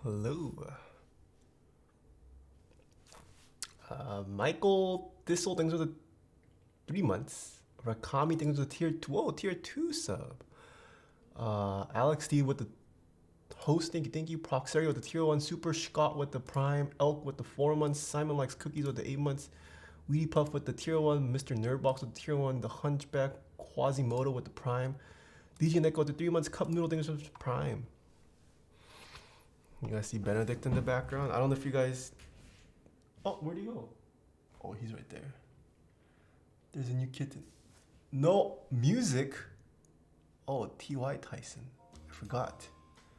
Hello. Michael Thistle, thanks for the 3 months. Rakami, thanks for the tier 2. Oh, tier 2 sub. Alex D with the host, thank you. Proxeria with the tier 1. Super Scott with the prime. Elk with the 4 months. Simon Likes Cookies with the 8 months. Weedy Puff with the tier 1. Mr. Nerdbox with the tier 1. The Hunchback. Quasimodo with the prime. DJ Neko with the 3 months. Cup Noodle, thanks for the prime. You guys see Benedict in the background? I don't know if you guys... Oh, where'd he go? Oh, he's right there. There's a new kitten. No music? Oh, T.Y. Tyson. I forgot.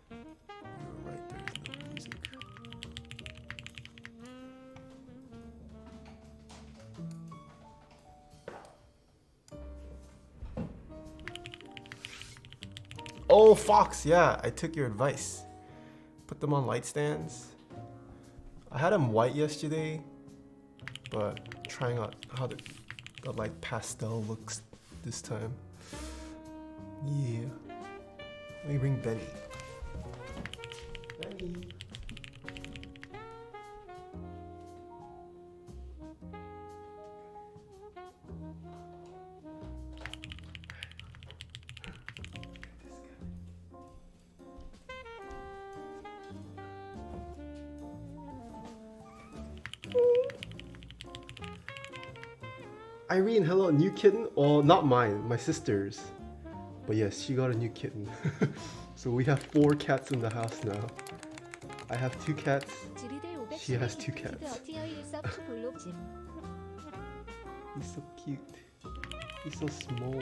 You were right, there is no music. Oh, Fox, yeah, I took your advice. Put them on light stands. I had them white yesterday, but trying out how the light pastel looks this time. Yeah. Let me bring Benny. Benny. Irene, hello, new kitten? Oh, not mine, my sister's. But yes, she got a new kitten. So we have 4 cats in the house now. I have 2 cats. She has 2 cats. He's so cute. He's so small.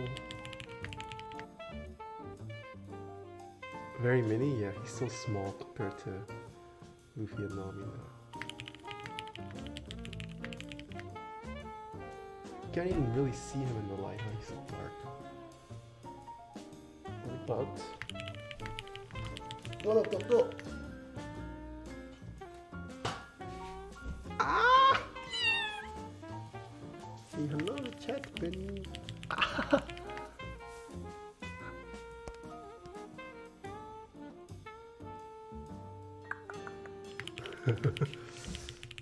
Very mini? Yeah, he's so small compared to Luffy and Nami now. Can't even really see him in the light, huh? He's so dark. Bugs. Go. Ah! Say hello to chat, Benny. Ah!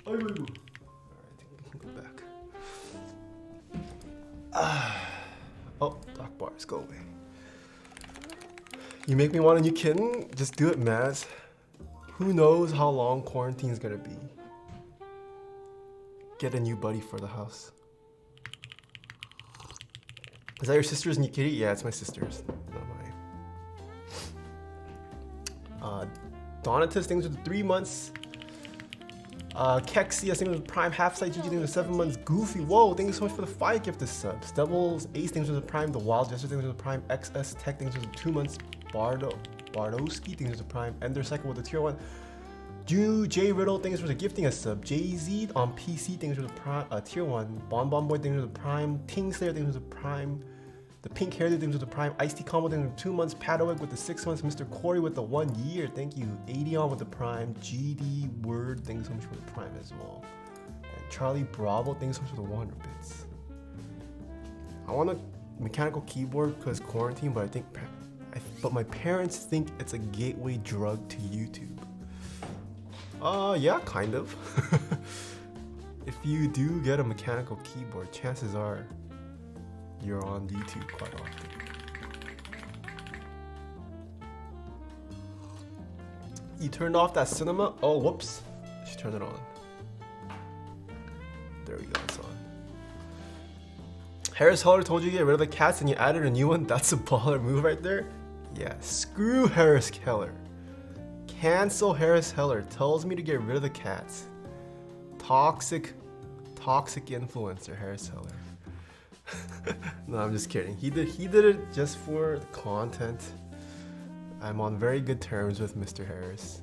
Alright, I think we can go back. Oh, dock bars, go away. You make me want a new kitten? Just do it, Maz. Who knows how long quarantine's gonna be? Get a new buddy for the house. Is that your sister's new kitty? Yeah, it's my sister's, not mine. Donatus, things with 3 months. Kexi, I think it was Prime, Half Sight, GG, things with 7 months. Goofy, whoa, thank you so much for the 5 gifted subs. Devils, Ace, things with the Prime. The Wild Jester, things with the Prime. XS Tech, things with 2 months. Bardowski, things with the Prime. Ender Cycle with the tier 1. J Riddle, thanks for the gifting a sub. Jay-Z on PC, thanks for the Prime, tier 1. Bon Boy, thanks for the Prime. Ting Slayer, thanks for the Prime. The Pink Hair, things with the Prime. Ice Tea Combo, things with 2 months. Padawig with the 6 months. Mr. Corey with the 1 year, thank you. Addon with the Prime. GD Word, thanks so much for the Prime as well. And Charlie Bravo, thanks so much for the 100 bits. I want a mechanical keyboard because quarantine, but but my parents think it's a gateway drug to YouTube. Yeah, kind of. If you do get a mechanical keyboard, chances are you're on YouTube quite often. You turned off that cinema? Oh, whoops. I should turn it on. There we go, it's on. Harris Heller told you to get rid of the cats and you added a new one? That's a baller move right there. Yeah, screw Harris Heller. Cancel Harris Heller. Tells me to get rid of the cats. Toxic influencer, Harris Heller. No, I'm just kidding. He did it just for the content. I'm on very good terms with Mr. Harris.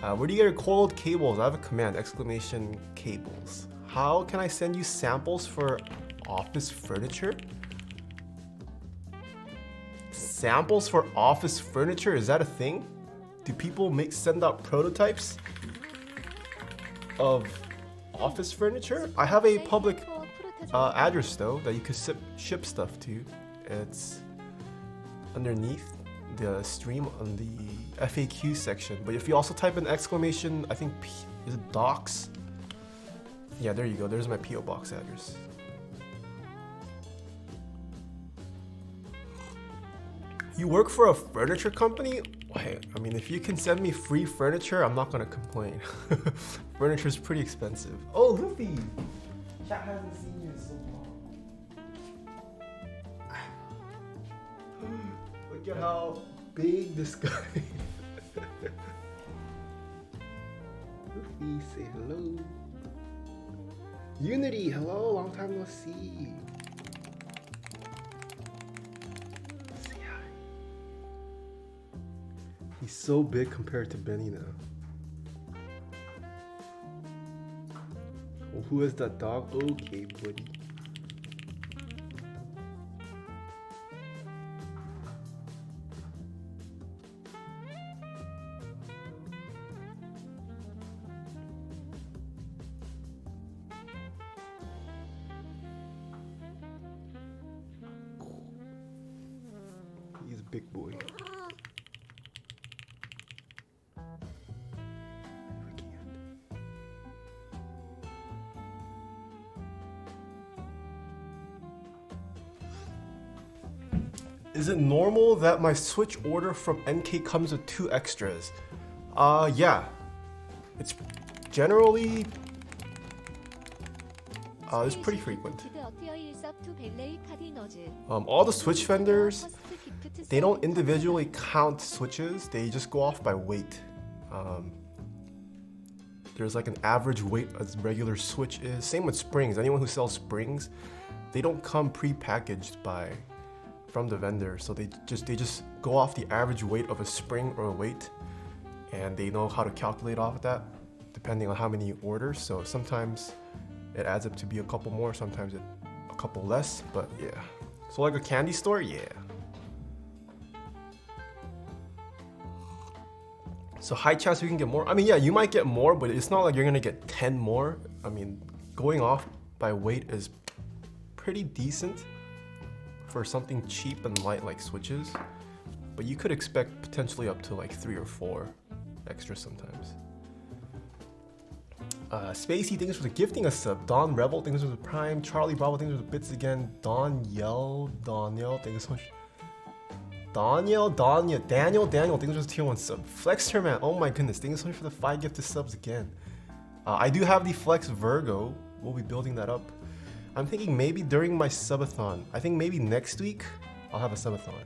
Yeah. Where do you get your coiled cables? I have a command, exclamation cables. How can I send you samples for office furniture? Samples for office furniture? Is that a thing? Do people send out prototypes of office furniture? I have a public address though that you could ship stuff to. It's underneath the stream on the FAQ section. But if you also type in exclamation, I think is it docs? Yeah, there you go. There's my PO box address. You work for a furniture company? Hey, I mean, if you can send me free furniture, I'm not gonna complain. Furniture is pretty expensive. Oh, Luffy! Chat hasn't seen you in so long. Look at how big this guy is. Luffy, say hello. Unity, hello, long time no see. He's so big compared to Benny now. Oh, who is that dog? Okay, buddy. He's a big boy. Is it normal that my Switch order from NK comes with 2 extras? Yeah. It's generally... it's pretty frequent. All the Switch vendors, they don't individually count switches, they just go off by weight. There's like an average weight as regular Switch is. Same with springs. Anyone who sells springs, they don't come pre-packaged from the vendor, so they just go off the average weight of a spring or a weight, and they know how to calculate off of that depending on how many you order. So sometimes it adds up to be a couple more, sometimes a couple less, but yeah. So like a candy store, yeah. So high chance we can get more. I mean, yeah, you might get more, but it's not like you're gonna get 10 more. I mean, going off by weight is pretty decent for something cheap and light like switches, but you could expect potentially up to like 3 or 4 extra sometimes. Spacey, thanks for the gifting a sub. Don Rebel, thanks for the prime. Charlie Bravo, thanks for the bits again. Danielle, thanks so much. Daniel, thanks for the tier 1 sub. Flexter man, oh my goodness, thanks so much for the 5 gifted subs again. I do have the Flex Virgo. We'll be building that up. I'm thinking maybe during my subathon. I think maybe next week I'll have a subathon.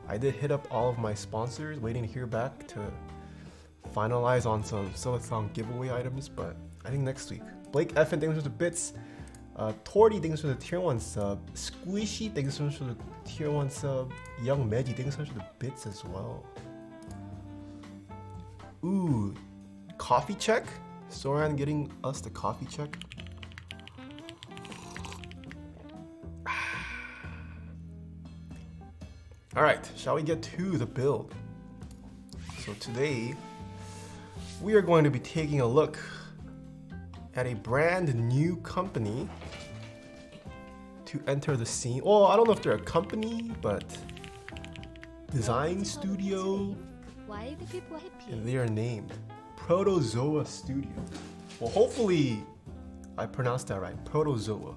I did hit up all of my sponsors, waiting to hear back to finalize on some subathon giveaway items, but I think next week. Blake Effin, thanks for the bits. Torty, thanks for the tier 1 sub. Squishy, thanks so much for the tier 1 sub. Young Meji, thanks so much for the bits as well. Ooh, coffee check? Soran getting us the coffee check. Alright, shall we get to the build? So today, we are going to be taking a look at a brand new company to enter the scene. Well, I don't know if they're a company, but design studio. And they are named Protozoa Studio. Well, hopefully I pronounced that right. Protozoa.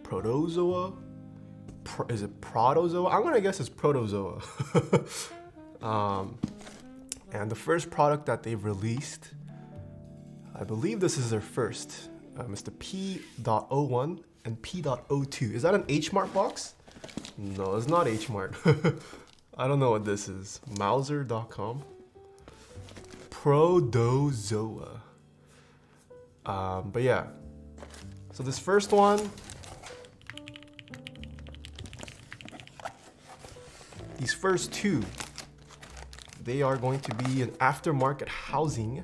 Protozoa? Is it Protozoa? I'm gonna guess it's Protozoa. And the first product that they've released, I believe this is their first. It's the P.01 and P.02. Is that an H-Mart box? No, it's not H-Mart. I don't know what this is. Mauser.com. Protozoa. But yeah. So this first one, these first two, they are going to be an aftermarket housing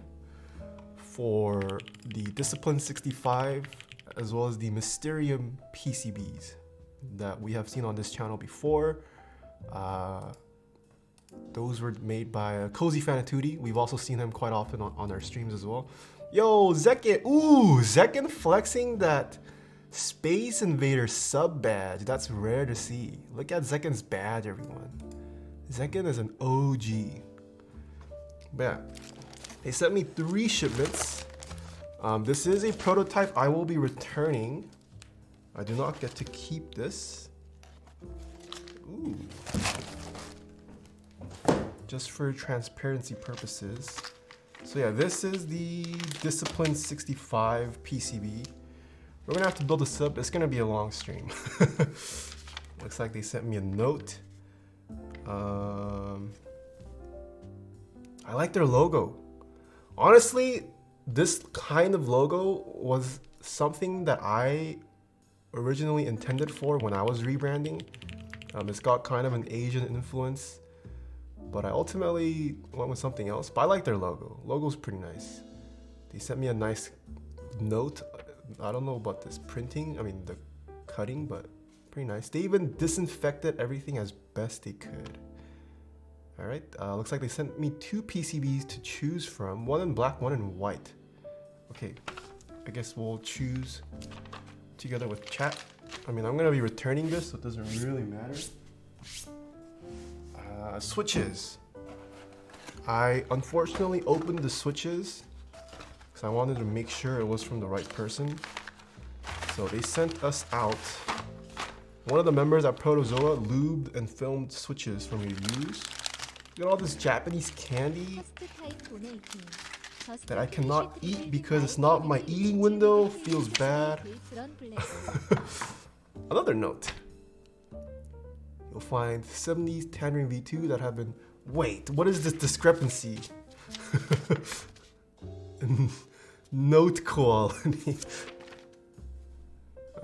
for the Discipline 65 as well as the Mysterium PCBs that we have seen on this channel before. Those were made by Cozy Fanatudi. We've also seen him quite often on our streams as well. Yo, Zekin! Ooh, Zekin flexing that Space Invader sub badge. That's rare to see. Look at Zekin's badge, everyone. Zekin is an OG. But yeah, they sent me 3 shipments. This is a prototype I will be returning. I do not get to keep this. Ooh. Just for transparency purposes. So yeah, this is the Discipline 65 PCB. We're gonna have to build a sub. It's gonna be a long stream. Looks like they sent me a note. I like their logo. Honestly, this kind of logo was something that I originally intended for when I was rebranding. It's got kind of an Asian influence, but I ultimately went with something else. But I like their logo. Logo's pretty nice. They sent me a nice note. I don't know about this printing, the cutting, but pretty nice. They even disinfected everything as best they could. All right, looks like they sent me 2 PCBs to choose from, one in black, one in white. Okay, I guess we'll choose together with chat. I'm gonna be returning this, so it doesn't really matter. Switches. I unfortunately opened the switches because I wanted to make sure it was from the right person. So they sent us out one of the members at Protozoa lubed and filmed switches for me to use. Look at all this Japanese candy that I cannot eat because it's not my eating window. Feels bad. Another note. You'll find 70s Tangerine V2 that have been... Wait, what is this discrepancy? Note quality.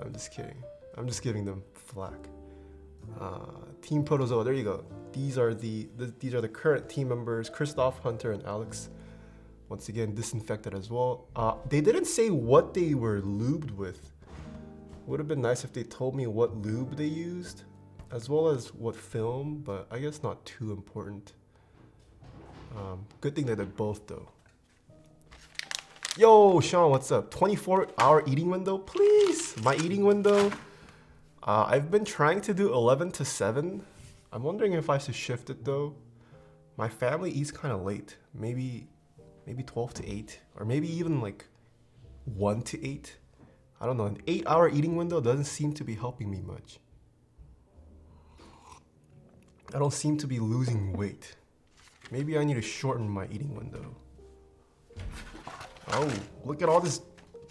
I'm just kidding. I'm just giving them flack. Team Protozoa, there you go. These are the current team members, Christoph, Hunter, and Alex. Once again, disinfected as well. They didn't say what they were lubed with. Would have been nice if they told me what lube they used, as well as what film, but I guess not too important. Good thing they did both though. Yo, Sean, what's up? 24-hour eating window, please. My eating window. I've been trying to do 11 to 7. I'm wondering if I should shift it though. My family eats kind of late. Maybe 12 to 8, or maybe even like 1 to 8. I don't know. An 8-hour eating window doesn't seem to be helping me much. I don't seem to be losing weight. Maybe I need to shorten my eating window. Oh, look at all this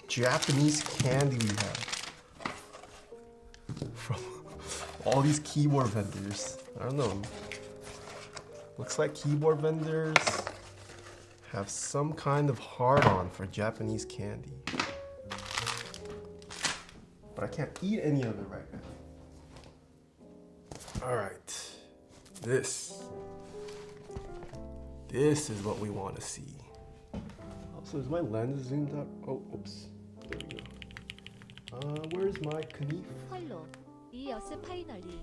Japanese candy we have. From all these keyboard vendors. I don't know. Looks like keyboard vendors have some kind of hard-on for Japanese candy. But I can't eat any of it right now. All right. This is what we want to see. Also, is my lens zoomed up? Oh, oops. There we go. Where's my Knife? 컬로 이어스 파이널리.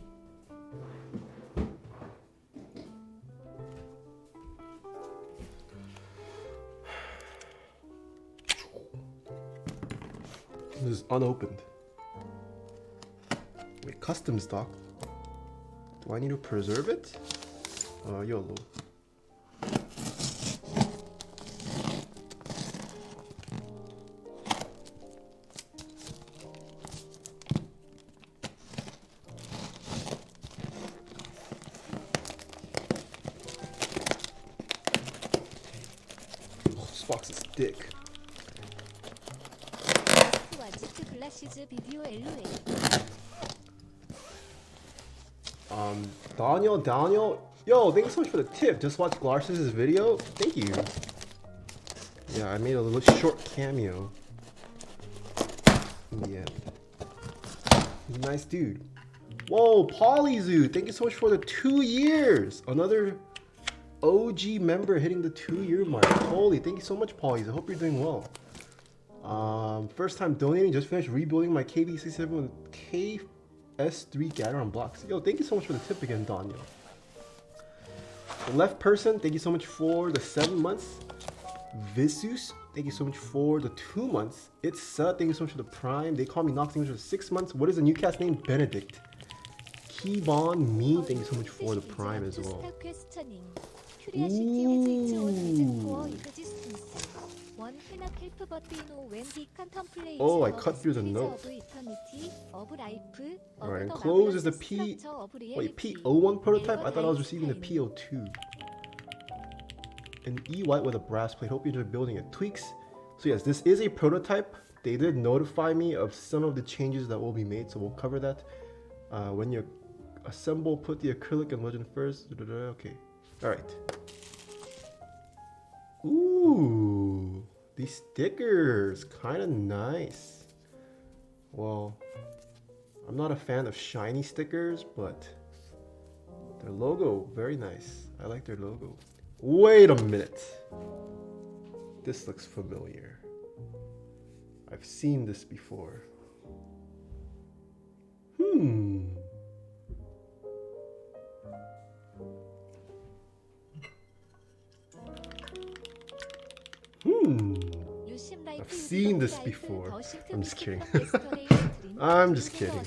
This is unopened. Wait, custom stock? Do I need to preserve it? YOLO. Oh, this box is thick. Daniel, yo, thank you so much for the tip. Just watched Glars's video. Thank you. Yeah, I made a little short cameo. Yeah. He's a nice dude. Whoa, Polyzoo, thank you so much for the 2 years. Another OG member hitting the 2-year mark. Holy, thank you so much, Polyzoo. I hope you're doing well. First time donating, just finished rebuilding my KB67 with KS3 Gator on blocks. Yo, thank you so much for the tip again, Daniel. The left person, thank you so much for the 7 months. Visus, thank you so much for the 2 months. It's thank you so much for the prime. They call me Nox, thank you for 6 months. What is the new cast name? Benedict. Keybon me, thank you so much for the prime as well. Oh, I cut through the note. Alright, and close is the P01 prototype? I thought I was receiving the P02. An E white with a brass plate. Hope you enjoy building it. Tweaks. So yes, this is a prototype. They did notify me of some of the changes that will be made, so we'll cover that. When you assemble, put the acrylic and legend first. Okay. Alright. Ooh, these stickers, kind of nice. Well, I'm not a fan of shiny stickers, but their logo, very nice. I like their logo. Wait a minute. This looks familiar. I've seen this before. I've seen this before. I'm just kidding. I'm just kidding.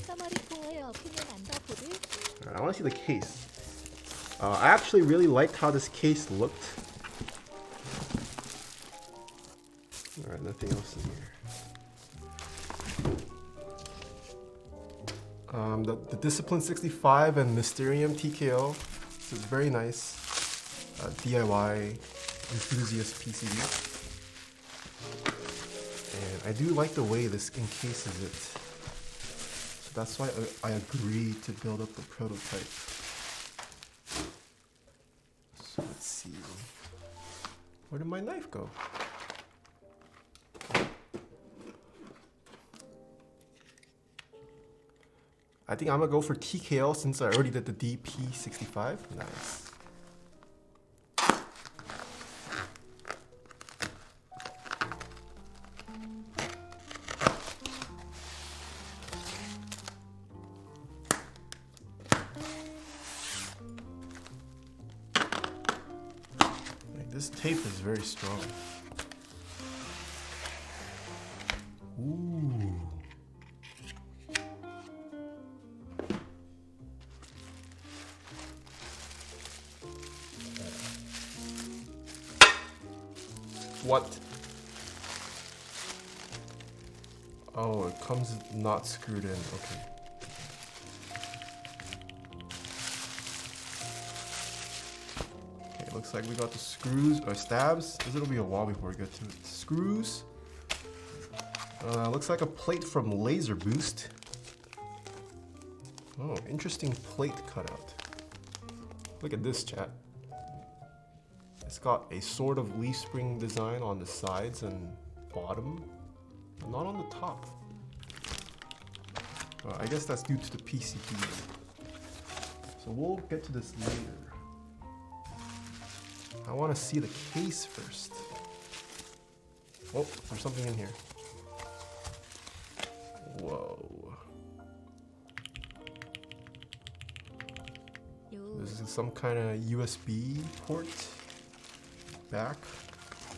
Alright, I want to see the case. I actually really liked how this case looked. Alright, nothing else in here. The Discipline 65 and Mysterium TKO. This is very nice. DIY enthusiast PCB. And I do like the way this encases it. So that's why I agreed to build up the prototype. So let's see. Where did my knife go? I think I'm gonna go for TKL since I already did the DP65. Nice. This tape is very strong. Ooh. What? Oh, it comes not screwed in. Okay. Looks like we got the screws or stabs. It'll be a while before we get to it. Screws. Looks like a plate from Laser Boost. Oh, interesting plate cutout. Look at this, chat. It's got a sort of leaf spring design on the sides and bottom, but not on the top. I guess that's due to the PCB. So we'll get to this later. I want to see the case first. Oh, there's something in here. Whoa. This is some kind of USB port. Back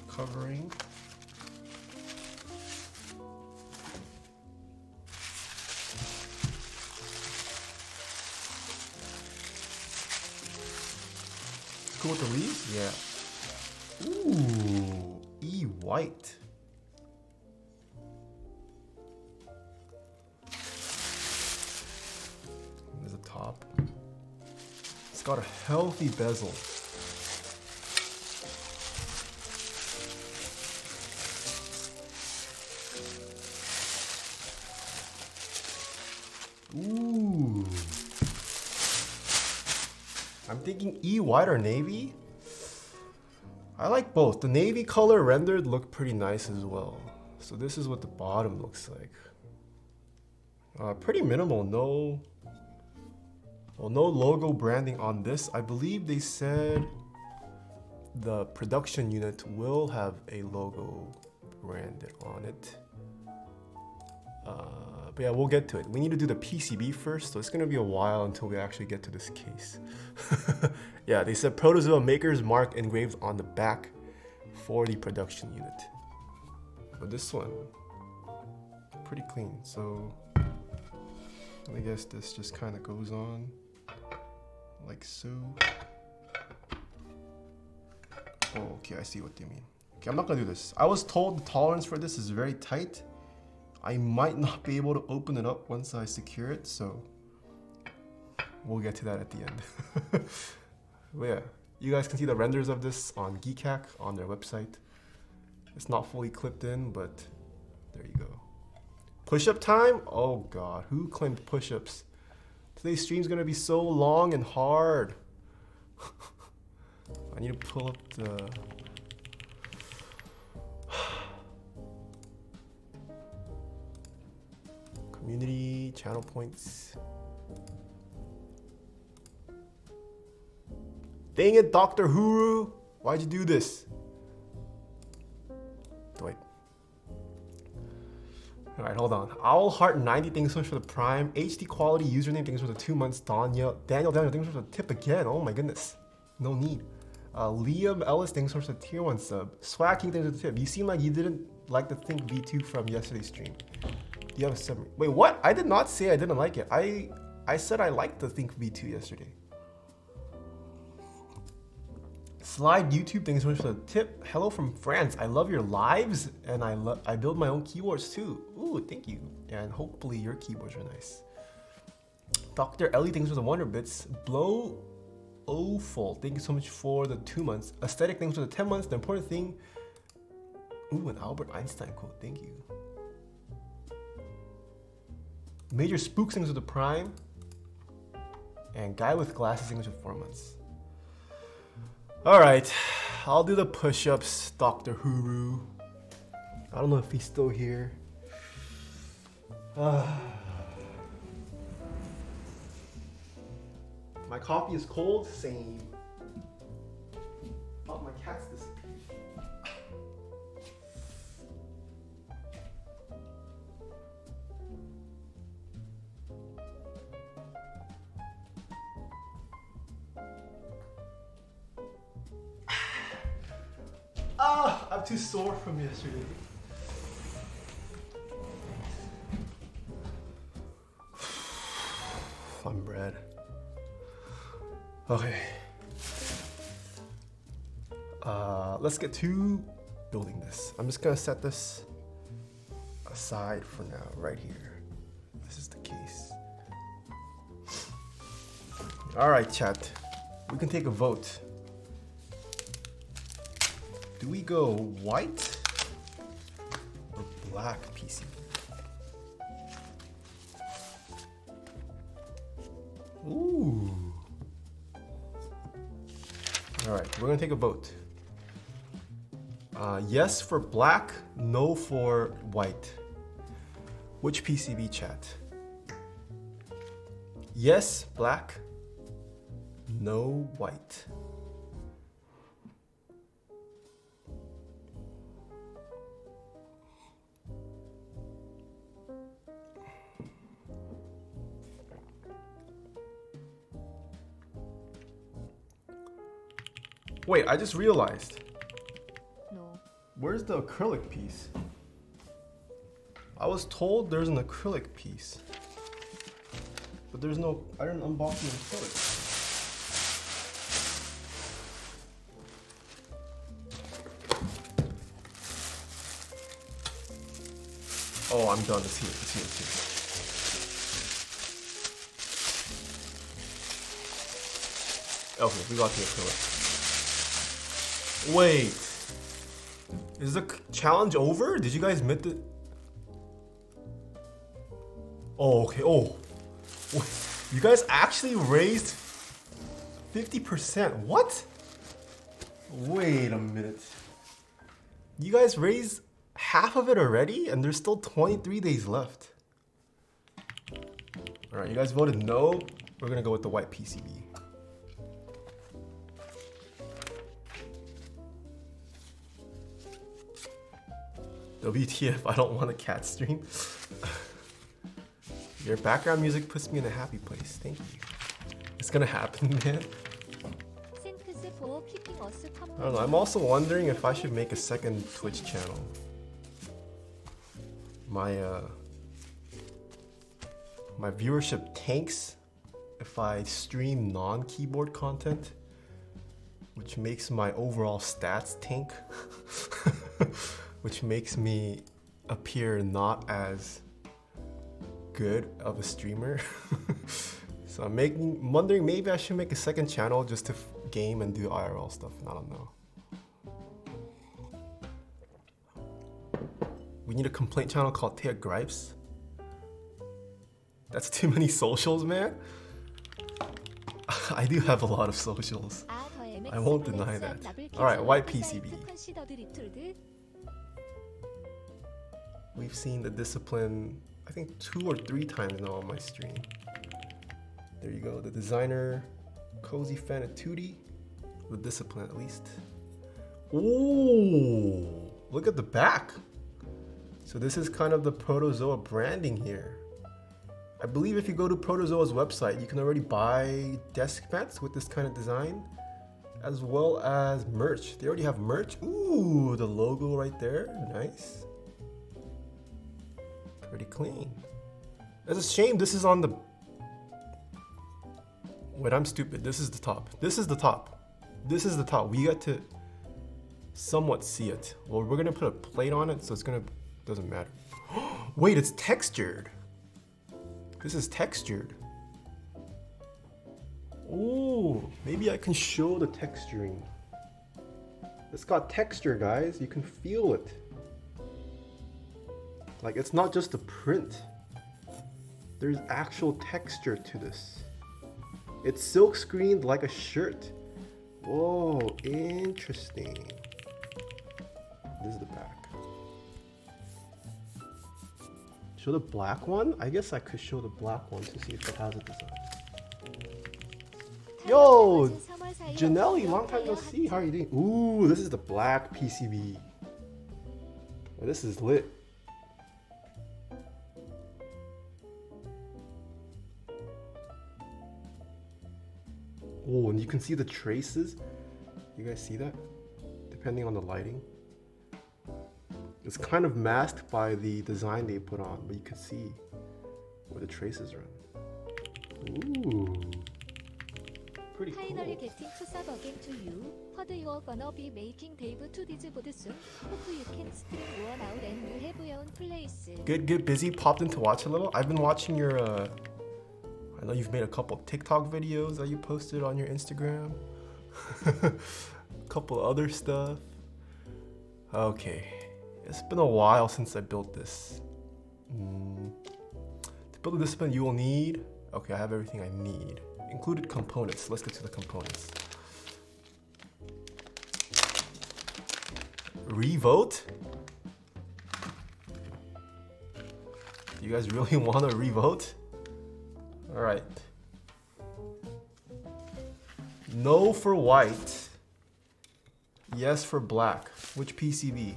covering. Cool with the leaves? Yeah. Ooh, E white. There's a top. It's got a healthy bezel. Ooh. I'm thinking E white or navy. I like both. The navy color rendered looked pretty nice as well. So this is what the bottom looks like. Pretty minimal. No logo branding on this. I believe they said the production unit will have a logo branded on it. But yeah, we'll get to it. We need to do the PCB first, so it's gonna be a while until we actually get to this case. Yeah, they said Protozoa maker's mark engraved on the back. for the production unit. But this one, pretty clean. So I guess this just kind of goes on like so. Oh, okay, I see what you mean. Okay, I'm not gonna do this. I was told the tolerance for this is very tight. I might not be able to open it up once I secure it, so we'll get to that at the end. But yeah, you guys can see the renders of this on Keycap on their website. It's not fully clipped in, but there you go. Push-up time? Oh god, who claimed push-ups? Today's stream's gonna be so long and hard. I need to pull up the... community, channel points. Dang it, Dr. Huru! Why'd you do this? Wait. Alright, hold on. Owl Heart 90, thanks so much for the Prime. HD Quality username, thanks for the 2 months. Daniel, thanks for the tip again. Oh my goodness. No need. Liam Ellis, thanks so much for the tier 1 sub. Swag King, thanks for the tip. You seem like you didn't like the Think V2 from yesterday's stream. Do you have a summary? Wait, what? I did not say I didn't like it. I said I liked the Think V2 yesterday. Slide YouTube, thanks so much for the tip. Hello from France. I love your lives, and I build my own keyboards too. Ooh, thank you. And hopefully your keyboards are nice. Dr. Ellie, thanks for the Wonder Bits. Blow Awful, thank you so much for the 2 months. Aesthetic, thanks for the 10 months. The important thing. Ooh, an Albert Einstein quote. Thank you. Major Spooks, thanks for the Prime. And Guy with Glasses, thanks for 4 months. Alright, I'll do the push-ups, Dr. Huru. I don't know if he's still here. My coffee is cold, same. Oh, my cat's disappeared. I'm too sore from yesterday. Fun bread. Okay. Let's get to building this. I'm just gonna set this aside for now, right here. This is the case. All right, chat. We can take a vote. Do we go white or black PCB? Ooh. All right, we're gonna take a vote. Yes for black, no for white. Which PCB, chat? Yes, black, no white. Wait, I just realized. No. Where's the acrylic piece? I was told there's an acrylic piece. But there's no, I didn't unbox the acrylic. Oh, I'm done. It's here, it's here, it's here. Okay, we got the acrylic. Wait, is the challenge over? Did you guys admit the... Oh, okay, oh. Wait, you guys actually raised 50%, what? Wait a minute. You guys raised half of it already and there's still 23 days left. All right, you guys voted no. We're gonna go with the white PCB. WTF, I don't want a cat stream. Your background music puts me in a happy place. Thank you. It's gonna happen, man. 싱크스 4 키핑 어스 I don't know. I'm also wondering if I should make a second Twitch channel. My viewership tanks if I stream non-keyboard content, which makes my overall stats tank, which makes me appear not as good of a streamer. So I'm wondering maybe I should make a second channel just to game and do IRL stuff. I don't know. We need a complaint channel called Taeha Gripes. That's too many socials, man. I do have a lot of socials. I won't deny that. Alright, white PCB. We've seen the discipline, I think 2 or 3 times now on my stream. There you go, the designer, cozy fan of 2D, with discipline at least. Ooh, look at the back. So this is kind of the Protozoa branding here. I believe if you go to Protozoa's website, you can already buy desk mats with this kind of design, as well as merch. They already have merch. Ooh, the logo right there, nice. Pretty clean. It's a shame this is on the... Wait, I'm stupid. This is the top. This is the top. This is the top. We got to somewhat see it. Well, we're gonna put a plate on it, so it's gonna... Doesn't matter. Wait, it's textured. This is textured. Ooh, maybe I can show the texturing. It's got texture, guys. You can feel it. Like, it's not just a print. There's actual texture to this. It's silk screened like a shirt. Whoa, interesting. This is the back. Show the black one? I guess I could show the black one to see if it has a design. Yo, Janelle, long time no see. How are you doing? Ooh, this is the black PCB. Oh, this is lit. Oh, and you can see the traces. You guys see that? Depending on the lighting. It's kind of masked by the design they put on, but you can see where the traces run. Ooh. Pretty cool. Finally getting to sub again to you. Heard you are gonna be making Dave 2Ds board soon. Hope you can stream one out and you have your own place. Good, busy. Popped in to watch a little. I've been watching your, I know you've made a couple TikTok videos that you posted on your Instagram. A couple other stuff. Okay. It's been a while since I built this. To build a discipline you will need, okay, I have everything I need. Included components. Let's get to the components. Revote? Do you guys really want to revote? Alright. No for white. Yes for black. Which PCB?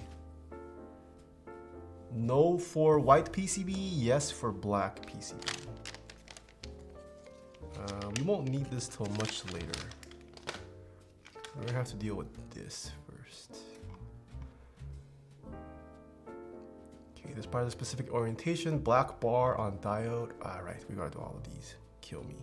No for white PCB, yes for black PCB. We won't need this till much later. We're gonna have to deal with this first. Okay, this part of the specific orientation, black bar on diode. Alright, we gotta do all of these. Kill me.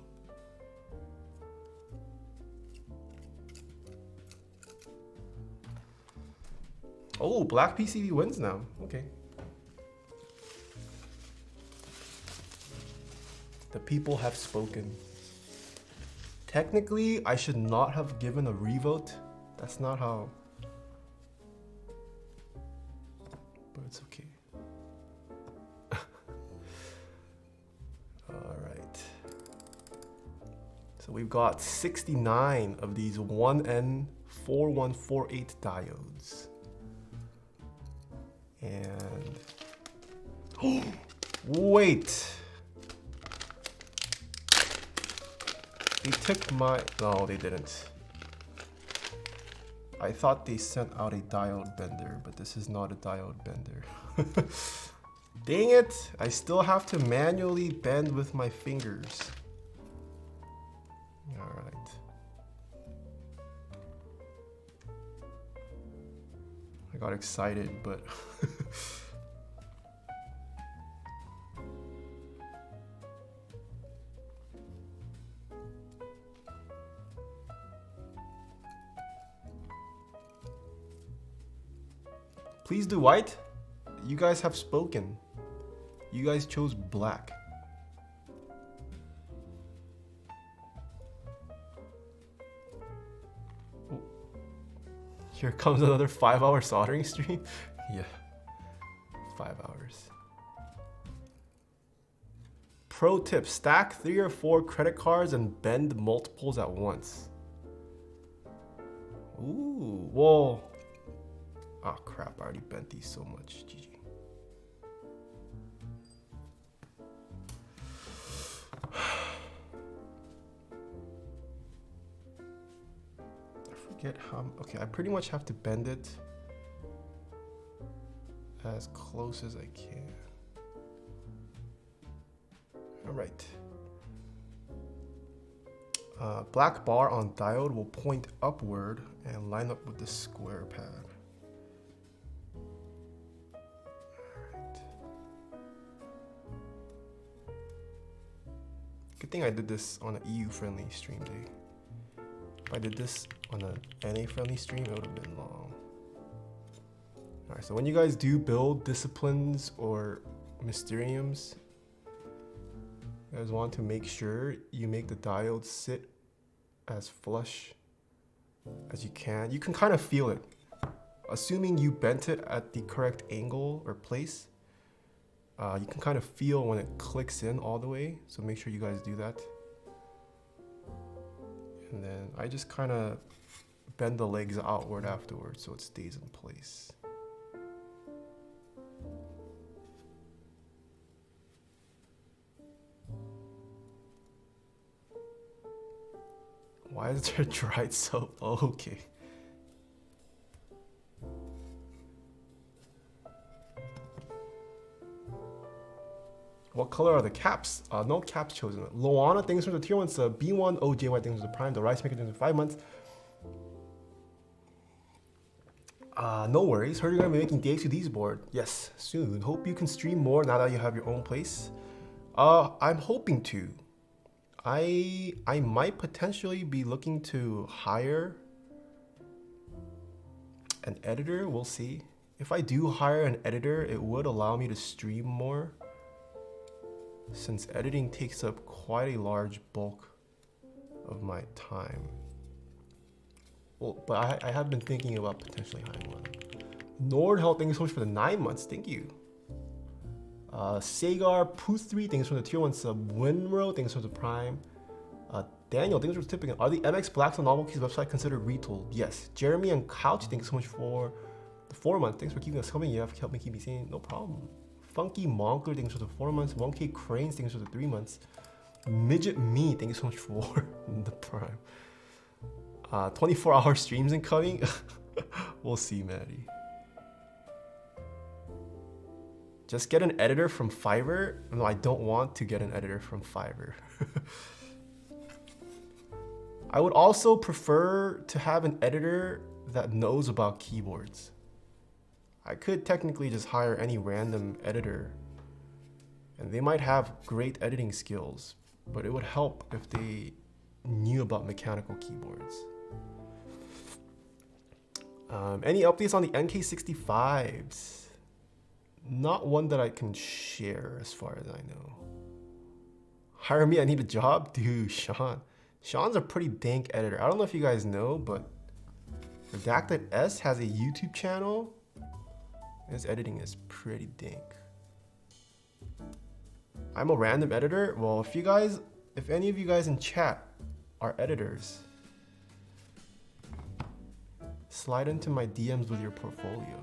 Oh, black PCB wins now. Okay. The people have spoken. Technically, I should not have given a revote. That's not how. But it's okay. Alright. So we've got 69 of these 1N4148 diodes. And... wait! They took my... No, they didn't. I thought they sent out a diode bender, but this is not a diode bender. Dang it! I still have to manually bend with my fingers. Alright. I got excited, but please do white. You guys have spoken. You guys chose black. Oh. Here comes another 5-hour soldering stream. Yeah, 5 hours. Pro tip, stack 3 or 4 credit cards and bend multiples at once. Ooh, whoa. Oh crap, I already bent these so much. GG. I forget how, okay, I pretty much have to bend it as close as I can. All right. Black bar on diode will point upward and line up with the square pad. Good thing I did this on an EU-friendly stream day. If I did this on an NA-friendly stream, it would have been long. Alright, so when you guys do build disciplines or mysteriums, you guys want to make sure you make the diode sit as flush as you can. You can kind of feel it. Assuming you bent it at the correct angle or place, you can kind of feel when it clicks in all the way, so make sure you guys do that. And then I just kind of bend the legs outward afterwards so it stays in place. Why is there dried soap? Oh, okay. What color are the caps? No caps chosen. Loana, thanks for the tier 1 sub. B1 OJY, thanks for the prime. The rice maker, thanks for 5 months. No worries. Heard you're gonna be making DX2D's board. Yes, soon. Hope you can stream more now that you have your own place. I'm hoping to. I might potentially be looking to hire an editor. We'll see. If I do hire an editor, it would allow me to stream more, since editing takes up quite a large bulk of my time. Well, but I have been thinking about potentially hiring one. Nordhell, thank you so much for the 9 months. Thank you. Sagar Poo3, thanks for the tier 1 sub. Winrow, thanks for the prime. Daniel, thanks for tipping. Are the MX Blacks on Novelty's website considered retooled? Yes. Jeremy and Couch, thanks so much for the 4 months. Thanks for keeping us coming. You have helped me keep me sane. No problem. Funky Monkler, thanks for the 4 months. 1K Cranes, thanks for the 3 months. Midget Me, thank you so much for the prime. 24-hour streams incoming. We'll see, Maddie. Just get an editor from Fiverr. No, I don't want to get an editor from Fiverr. I would also prefer to have an editor that knows about keyboards. I could technically just hire any random editor, and they might have great editing skills, but it would help if they knew about mechanical keyboards. Any updates on the NK65s? Not one that I can share as far as I know. Hire me, I need a job? Dude, Sean. Sean's a pretty dank editor. I don't know if you guys know, but Redacted S has a YouTube channel. His editing is pretty dank. I'm a random editor. Well, if any of you guys in chat are editors, slide into my DMs with your portfolio.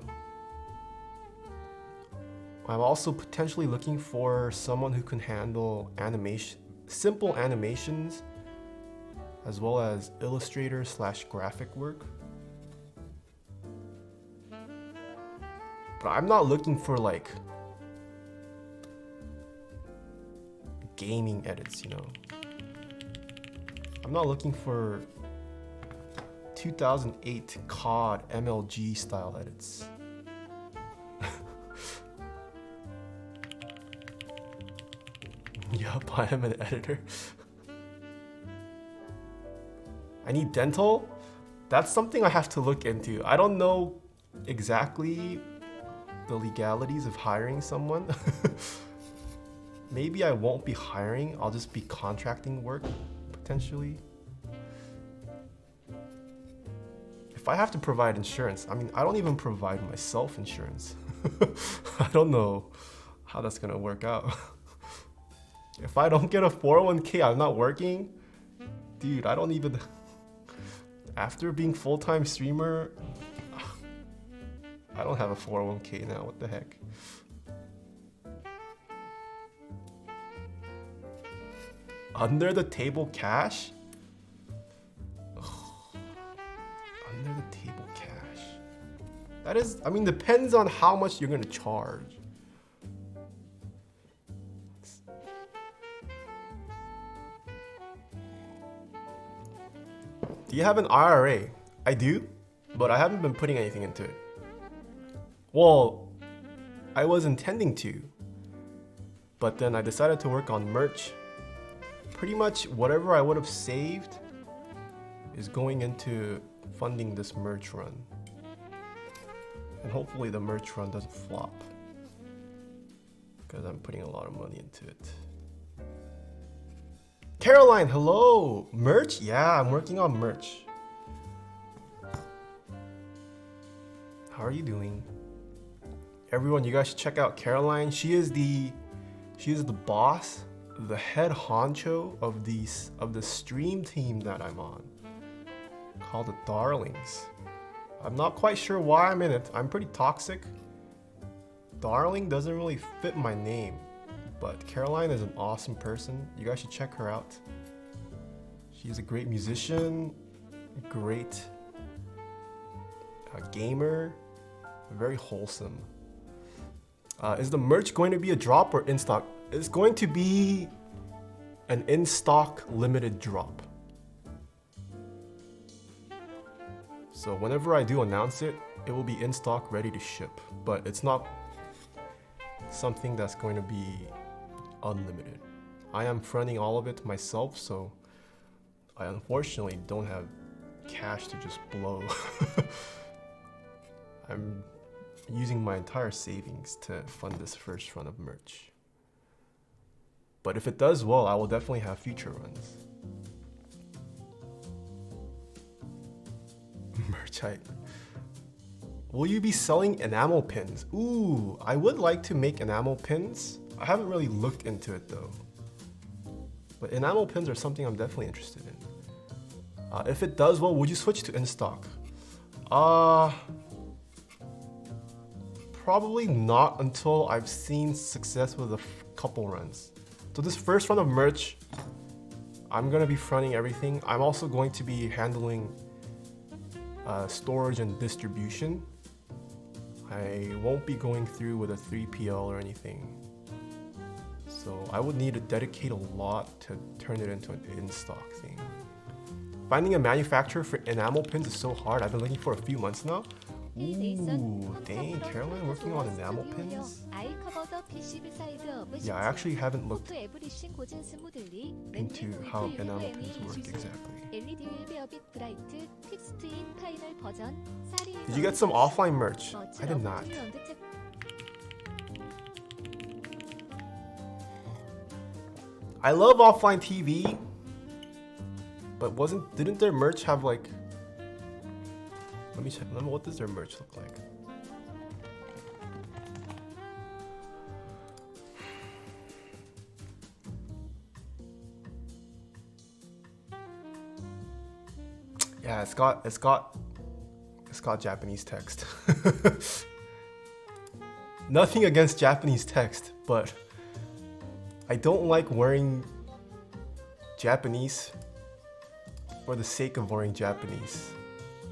I'm also potentially looking for someone who can handle simple animations, as well as Illustrator/graphic work. But I'm not looking for like gaming edits, you know. I'm not looking for 2008 COD MLG style edits. Yup, I am an editor. I need dental? That's something I have to look into. I don't know exactly the legalities of hiring someone. Maybe I won't be hiring, I'll just be contracting work, potentially. If I have to provide insurance, I mean, I don't even provide myself insurance. I don't know how that's gonna work out. If I don't get a 401k, I'm not working. Dude, I don't even... After being full-time streamer, I don't have a 401k now, what the heck. Under the table cash? Under the table cash. That is, I mean, depends on how much you're gonna charge. Do you have an IRA? I do, but I haven't been putting anything into it. Well, I was intending to, but then I decided to work on merch. Pretty much whatever I would have saved is going into funding this merch run. And hopefully the merch run doesn't flop, because I'm putting a lot of money into it. Caroline, hello! Merch? Yeah, I'm working on merch. How are you doing? Everyone, you guys should check out Caroline. She is the boss, the head honcho of the stream team that I'm on, called the Darlings. I'm not quite sure why I'm in it. I'm pretty toxic. Darling doesn't really fit my name. But Caroline is an awesome person. You guys should check her out. She's a great musician, great gamer, very wholesome. Is the merch going to be a drop or in stock? It's going to be an in-stock limited drop. So whenever I do announce it, it will be in stock, ready to ship. But it's not something that's going to be unlimited. I am fronting all of it myself, so I unfortunately don't have cash to just blow. I'm using my entire savings to fund this first run of merch. But if it does well, I will definitely have future runs. Merch hype. Will you be selling enamel pins? Ooh, I would like to make enamel pins. I haven't really looked into it though. But enamel pins are something I'm definitely interested in. If it does well, would you switch to in-stock? Probably not until I've seen success with a couple runs. So this first run of merch, I'm gonna be fronting everything. I'm also going to be handling storage and distribution. I won't be going through with a 3PL or anything. So I would need to dedicate a lot to turn it into an in-stock thing. Finding a manufacturer for enamel pins is so hard. I've been looking for a few months now. Ooh, dang, Caroline working on enamel pins? Yeah, I actually haven't looked into how enamel pins work exactly. Did you get some offline merch? I did not. I love offline TV, but didn't their merch have like, let me check, what does their merch look like? Yeah, it's got Japanese text. Nothing against Japanese text, but I don't like wearing Japanese for the sake of wearing Japanese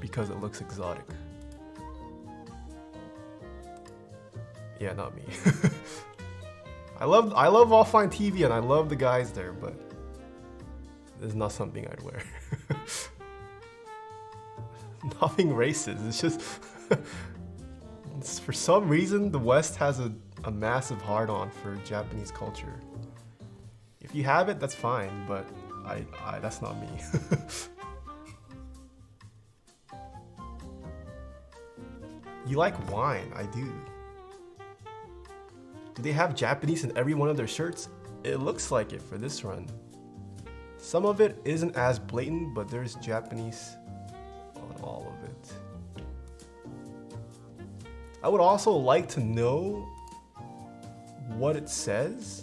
because it looks exotic. Yeah, not me. I love offline TV and I love the guys there, but it's not something I'd wear. Nothing racist. It's just for some reason the West has a massive hard-on for Japanese culture. If If you have it, that's fine, but I that's not me. You like wine? I do. Do they have Japanese in every one of their shirts? It looks like it for this run. Some of it isn't as blatant, but there's Japanese on all of it. I would also like to know what it says.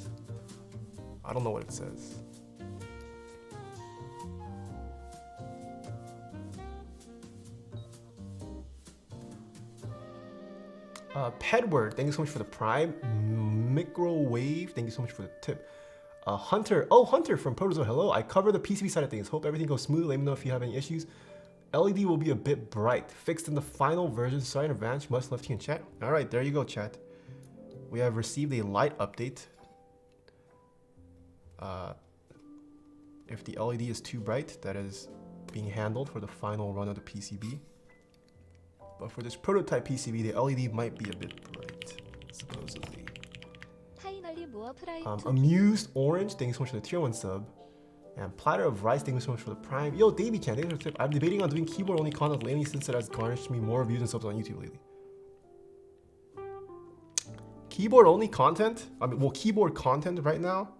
I don't know what it says. Pedward, thank you so much for the prime. Microwave, thank you so much for the tip. Hunter, oh Hunter from Protozoa, hello. I cover the PCB side of things. Hope everything goes smooth. Let me know if you have any issues. LED will be a bit bright. Fixed in the final version. Sorry in advance. Much love to you in chat. All right, there you go, chat. We have received a light update. If the LED is too bright, that is being handled for the final run of the PCB. But for this prototype PCB, the LED might be a bit bright, supposedly. Amused Orange, thank you so much for the tier 1 sub. And Platter of Rice, thank you so much for the prime. Yo, Davey Chan, thanks for the tip. I'm debating on doing keyboard only content lately since it has garnished me more views and subs on YouTube lately. Keyboard only content? I mean, well, keyboard content right now,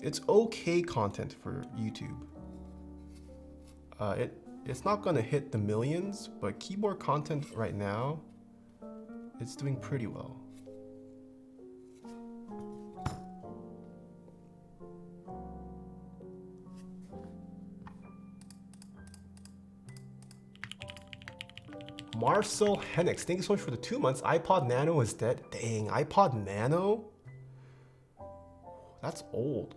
it's okay content for YouTube. It's not gonna hit the millions, but keyboard content right now, it's doing pretty well. Marcel Henix, thank you so much for the 2 months. iPod Nano is dead. Dang, iPod Nano? That's old.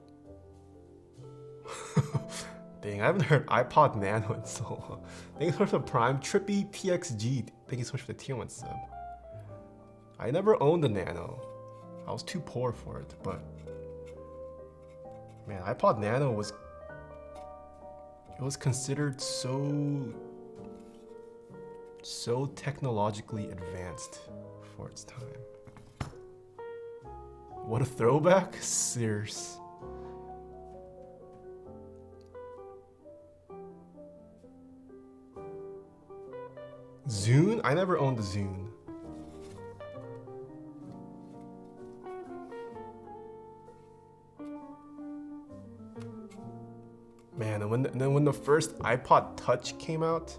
Dang, I haven't heard iPod Nano in so long. Thank you so much for the prime. Trippy PXG, thank you so much for the tier 1 sub. I never owned a Nano. I was too poor for it, but man, iPod Nano was considered so technologically advanced for its time. What a throwback? Serious. Zune? I never owned the Zune. Man, and then when the first iPod Touch came out,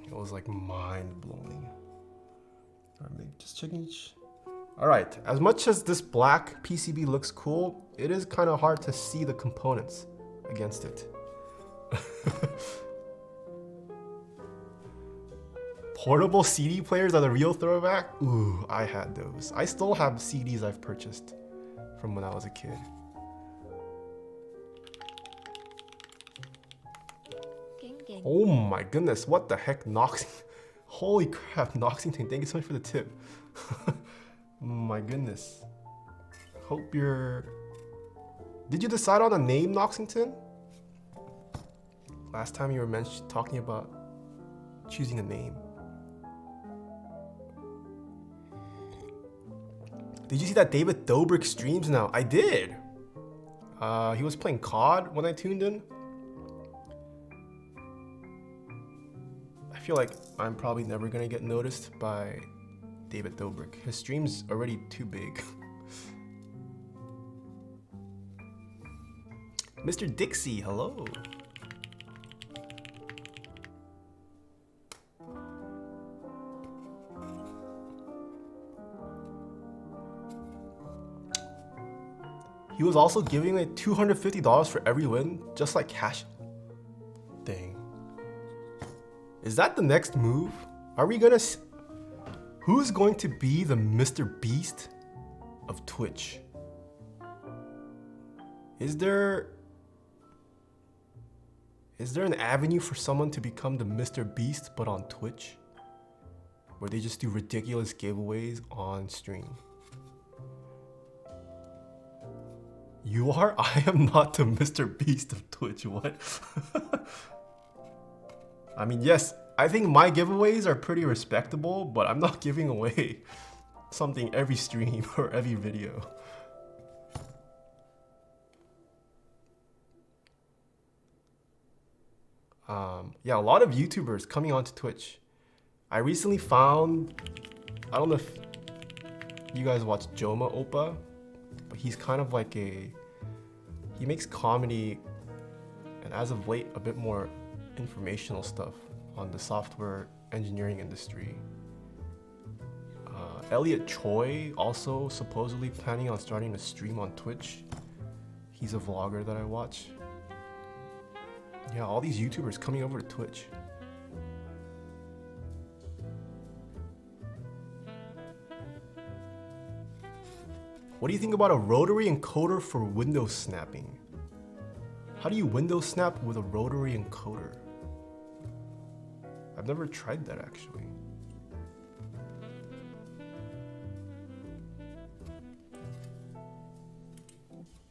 it was like mind-blowing. Alright, just checking each. Alright, as much as this black PCB looks cool, it is kind of hard to see the components against it. Portable CD players are the real throwback? Ooh, I had those. I still have CDs I've purchased from when I was a kid. Oh my goodness, what the heck, Noxing? Holy crap, Noxington, thank you so much for the tip. My goodness. Hope you're... Did you decide on a name, Noxington? Last time you were talking about choosing a name. Did you see that David Dobrik streams now? I did. He was playing COD when I tuned in. I feel like I'm probably never gonna get noticed by David Dobrik. His stream's already too big. Mr. Dixie, hello. He was also giving away $250 for every win, just like cash. Dang. Is that the next move? Are we gonna... Who's going to be the Mr. Beast of Twitch? Is there an avenue for someone to become the Mr. Beast but on Twitch? Where they just do ridiculous giveaways on stream? You are? I am not the Mr. Beast of Twitch, what? I mean, yes, I think my giveaways are pretty respectable, but I'm not giving away something every stream or every video. Yeah, a lot of YouTubers coming onto Twitch. I recently found, I don't know if you guys watch Joma Opa, but he's kind of like he makes comedy and as of late a bit more informational stuff on the software engineering industry. Elliot Choi also supposedly planning on starting to stream on Twitch. He's a vlogger that I watch. Yeah, all these YouTubers coming over to Twitch. What do you think about a rotary encoder for window snapping? How do you window snap with a rotary encoder? I've never tried that actually.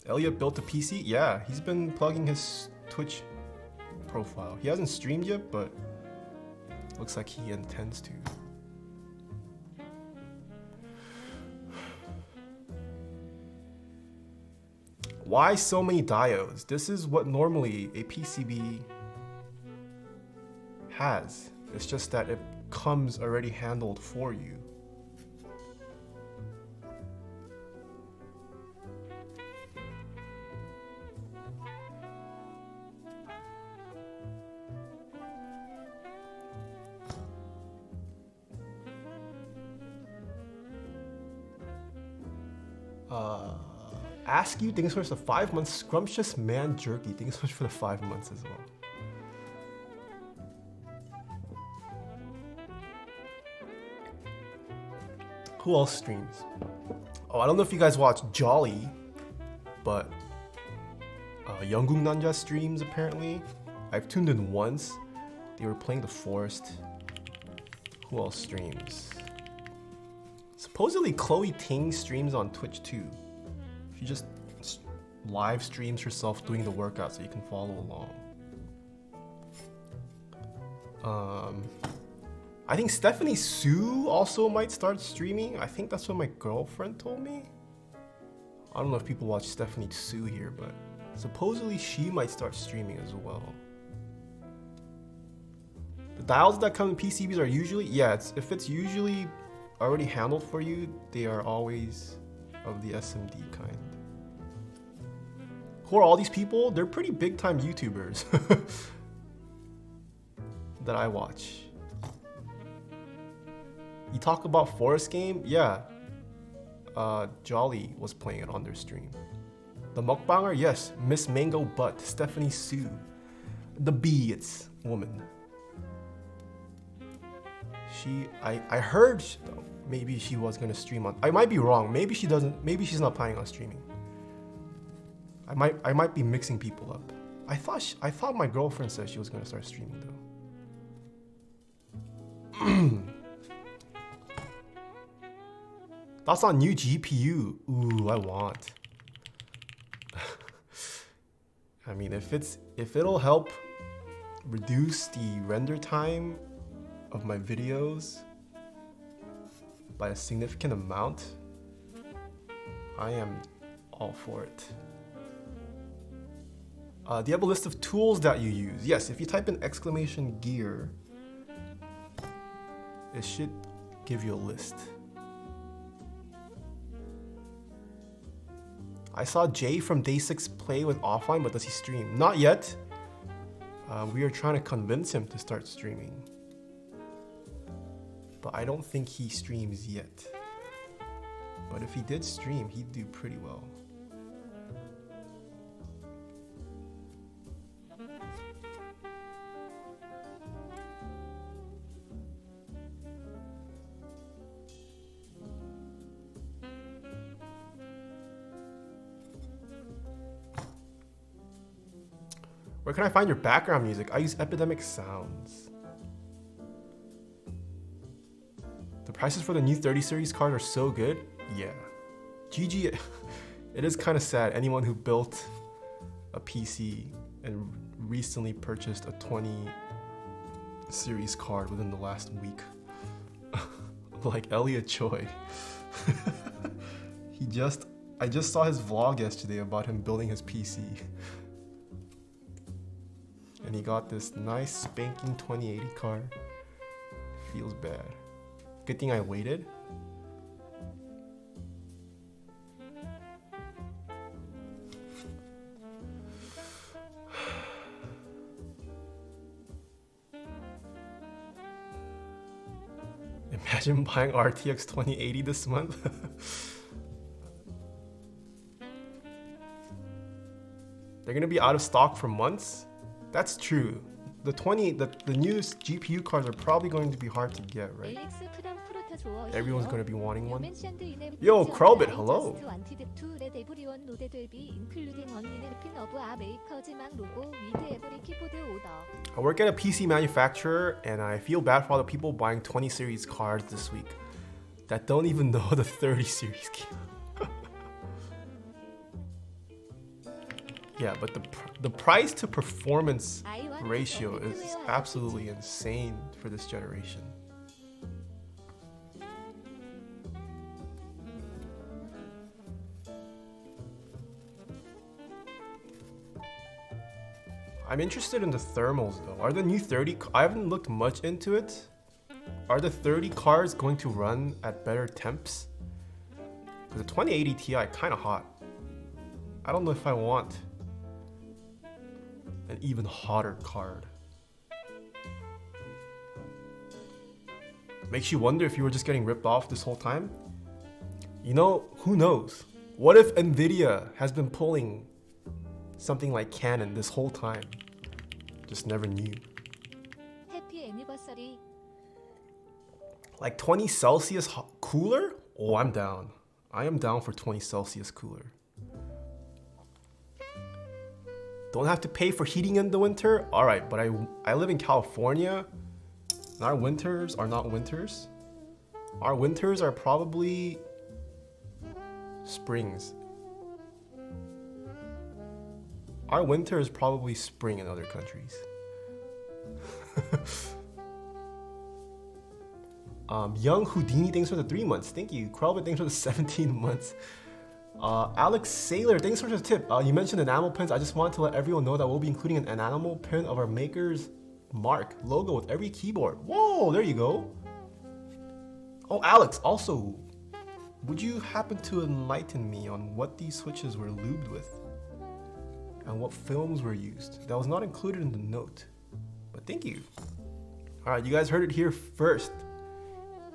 Elliot built a PC? Yeah, he's been plugging his Twitch profile. He hasn't streamed yet, but looks like he intends to. Why so many diodes? This is what normally a PCB has. It's just that it comes already handled for you. Ask you, thanks so much for the 5 months. Scrumptious Man Jerky, thanks so much for the 5 months as well. Who else streams? Oh, I don't know if you guys watch Jolly, but Younggung Nanja streams apparently. I've tuned in once. They were playing The Forest. Who else streams? Supposedly Chloe Ting streams on Twitch too. She just live streams herself doing the workout so you can follow along. I think Stephanie Sue also might start streaming. I think that's what my girlfriend told me. I don't know if people watch Stephanie Sue here, but supposedly she might start streaming as well. The dials that come in PCBs are usually, yeah, if it's usually already handled for you, they are always of the SMD kind. Who are all these people? They're pretty big time YouTubers that I watch. You talk about Forest game? Yeah. Jolly was playing it on their stream. The mukbanger? Yes. Miss Mango Butt, Stephanie Sue. The bee, it's woman. I heard maybe she was gonna stream on. I might be wrong. Maybe she doesn't. Maybe she's not planning on streaming. I might be mixing people up. I thought my girlfriend said she was gonna start streaming though. That's on new GPU. Ooh, I want. I mean, if it'll help reduce the render time of my videos by a significant amount, I am all for it. Do you have a list of tools that you use? Yes, if you type in exclamation gear, it should give you a list. I saw Jay from Day 6 play with offline, but does he stream? Not yet. We are trying to convince him to start streaming. But I don't think he streams yet. But if he did stream, he'd do pretty well. Where can I find your background music? I use Epidemic Sounds. The prices for the new 30 series card are so good. Yeah. GG. It is kind of sad. Anyone who built a PC and recently purchased a 20 series card within the last week. Like Elliot Choi. I just saw his vlog yesterday about him building his PC. and he got this nice spanking 2080 car. Feels bad. Good thing I waited. Imagine buying RTX 2080 this month. They're gonna be out of stock for months. That's true. The newest GPU cards are probably going to be hard to get, right? Everyone's gonna be wanting one. Yo, Krobit, hello. I work at a PC manufacturer, and I feel bad for all the people buying 20 series cards this week that don't even know the 30 series came. Yeah, but the price to performance ratio is absolutely insane for this generation. I'm interested in the thermals though. Are the new 30, I haven't looked much into it. Are the 30 cards going to run at better temps? Because the 2080 Ti kind of hot. I don't know if I want an even hotter card. Makes you wonder if you were just getting ripped off this whole time. You know, who knows? What if Nvidia has been pulling something like Canon this whole time? Just never knew. Happy anniversary. Like 20 Celsius cooler? Oh, I'm down. I am down for 20 Celsius cooler. Don't have to pay for heating in the winter? Alright, but I live in California, and our winters are not winters. Our winters are probably springs. Our winter is probably spring in other countries. Young Houdini, thanks for the 3 months. Thank you. Krelbit, thanks for the 17 months. Alex Saylor, thanks for the tip. You mentioned enamel pins. I just wanted to let everyone know that we'll be including an enamel pin of our maker's mark logo with every keyboard. Whoa, there you go. Oh, Alex, also, would you happen to enlighten me on what these switches were lubed with and what films were used? That was not included in the note, but thank you. All right, you guys heard it here first.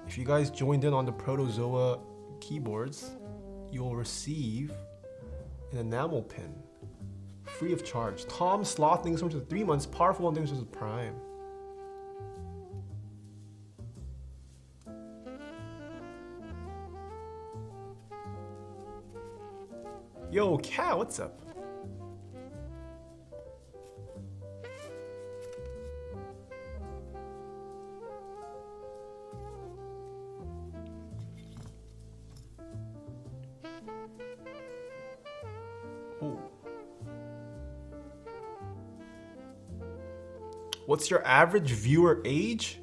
If you guys joined in on the Protozoa keyboards, you'll receive an enamel pin free of charge. Tom Sloth, thanks so much for the 3 months. Powerful one, thanks for the Prime. Yo, Cat, what's up? What's your average viewer age?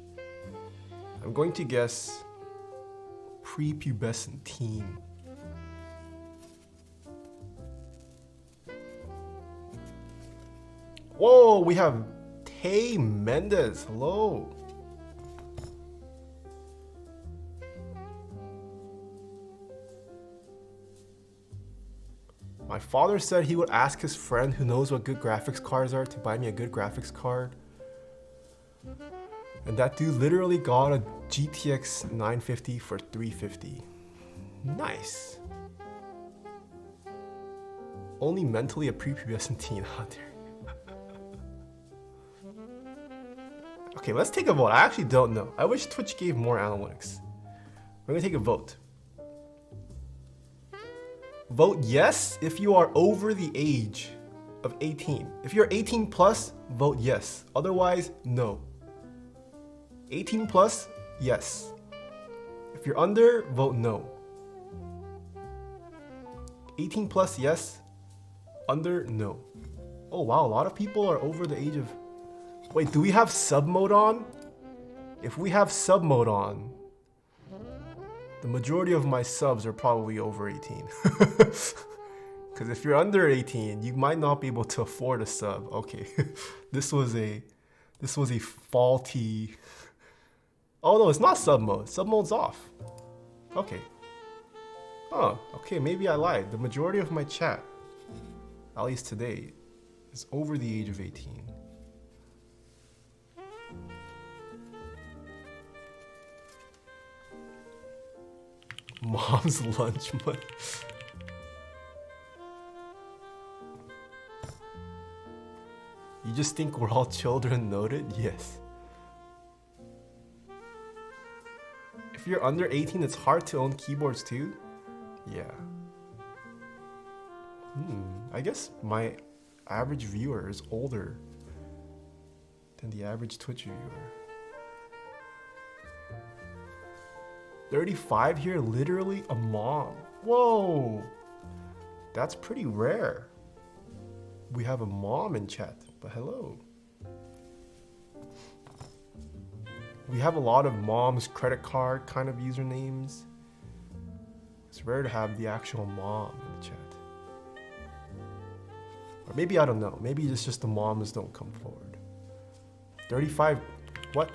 I'm going to guess prepubescent teen. Whoa, we have Tay Mendez. Hello. My father said he would ask his friend who knows what good graphics cards are to buy me a good graphics card. And that dude literally got a GTX 950 for $350. Nice. Only mentally a prepubescent teen out there. Okay, let's take a vote. I actually don't know. I wish Twitch gave more analytics. We're gonna take a vote. Vote yes if you are over the age of 18. If you're 18 plus, vote yes. Otherwise, no. 18 plus, yes. If you're under, vote no. 18 plus, yes. Under, no. Oh wow, a lot of people are over the age of... Wait, do we have sub mode on? If we have sub mode on, the majority of my subs are probably over 18. Because if you're under 18, you might not be able to afford a sub. Okay, this was a faulty. Oh no, it's not sub mode. Sub mode's off. Okay. Oh, okay, maybe I lied. The majority of my chat, at least today, is over the age of 18. Mom's lunch money. You just think we're all children noted? Yes. If you're under 18, it's hard to own keyboards too? Yeah. I guess my average viewer is older than the average Twitch viewer. 35 here, literally a mom. Whoa! That's pretty rare. We have a mom in chat, but hello. We have a lot of mom's credit card kind of usernames. It's rare to have the actual mom in the chat. Or maybe, I don't know, maybe it's just the moms don't come forward. 35, what?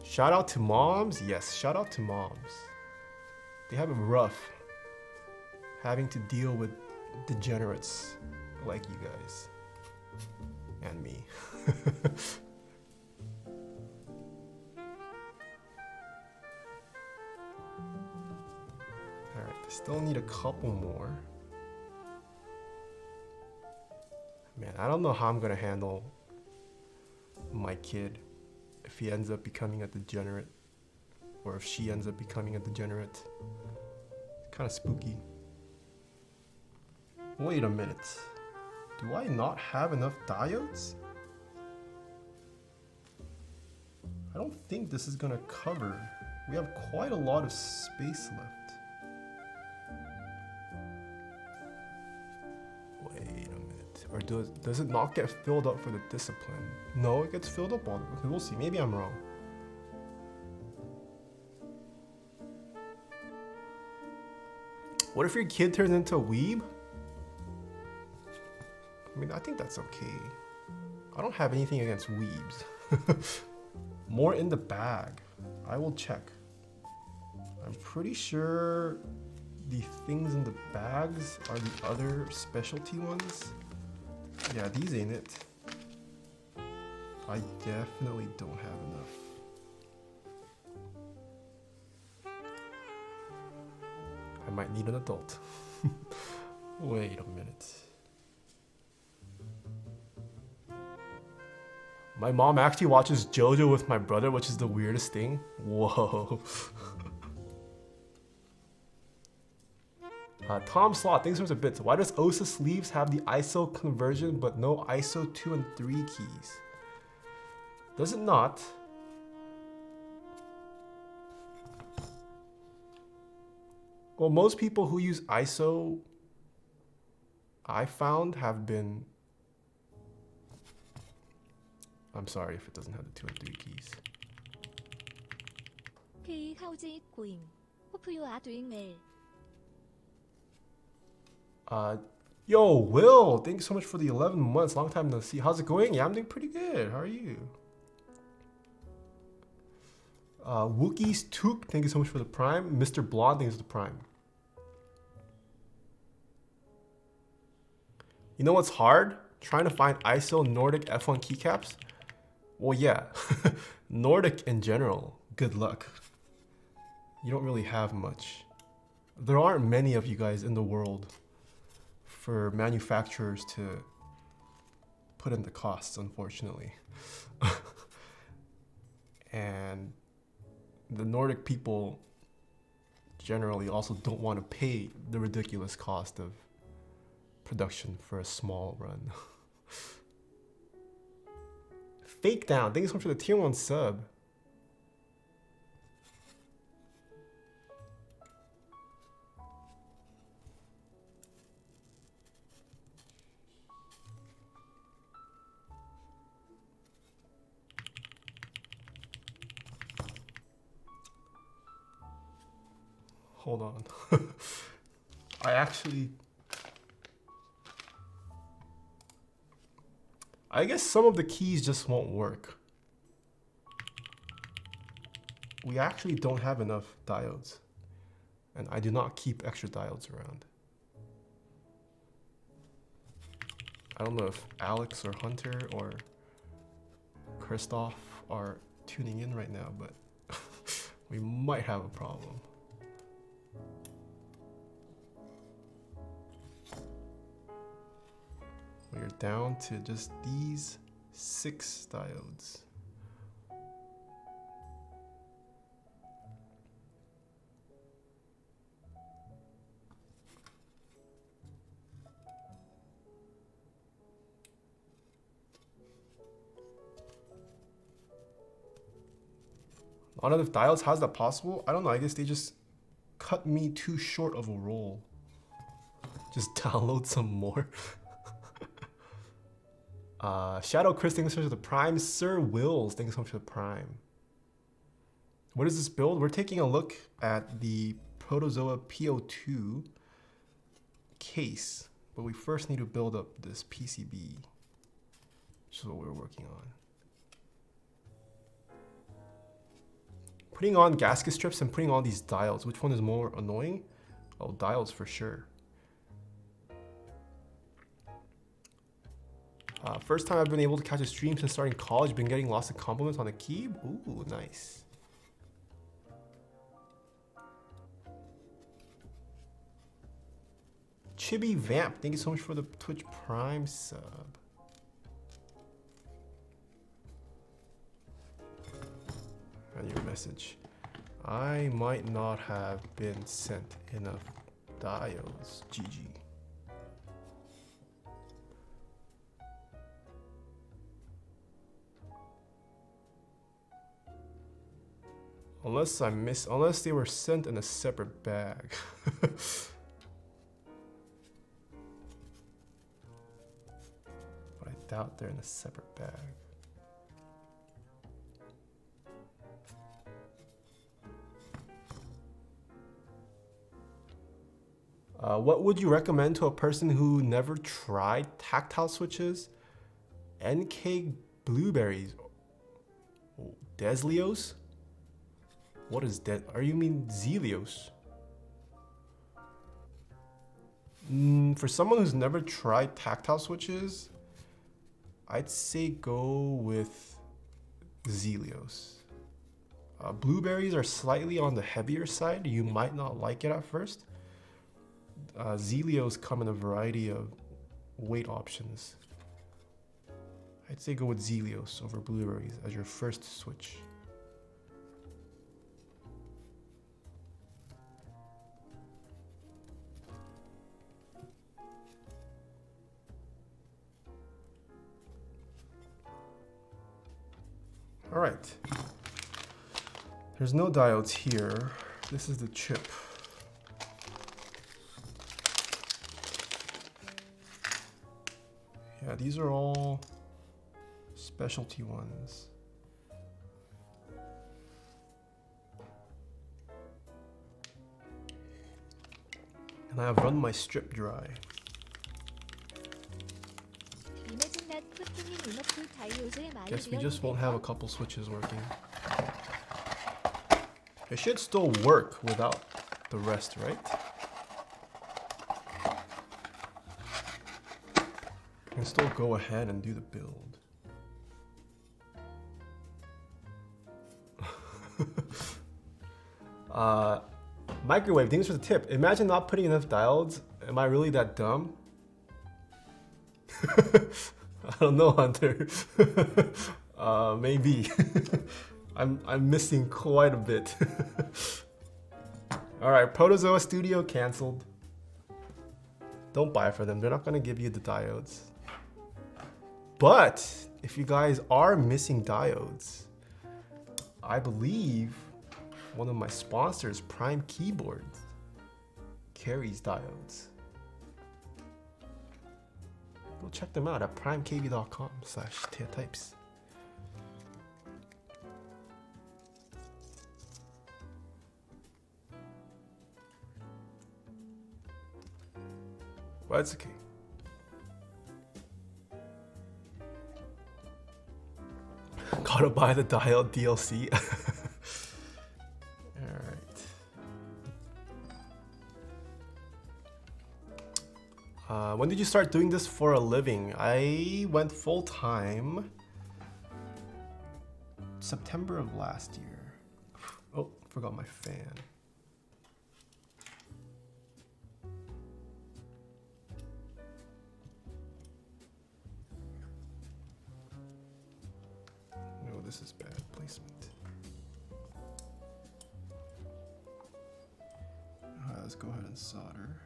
Shout out to moms? Yes, shout out to moms. They have it rough having to deal with degenerates like you guys and me. Alright, I still need a couple more. Man, I don't know how I'm gonna handle my kid if he ends up becoming a degenerate, or if she ends up becoming a degenerate. Kind of spooky. Wait a minute. Do I not have enough diodes? I don't think this is gonna cover. We have quite a lot of space left. Wait a minute. Or does it not get filled up for the discipline? No, it gets filled up on. Okay, we'll see. Maybe I'm wrong. What if your kid turns into a weeb? I mean, I think that's okay. I don't have anything against weebs. More in the bag. I will check. I'm pretty sure the things in the bags are the other specialty ones. Yeah, these ain't it. I definitely don't have enough. I might need an adult. Wait a minute. My mom actually watches JoJo with my brother, which is the weirdest thing. Whoa. Tom Slot, thanks for the bits. Why does OSA sleeves have the ISO conversion but no ISO 2 and 3 keys? Does it not? Well, most people who use ISO, I found, have been... I'm sorry if it doesn't have the 2 and 3 keys. Hey, how's it going? Hope you are doing well. Yo, Will, thank you so much for the 11 months. Long time no see. How's it going? Yeah, I'm doing pretty good. How are you? Wookiees Took, thank you so much for the prime. Mr. Blonde, thanks for the prime. You know what's hard? Trying to find ISO Nordic F1 keycaps? Well, yeah. Nordic in general, good luck. You don't really have much. There aren't many of you guys in the world for manufacturers to put in the costs, unfortunately. And the Nordic people generally also don't want to pay the ridiculous cost of production for a small run. Fake Down, thank you so much for the tier 1 sub. Hold on. I guess some of the keys just won't work. We actually don't have enough diodes. And I do not keep extra diodes around. I don't know if Alex or Hunter or Christoph are tuning in right now, but we might have a problem. We're down to just these 6 diodes. Not enough diodes? How's that possible? I don't know. I guess they just cut me too short of a roll. Just download some more. Shadow Chris, thanks so much for the Prime. Sir Wills, thanks so much for the Prime. What is this build? We're taking a look at the Protozoa P.02 case, but we first need to build up this PCB, which is what we're working on. Putting on gasket strips and putting on these diodes. Which one is more annoying? Oh, diodes for sure. First time I've been able to catch a stream since starting college. Been getting lots of compliments on the key. Ooh, nice. Chibi Vamp, thank you so much for the Twitch Prime sub. And your message. I might not have been sent enough diodes. GG. Unless they were sent in a separate bag. But I doubt they're in a separate bag. What would you recommend to a person who never tried tactile switches? NK blueberries. Oh, Deslios? What is that? Are you mean Zelios? For someone who's never tried tactile switches, I'd say go with Zelios. Blueberries are slightly on the heavier side. You might not like it at first. Zelios come in a variety of weight options. I'd say go with Zelios over blueberries as your first switch. All right. There's no diodes here. This is the chip. Yeah, these are all specialty ones. And I have run my strip dry. Guess we just won't have a couple switches working. It should still work without the rest, right? I can still go ahead and do the build. Microwave, thanks for the tip. Imagine not putting enough diodes. Am I really that dumb? I don't know, Hunter. Maybe. I'm missing quite a bit. All right, Protozoa Studio canceled. Don't buy for them. They're not gonna give you the diodes. But if you guys are missing diodes, I believe one of my sponsors, Prime Keyboards, carries diodes. Go check them out at primekv.com/TaehaTypes. But it's okay. Gotta buy the dial DLC. Alright. When did you start doing this for a living? I went full time September of last year. Oh, forgot my fan. No, this is bad placement. Alright, let's go ahead and solder.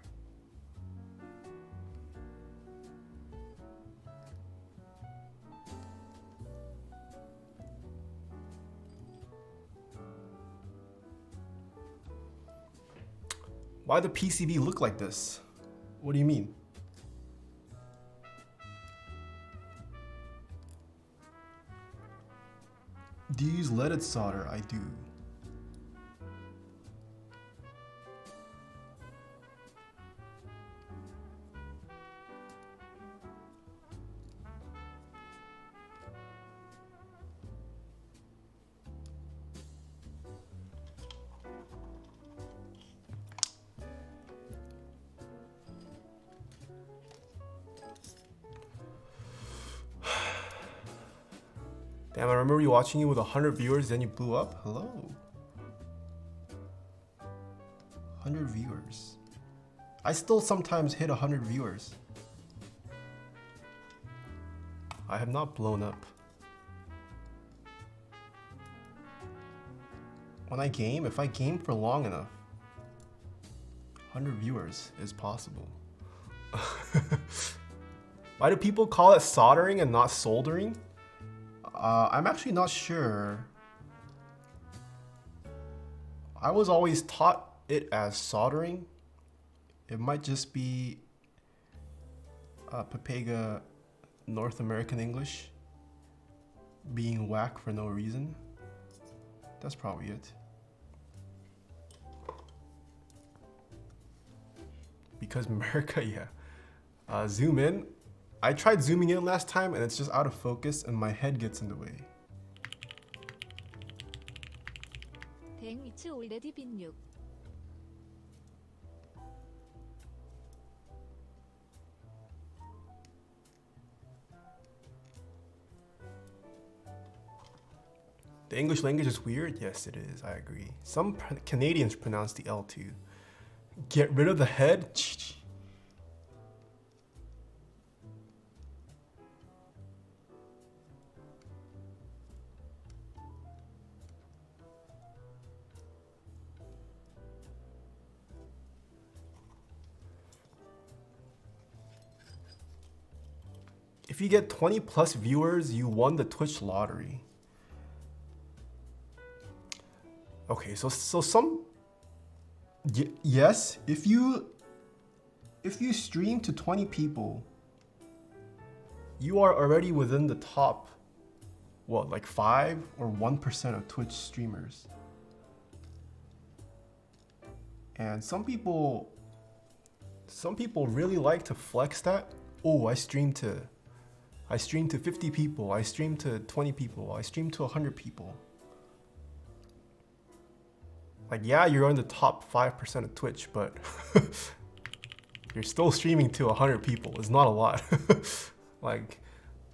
Why the PCB look like this? What do you mean? Do you use leaded solder? I do. Damn, I remember you watching you with 100 viewers, then you blew up. Hello. 100 viewers. I still sometimes hit 100 viewers. I have not blown up. When I game, if I game for long enough, 100 viewers is possible. Why do people call it soldering and not soldering? I'm actually not sure. I was always taught it as soldering. It might just be Papega North American English being whack for no reason. That's probably it. Because America, yeah. Zoom in. I tried zooming in last time and it's just out of focus and my head gets in the way. it's already been 6. The English language is weird? Yes, it is. I agree. Some Canadians pronounce the L2. Get rid of the head? If you get 20 plus viewers, you won the Twitch lottery. Okay, so some yes, if you stream to 20 people, you are already within the top, what, like 5 or 1% of Twitch streamers. And some people really like to flex that. Oh, I stream to 50 people, I stream to 20 people, I stream to 100 people. Like, yeah, you're on the top 5% of Twitch, but you're still streaming to 100 people. It's not a lot. Like,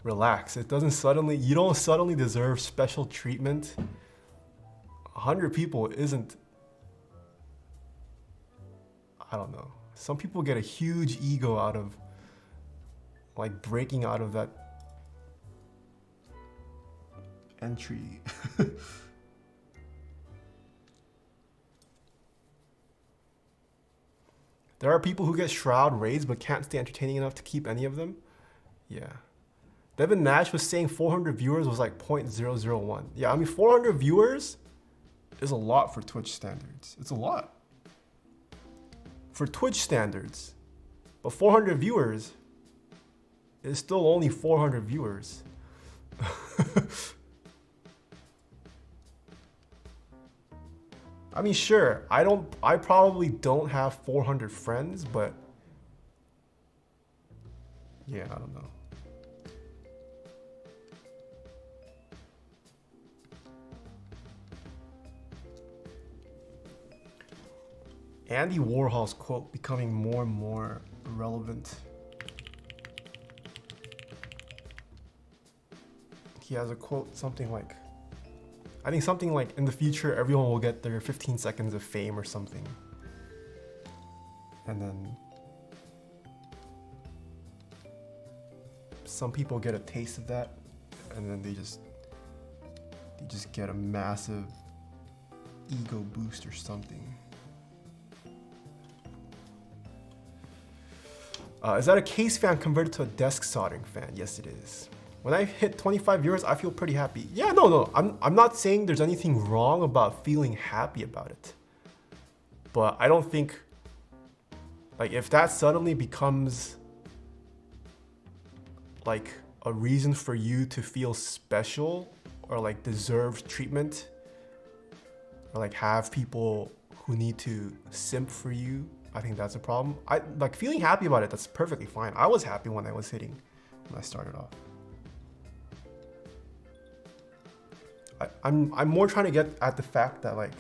relax. You don't suddenly deserve special treatment. 100 people isn't, I don't know. Some people get a huge ego out of like breaking out of that entry. There are people who get Shroud raids but can't stay entertaining enough to keep any of them. Yeah. Devin Nash was saying 400 viewers was like 0.001. Yeah, I mean 400 viewers is a lot for Twitch standards. It's a lot. For Twitch standards. But 400 viewers is still only 400 viewers. I mean, sure, I probably don't have 400 friends, but Yeah, I don't know. Andy Warhol's quote becoming more and more relevant. He has a quote, something like, I think something like, in the future, everyone will get their 15 seconds of fame or something. And then some people get a taste of that, and then they just get a massive ego boost or something. Is that a case fan converted to a desk soldering fan? Yes, it is. When I hit 25 viewers, I feel pretty happy. Yeah, no, I'm not saying there's anything wrong about feeling happy about it. But I don't think, like, if that suddenly becomes like a reason for you to feel special or like deserve treatment, or like have people who need to simp for you, I think that's a problem. I like feeling happy about it. That's perfectly fine. I was happy when I was hitting when I started off. I'm more trying to get at the fact that like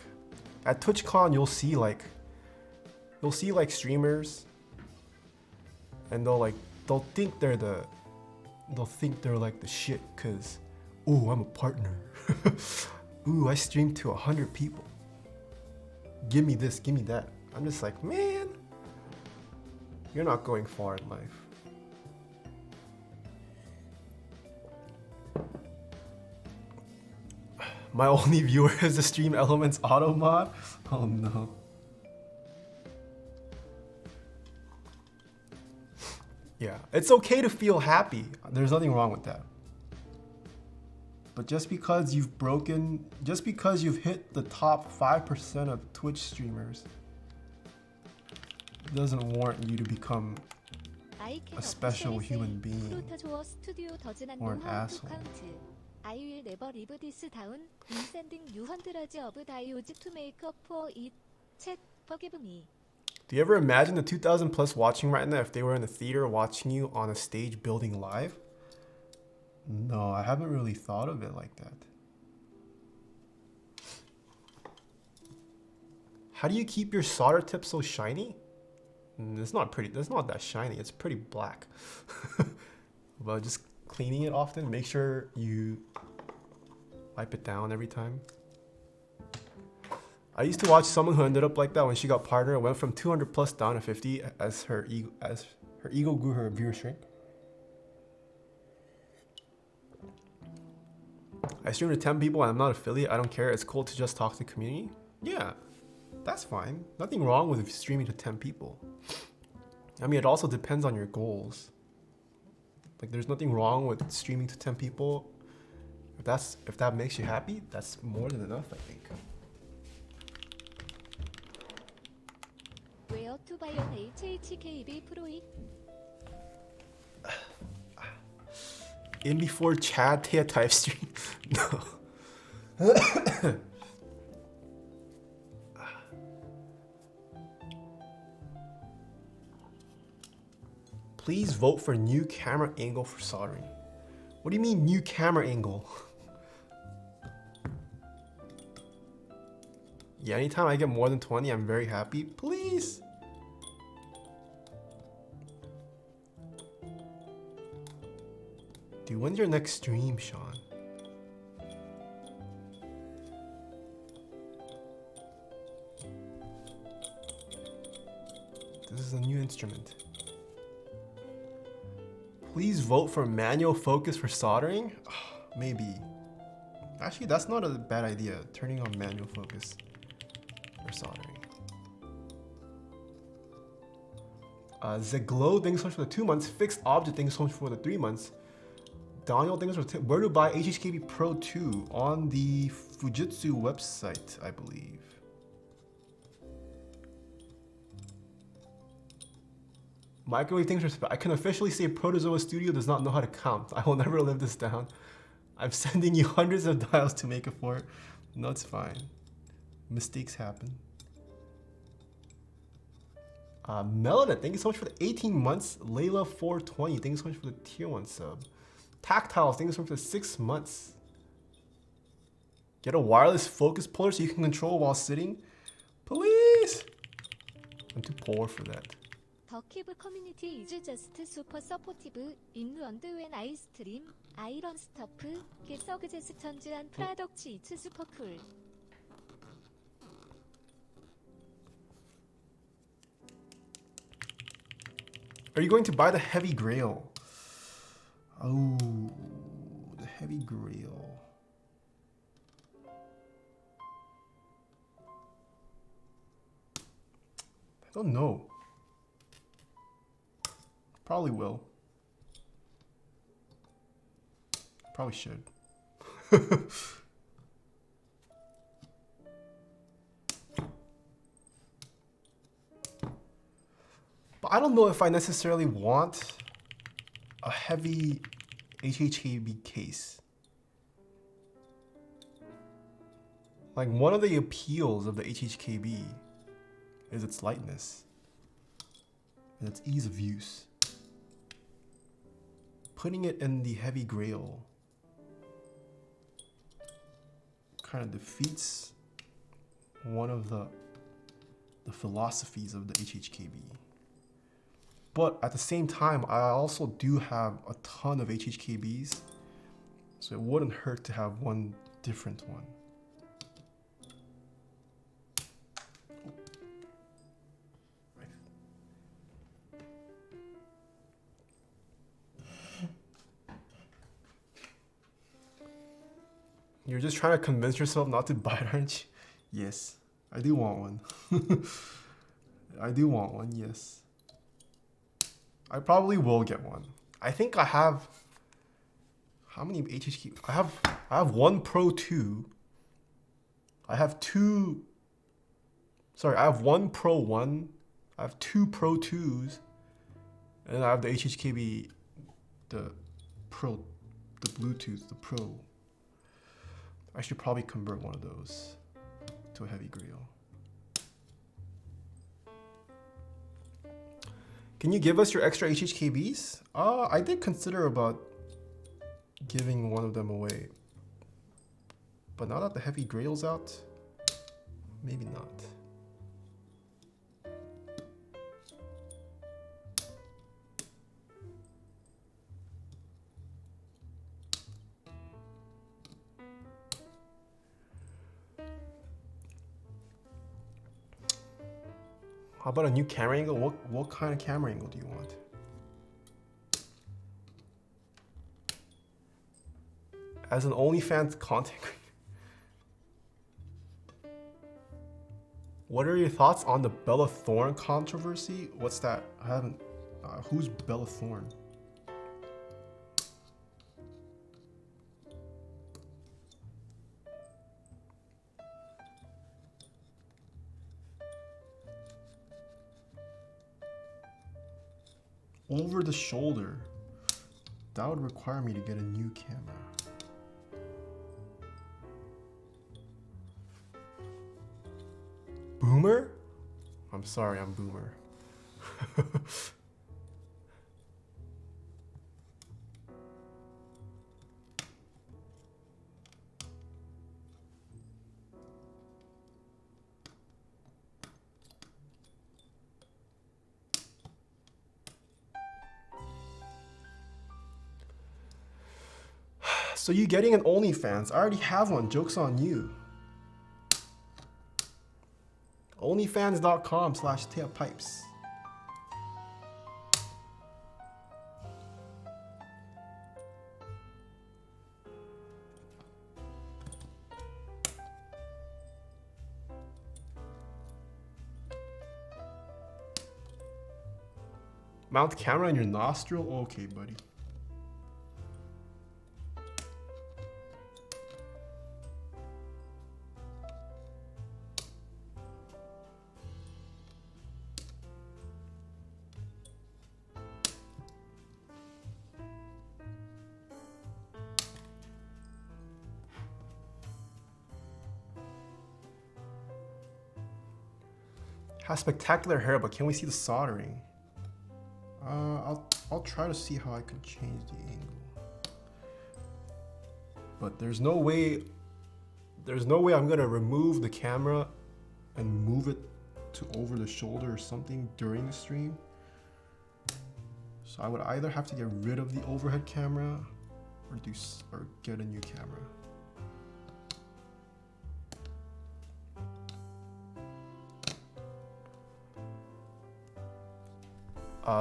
at TwitchCon you'll see like streamers, and they'll think they're like the shit because, ooh, I'm a partner. Ooh, I streamed to 100 people. Give me this, give me that. I'm just like, man, you're not going far in life. My only viewer is the Stream Elements auto mod. Oh no. Yeah, it's okay to feel happy. There's nothing wrong with that. But just because you've hit the top 5% of Twitch streamers doesn't warrant you to become a special human being Protozoa Studio doesn't or an know how to asshole. count. I will never leave this down. In sending you hundreds of diodes to make up for it. Chat, forgive me. Do you ever imagine the 2,000 plus watching right now if they were in the theater watching you on a stage building live? No, I haven't really thought of it like that. How do you keep your solder tip so shiny? It's not pretty. It's not that shiny. It's pretty black. But just cleaning it often. Make sure you wipe it down every time. I used to watch someone who ended up like that when she got partner. It went from 200 plus down to 50 as her ego grew, her viewer shrink. I stream to 10 people and I'm not affiliate. I don't care. It's cool to just talk to the community. Yeah, that's fine. Nothing wrong with streaming to 10 people. I mean, it also depends on your goals. Like, there's nothing wrong with streaming to 10 people. If that makes you happy, that's more than enough, I think. Where to buy an HHKB Pro? In before Chad Taeha type stream. No. Please vote for new camera angle for soldering. What do you mean new camera angle? Yeah, anytime I get more than 20, I'm very happy. Please. Dude, when's your next stream, Sean? This is a new instrument. Please vote for manual focus for soldering? Maybe. Actually, that's not a bad idea, turning on manual focus for soldering. Zeglow, thanks so much for the 2 months. Fixed Object, thanks so much for the 3 months. Daniel, thanks for the where to buy HHKB Pro 2 on the Fujitsu website, I believe. Microwave, thanks for I can officially say Protozoa Studio does not know how to count. I will never live this down. I'm sending you hundreds of dials to make it for it. No, it's fine. Mistakes happen. Melody, thank you so much for the 18 months. Layla 420, thank you so much for the tier 1 sub. Tactiles, thank you so much for the 6 months. Get a wireless focus puller so you can control while sitting. Please! I'm too poor for that. The Cube community is just super supportive. Inland when I stream, iron stuff, get suggestions and products. It's super cool. Are you going to buy the heavy grail? Oh, the heavy grail. I don't know. Probably will. Probably should. But I don't know if I necessarily want a heavy HHKB case. Like, one of the appeals of the HHKB is its lightness and its ease of use. Putting it in the heavy grail kind of defeats one of the philosophies of the HHKB. But at the same time, I also do have a ton of HHKBs, so it wouldn't hurt to have one different one. You're just trying to convince yourself not to buy it, aren't you? Yes, I do want one. I do want one, yes. I probably will get one. I think I have, how many HHK? I have one Pro 2. I have two, sorry, I have one Pro 1. I have two Pro 2s. And I have the HHKB, the Pro, the Bluetooth, the Pro. I should probably convert one of those to a heavy grail. Can you give us your extra HHKBs? I did consider about giving one of them away. But now that the heavy grail's out, maybe not. How about a new camera angle? What kind of camera angle do you want? As an OnlyFans content creator, what are your thoughts on the Bella Thorne controversy? What's that? I haven't. Who's Bella Thorne? Over the shoulder. That would require me to get a new camera. Boomer? I'm sorry, I'm boomer. So you getting an OnlyFans? I already have one. Joke's on you. Onlyfans.com/TaehaPipes. Mount camera in your nostril? Okay, buddy. Has spectacular hair, but can we see the soldering? I'll try to see how I can change the angle. But there's no way I'm gonna remove the camera and move it to over the shoulder or something during the stream. So I would either have to get rid of the overhead camera or get a new camera.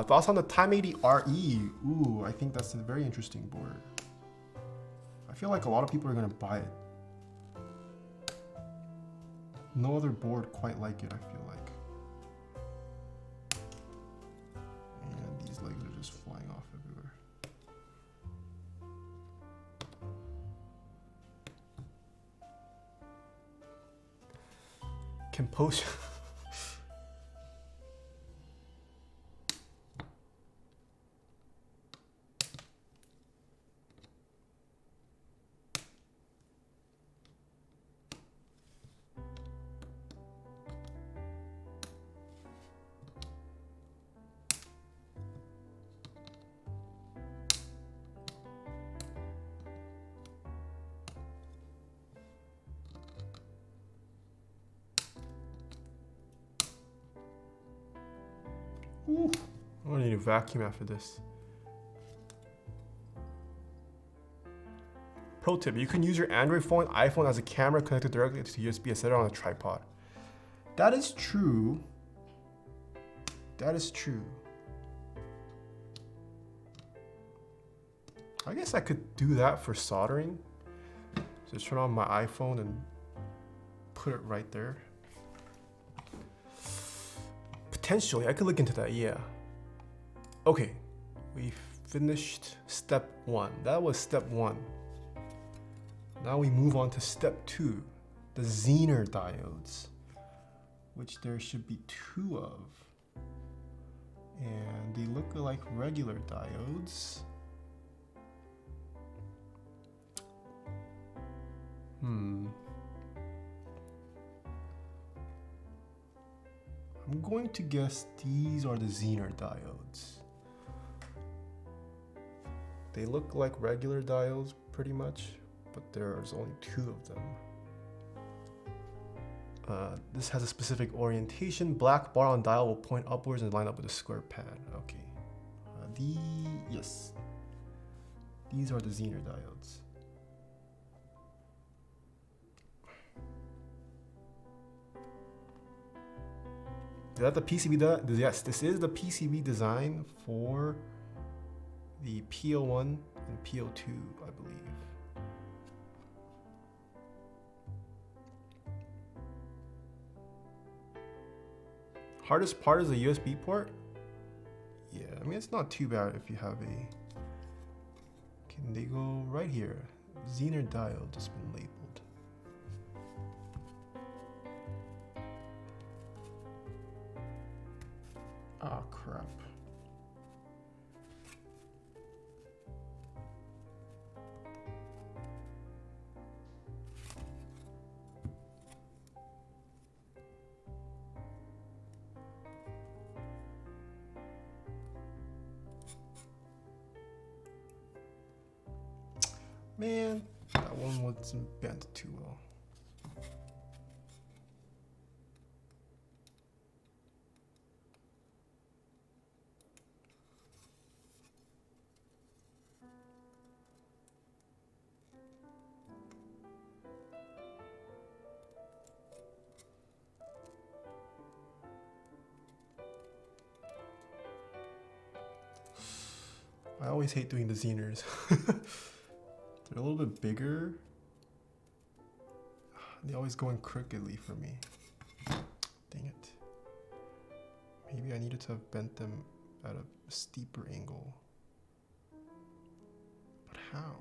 Thoughts on the Time 80 RE? Ooh, I think that's a very interesting board. I feel like a lot of people are gonna buy it. No other board quite like it, I feel like. And these legs are just flying off everywhere. Compose. Ooh, I'm gonna need a vacuum after this. Pro tip, you can use your Android phone, iPhone as a camera connected directly to USB and set it on a tripod. That is true. That is true. I guess I could do that for soldering. Just turn on my iPhone and put it right there. Potentially, I could look into that, yeah. Okay, we finished step 1. That was step 1. Now we move on to step 2, the Zener diodes, which there should be 2 of. And they look like regular diodes. I'm going to guess these are the Zener diodes. They look like regular diodes pretty much, but there's only 2 of them. This has a specific orientation. Black bar on dial will point upwards and line up with a square pad. Okay. Yes. These are the Zener diodes. Is that the PCB? Yes, this is the PCB design for the P.01 and P.02, I believe. Hardest part is the USB port? Yeah, I mean, it's not too bad if you have a... Can they go right here? Zener diode has been labeled. Ah, crap. Man, that one wasn't bent too well. I always hate doing the Zeners. They're a little bit bigger. They always go in crookedly for me. Dang it. Maybe I needed to have bent them at a steeper angle. But how?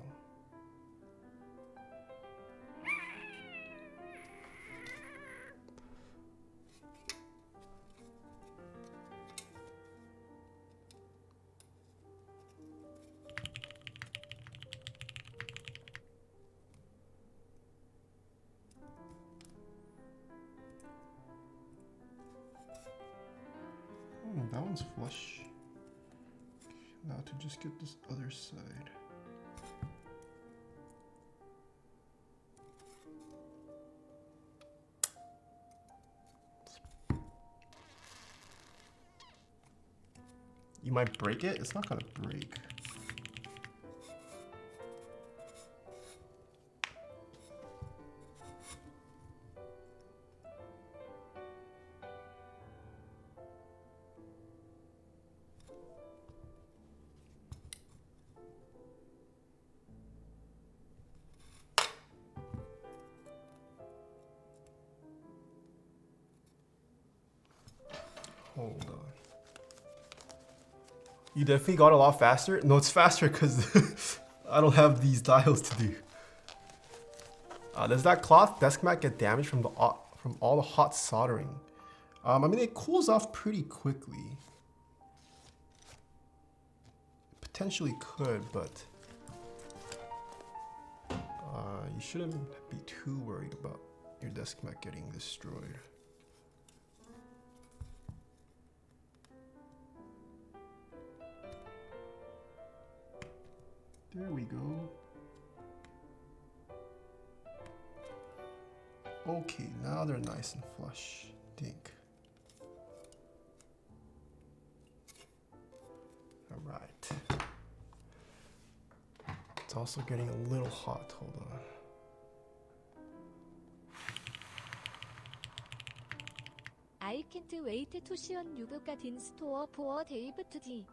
Now to just get this other side. You might break it. It's not gonna break. Hold on. You definitely got a lot faster? No, it's faster because I don't have these dials to do. Does that cloth desk mat get damaged from all the hot soldering? I mean, it cools off pretty quickly. Potentially could, but you shouldn't be too worried about your desk mat getting destroyed. There we go. Okay, now they're nice and flush. Dink. All right. It's also getting a little hot. Hold on. I can't wait to see on Lube in store for Dave today.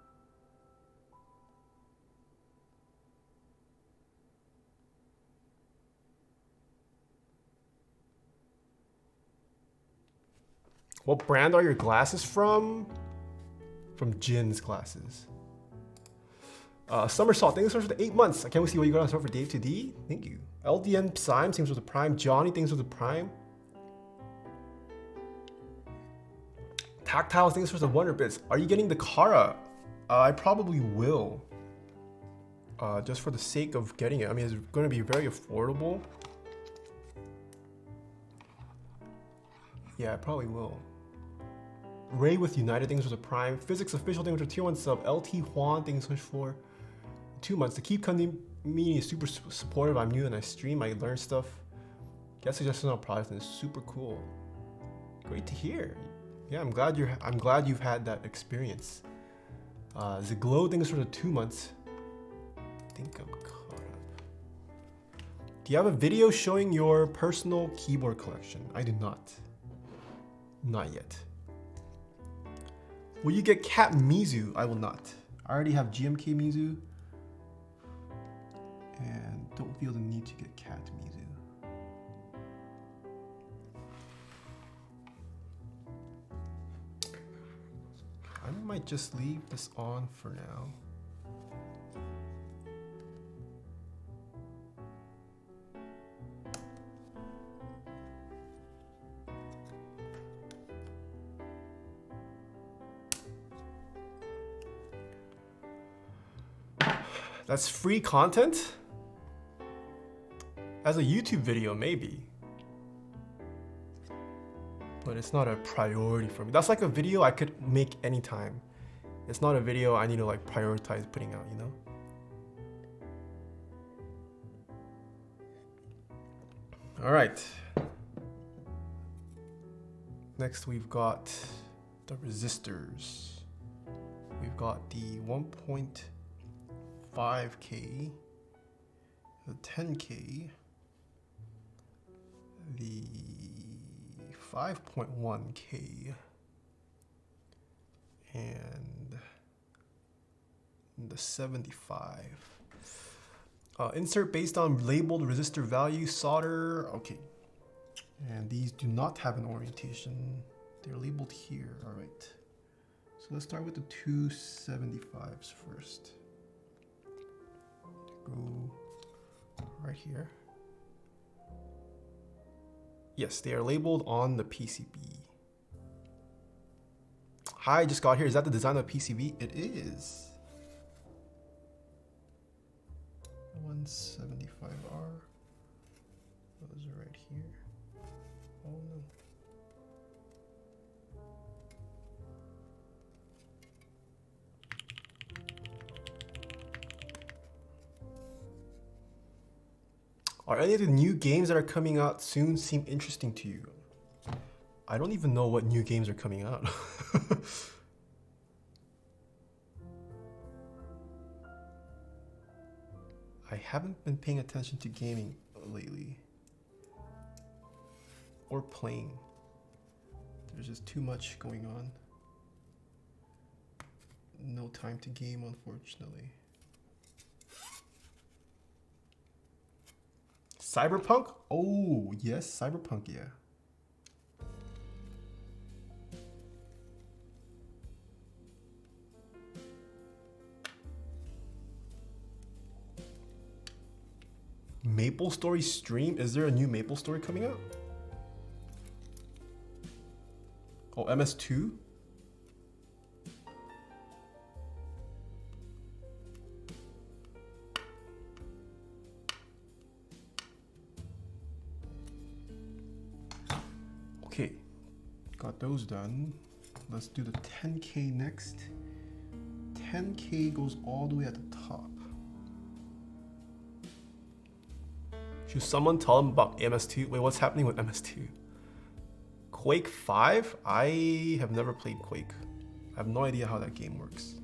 What brand are your glasses from? From Jin's glasses. Somersault, thanks so much for the 8 months. I can't wait to see what you got on store for Dave 2D. Thank you. LDN Psym, thanks for the Prime. Johnny, thanks for the Prime. Tactiles, thanks for the Wonder Bits. Are you getting the Kara? I probably will. Just for the sake of getting it. I mean, it's going to be very affordable. Yeah, I probably will. Ray with United, thanks for the Prime. Physics Official, thanks for the tier 1 sub. LT Juan, thanks so much for 2 months. The Keep community is super supportive. I'm new and I stream. I learn stuff. Get suggestions on products and it's super cool. Great to hear. Yeah, I'm glad you've had that experience. Zaglow, thanks for the 2 months. I think I'm caught up. Do you have a video showing your personal keyboard collection? I do not. Not yet. Will you get Cat Mizu? I will not. I already have GMK Mizu. And don't feel the need to get Cat Mizu. I might just leave this on for now. That's free content? As a YouTube video, maybe. But it's not a priority for me. That's like a video I could make anytime. It's not a video I need to like prioritize putting out, you know? All right. Next we've got the resistors. We've got the 1.5K, the 10K, the 5.1K, and the 75. Insert based on labeled resistor value, solder, okay. And these do not have an orientation. They're labeled here, all right. So let's start with the 275s first. Go right here. Yes, they are labeled on the PCB. Hi, just got here. Is that the design of the PCB? It is. 175R. Those are right here. Oh no. Are any of the new games that are coming out soon seem interesting to you? I don't even know what new games are coming out. I haven't been paying attention to gaming lately. Or playing. There's just too much going on. No time to game, unfortunately. Cyberpunk? Oh, yes, Cyberpunk, yeah. Maple Story stream? Is there a new Maple Story coming out? Oh, MS2? Okay, got those done. Let's do the 10K next. 10K goes all the way at the top. Should someone tell them about MS2? Wait, what's happening with MS2? Quake 5? I have never played Quake. I have no idea how that game works.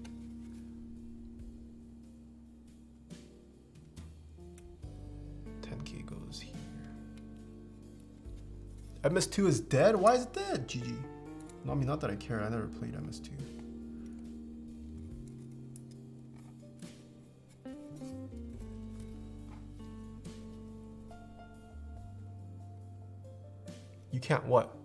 Goes here. MS2 is dead? Why is it dead? GG. No, I mean, not that I care. I never played MS2. You can't what?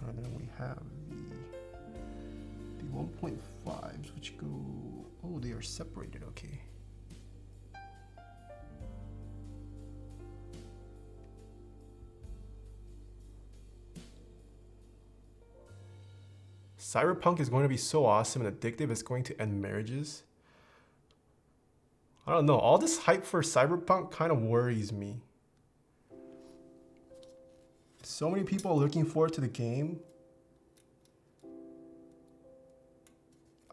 And then we have the 1.5s, which go, oh, they are separated, okay. Cyberpunk is going to be so awesome and addictive, it's going to end marriages. I don't know, all this hype for Cyberpunk kind of worries me. So many people are looking forward to the game.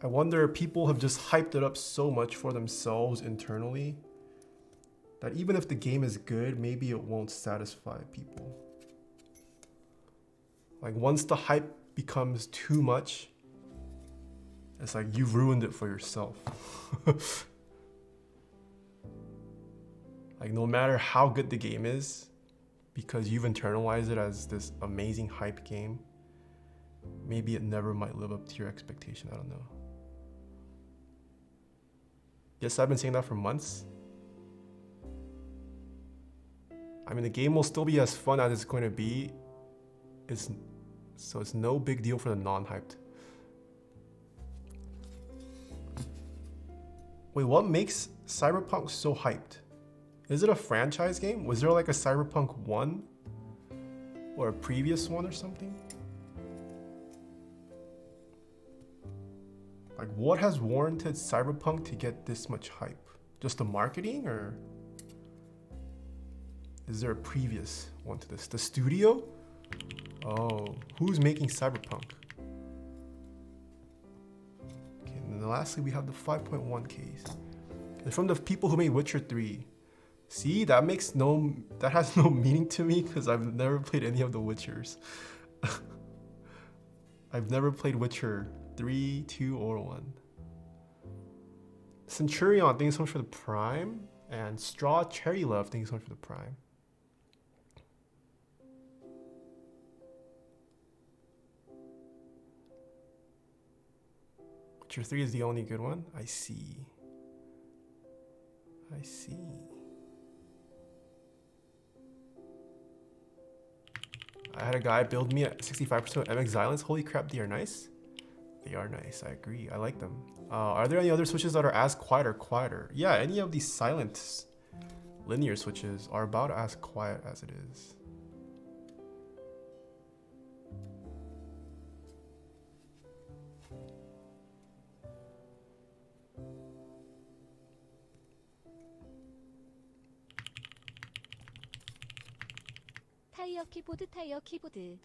I wonder if people have just hyped it up so much for themselves internally that even if the game is good, maybe it won't satisfy people. Like once the hype becomes too much, it's like you've ruined it for yourself. Like no matter how good the game is, because you've internalized it as this amazing hype game, maybe it never might live up to your expectation. I don't know. Yes, I've been saying that for months. I mean, the game will still be as fun as it's going to be. So it's no big deal for the non-hyped. Wait, what makes Cyberpunk so hyped? Is it a franchise game? Was there like a Cyberpunk 1? Or a previous one or something? Like what has warranted Cyberpunk to get this much hype? Just the marketing, or is there a previous one to this? The studio? Oh, who's making Cyberpunk? Okay, and then lastly we have the 5.1Ks. It's from the people who made Witcher 3. See, that has no meaning to me because I've never played any of the Witchers. I've never played Witcher 3, 2, or 1. Centurion, thank you so much for the Prime. And Straw Cherry Love, thank you so much for the Prime. Witcher 3 is the only good one? I see. I see. I had a guy build me at 65% MX Xylence. Holy crap, they are nice. They are nice, I agree. I like them. Are there any other switches that are as quiet or quieter? Yeah, any of these silent linear switches are about as quiet as it is. 키보드 타이어 키보드.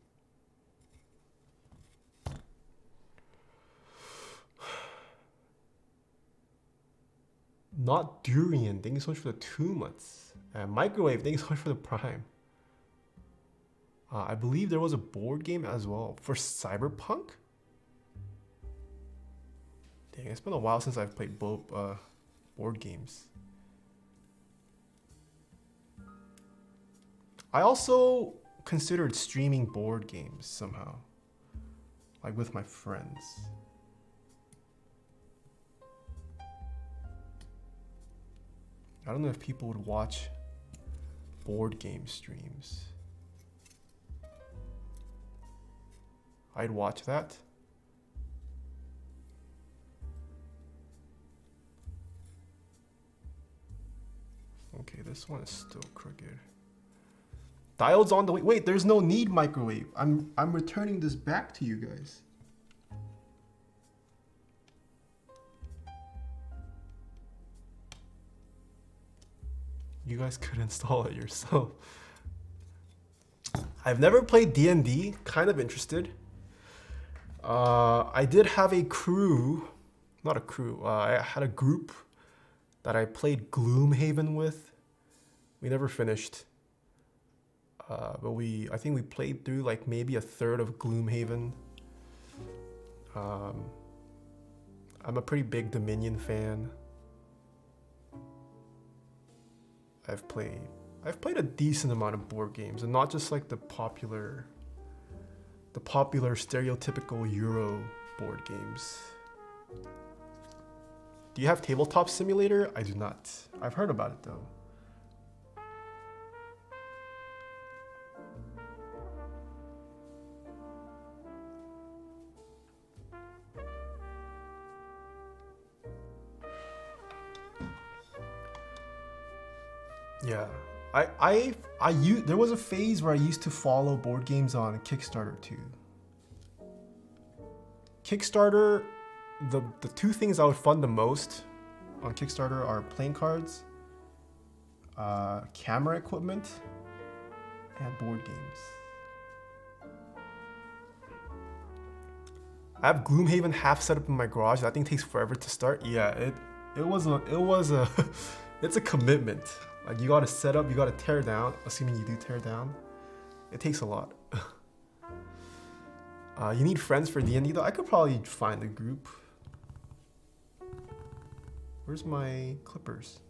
Not Durian, thank you so much for the 2 months. Microwave, thank you so much for the Prime. I believe there was a board game as well for Cyberpunk. Dang, it's been a while since I've played both board games. I also considered streaming board games somehow, like with my friends. I don't know if people would watch board game streams. I'd watch that. Okay, this one is still crooked. Diodes on the way. Wait, there's no need microwave. I'm returning this back to you guys. You guys could install it yourself. I've never played D&D, kind of interested. I did have a crew, not a crew, I had a group that I played Gloomhaven with. We never finished. But I think we played through like maybe a third of Gloomhaven. I'm a pretty big Dominion fan. I've played a decent amount of board games, and not just like the popular stereotypical Euro board games. Do you have Tabletop Simulator? I do not. I've heard about it though. Yeah, there was a phase where I used to follow board games on Kickstarter too. Kickstarter, the two things I would fund the most on Kickstarter are playing cards, camera equipment, and board games. I have Gloomhaven half set up in my garage. That thing takes forever to start. Yeah, it was a it's a commitment. Like, you gotta set up, you gotta tear down, assuming you do tear down. It takes a lot. You need friends for D&D though? I could probably find a group. Where's my clippers?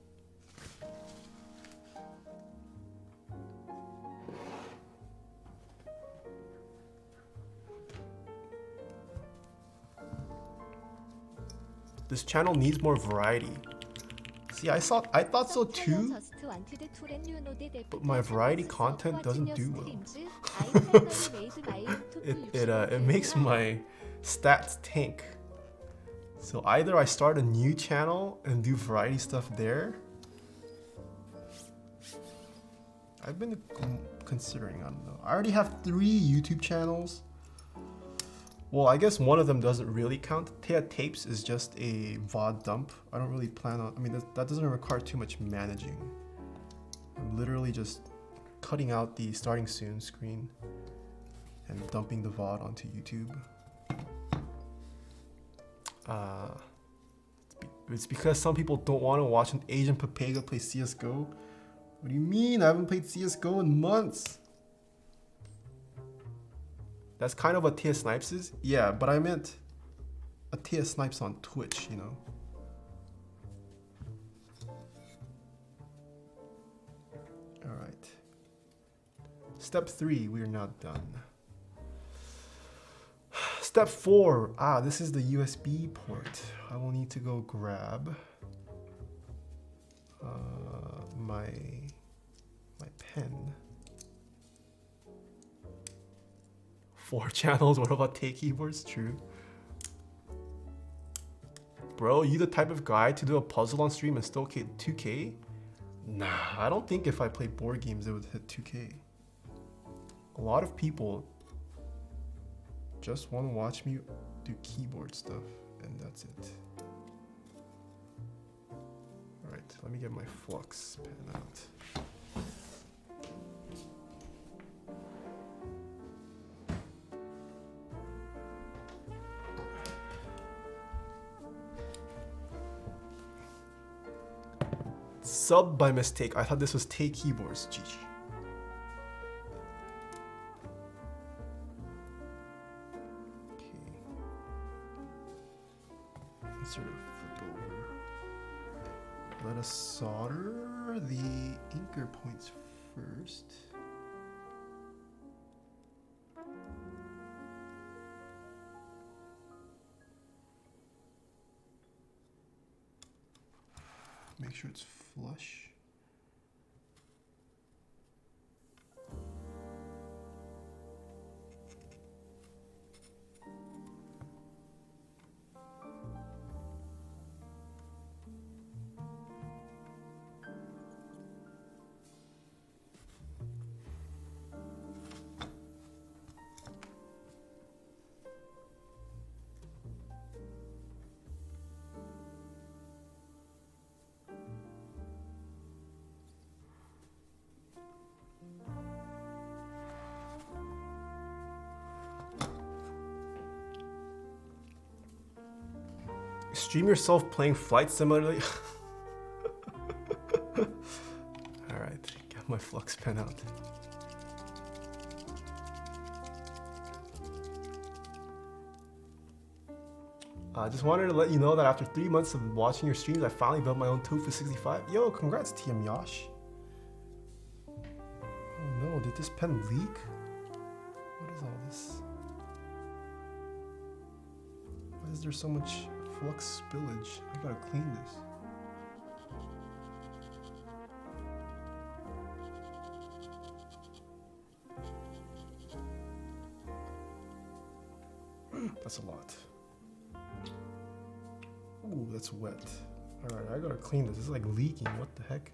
This channel needs more variety. See, I thought so too, but my variety content doesn't do well. It makes my stats tank. So either I start a new channel and do variety stuff there. I've been considering, I don't know. I already have 3 YouTube channels. Well, I guess one of them doesn't really count. Taeha Tapes is just a VOD dump. I don't really plan on, I mean, that doesn't require too much managing. I'm literally just cutting out the starting soon screen and dumping the VOD onto YouTube. It's because some people don't want to watch an Asian Papega play CSGO. What do you mean? I haven't played CSGO in months. That's kind of what Taeha Snipes is? Yeah, but I meant a Taeha Snipes on Twitch, you know? Alright. Step 3, we are not done. Step 4, this is the USB port. I will need to go grab my pen. 4 channels, what about take keyboards? True. Bro, you the type of guy to do a puzzle on stream and still hit 2K? Nah, I don't think if I played board games it would hit 2K. A lot of people just want to watch me do keyboard stuff, and that's it. Alright, let me get my flux pen out. sub by mistake. I thought this was Tae keyboards. GG. Okay. Insert a flip over. Let us solder the anchor points first. Make sure it's flush. Stream yourself playing Flight Simulator. Alright, get my flux pen out. I just wanted to let you know that after 3 months of watching your streams, I finally built my own tofu 65. Yo, congrats TM Yosh. Oh no, did this pen leak? What is all this? Why is there so much flux spillage? I gotta clean this. That's a lot. Ooh, that's wet. Alright, I gotta clean this. This is like leaking. What the heck?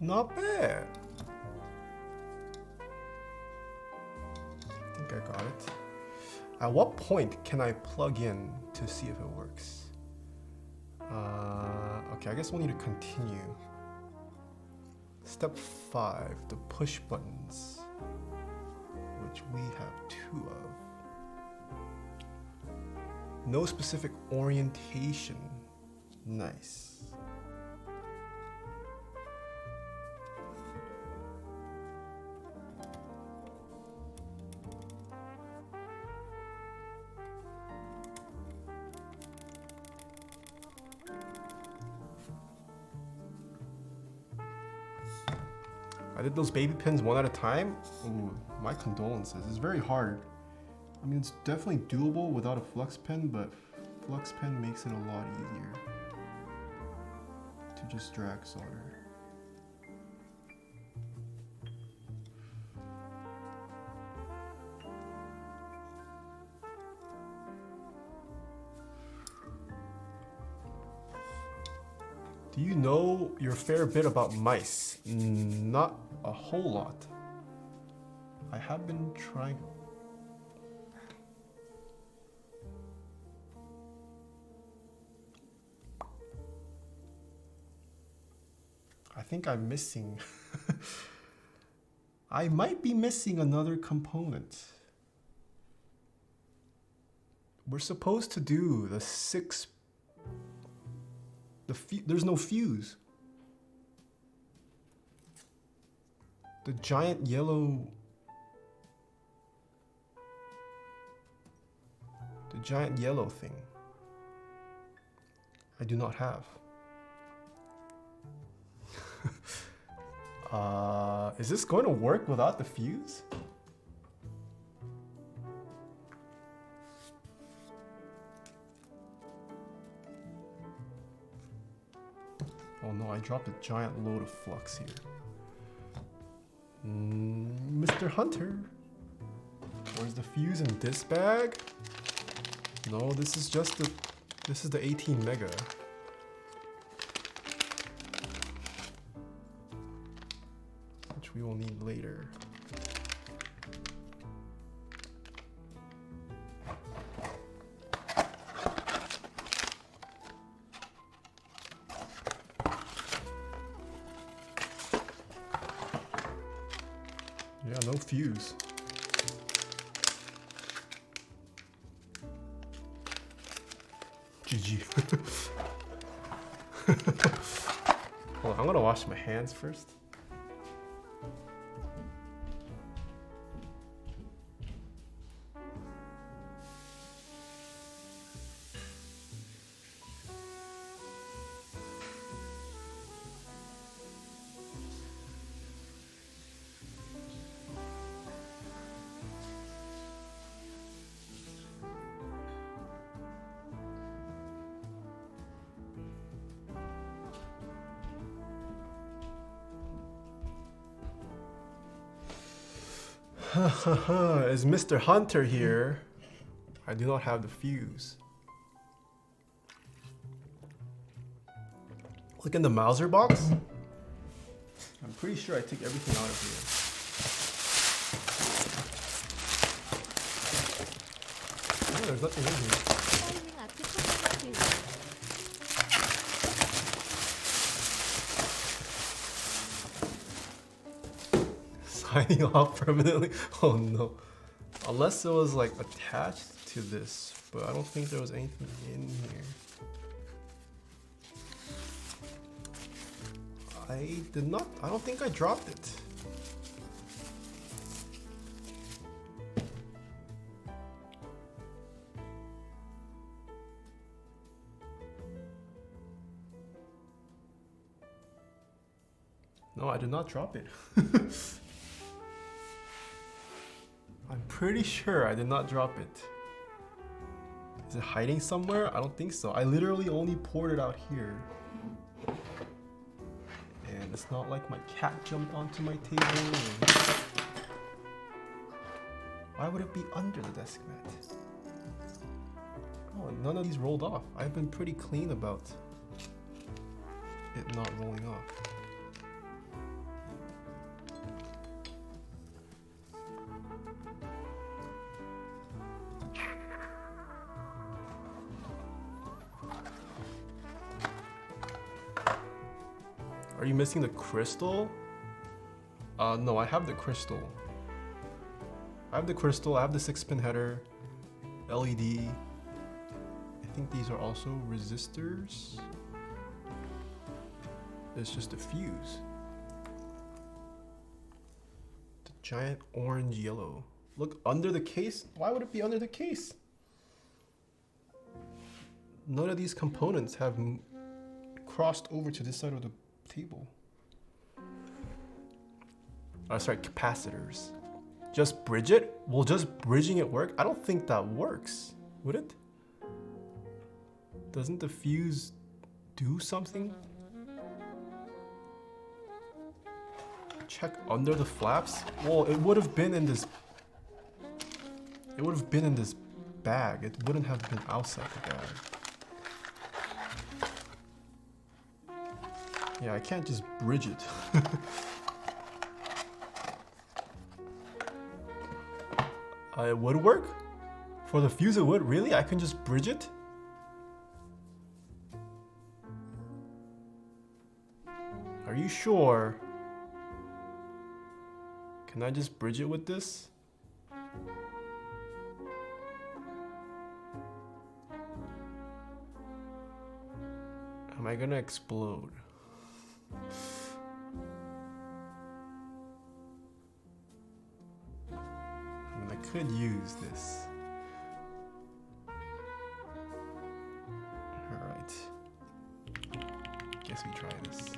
Not bad. I think I got it. At what point can I plug in to see if it works? Okay, I guess we'll need to continue. Step 5, the push buttons, which we have 2 of. No specific orientation. Nice. I did those baby pins one at a time. Ooh, my condolences. It's very hard. I mean, it's definitely doable without a flux pen, but flux pen makes it a lot easier to just drag solder. Do you know your fair bit about mice? Not a whole lot. I have been trying. I think I'm missing. I might be missing another component. We're supposed to do the 6. There's no fuse. The giant yellow. The giant yellow thing. I do not have. Is this going to work without the fuse? Oh no, I dropped a giant load of flux here. Mr. Hunter, where's the fuse in this bag? No, this is just the This is the 18 mega. Which we will need later. Yeah, no fuse. GG. Hold on, I'm gonna wash my hands first. Is Mr. Hunter here? I do not have the fuse. Look in the Mauser box. I'm pretty sure I took everything out of here. Oh, there's nothing in here. Signing off permanently? Oh no. Unless it was like attached to this, but I don't think there was anything in here. I don't think I dropped it. No, I did not drop it. I'm pretty sure I did not drop it. Is it hiding somewhere? I don't think so. I literally only poured it out here. And it's not like my cat jumped onto my table. Why would it be under the desk mat? Oh, none of these rolled off. I've been pretty clean about it not rolling off. Are you missing the crystal? No, I have the crystal. I have the crystal, I have the 6-pin header, LED. I think these are also resistors. It's just a fuse. The giant orange yellow. Look under the case. Why would it be under the case? None of these components have crossed over to this side of the table. Oh, sorry, capacitors. Just bridge it? Will just bridging it work? I don't think that works. Would it? Doesn't the fuse do something? Check under the flaps? Well, it would have been in this. It would have been in this bag. It wouldn't have been outside the bag. Yeah, I can't just bridge it. It would work? For the fuse it would? Really? I can just bridge it? Are you sure? Can I just bridge it with this? Am I gonna explode? I mean, I could use this. Alright. Guess we try this.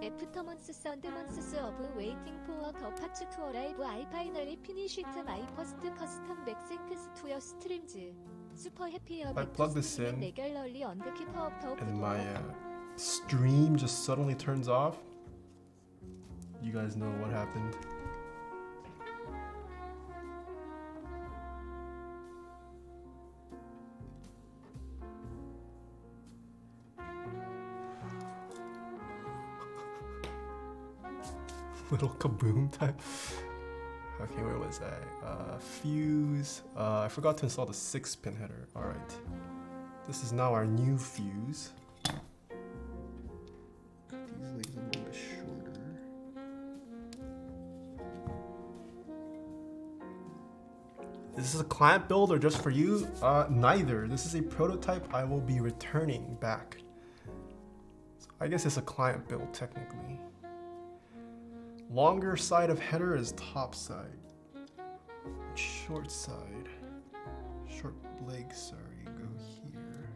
After months and months of waiting for the parts to arrive, I finally finished my first custom backsinks to your streams. Super happy I plug this in regularly on the keeper of the and my stream just suddenly turns off. You guys know what happened. little kaboom type. Okay, where was I? Fuse. I forgot to install the 6-pin header. Alright. This is now our new fuse. These legs a little bit shorter. Is this a client build or just for you? Neither. This is a prototype I will be returning back. So I guess it's a client build technically. Longer side of header is top side. Short side. Short leg, sorry, go here.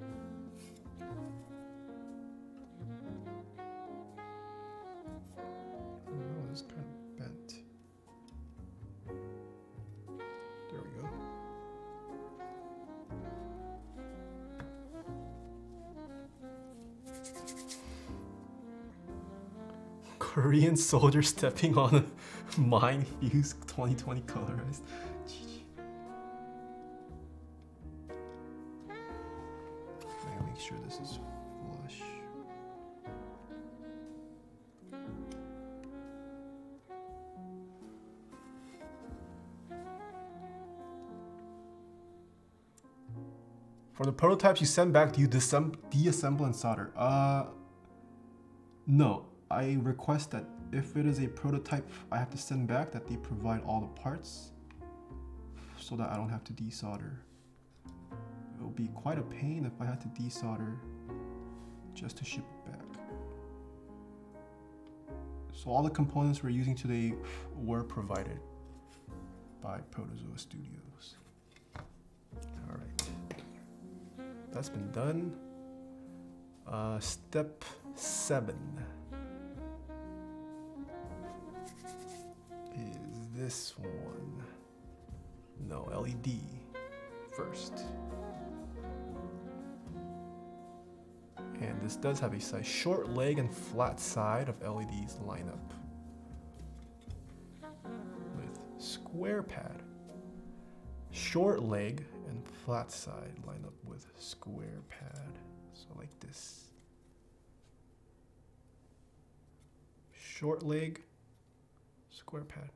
Oh, this kind of bent. There we go. Korean soldier stepping on a mine fuse 2020 colorized. Make sure this is flush. For the prototypes you send back, do you deassemble and solder? No. I request that if it is a prototype I have to send back, that they provide all the parts so that I don't have to desolder. It would be quite a pain if I had to desolder just to ship it back. So all the components we're using today were provided by Protozoa Studios. All right, that's been done. Step 7. Is this one? No, LED first. And this does have a size. Short leg and flat side of LEDs line up with square pad. Short leg and flat side line up with square pad. So like this. Short leg, square pad.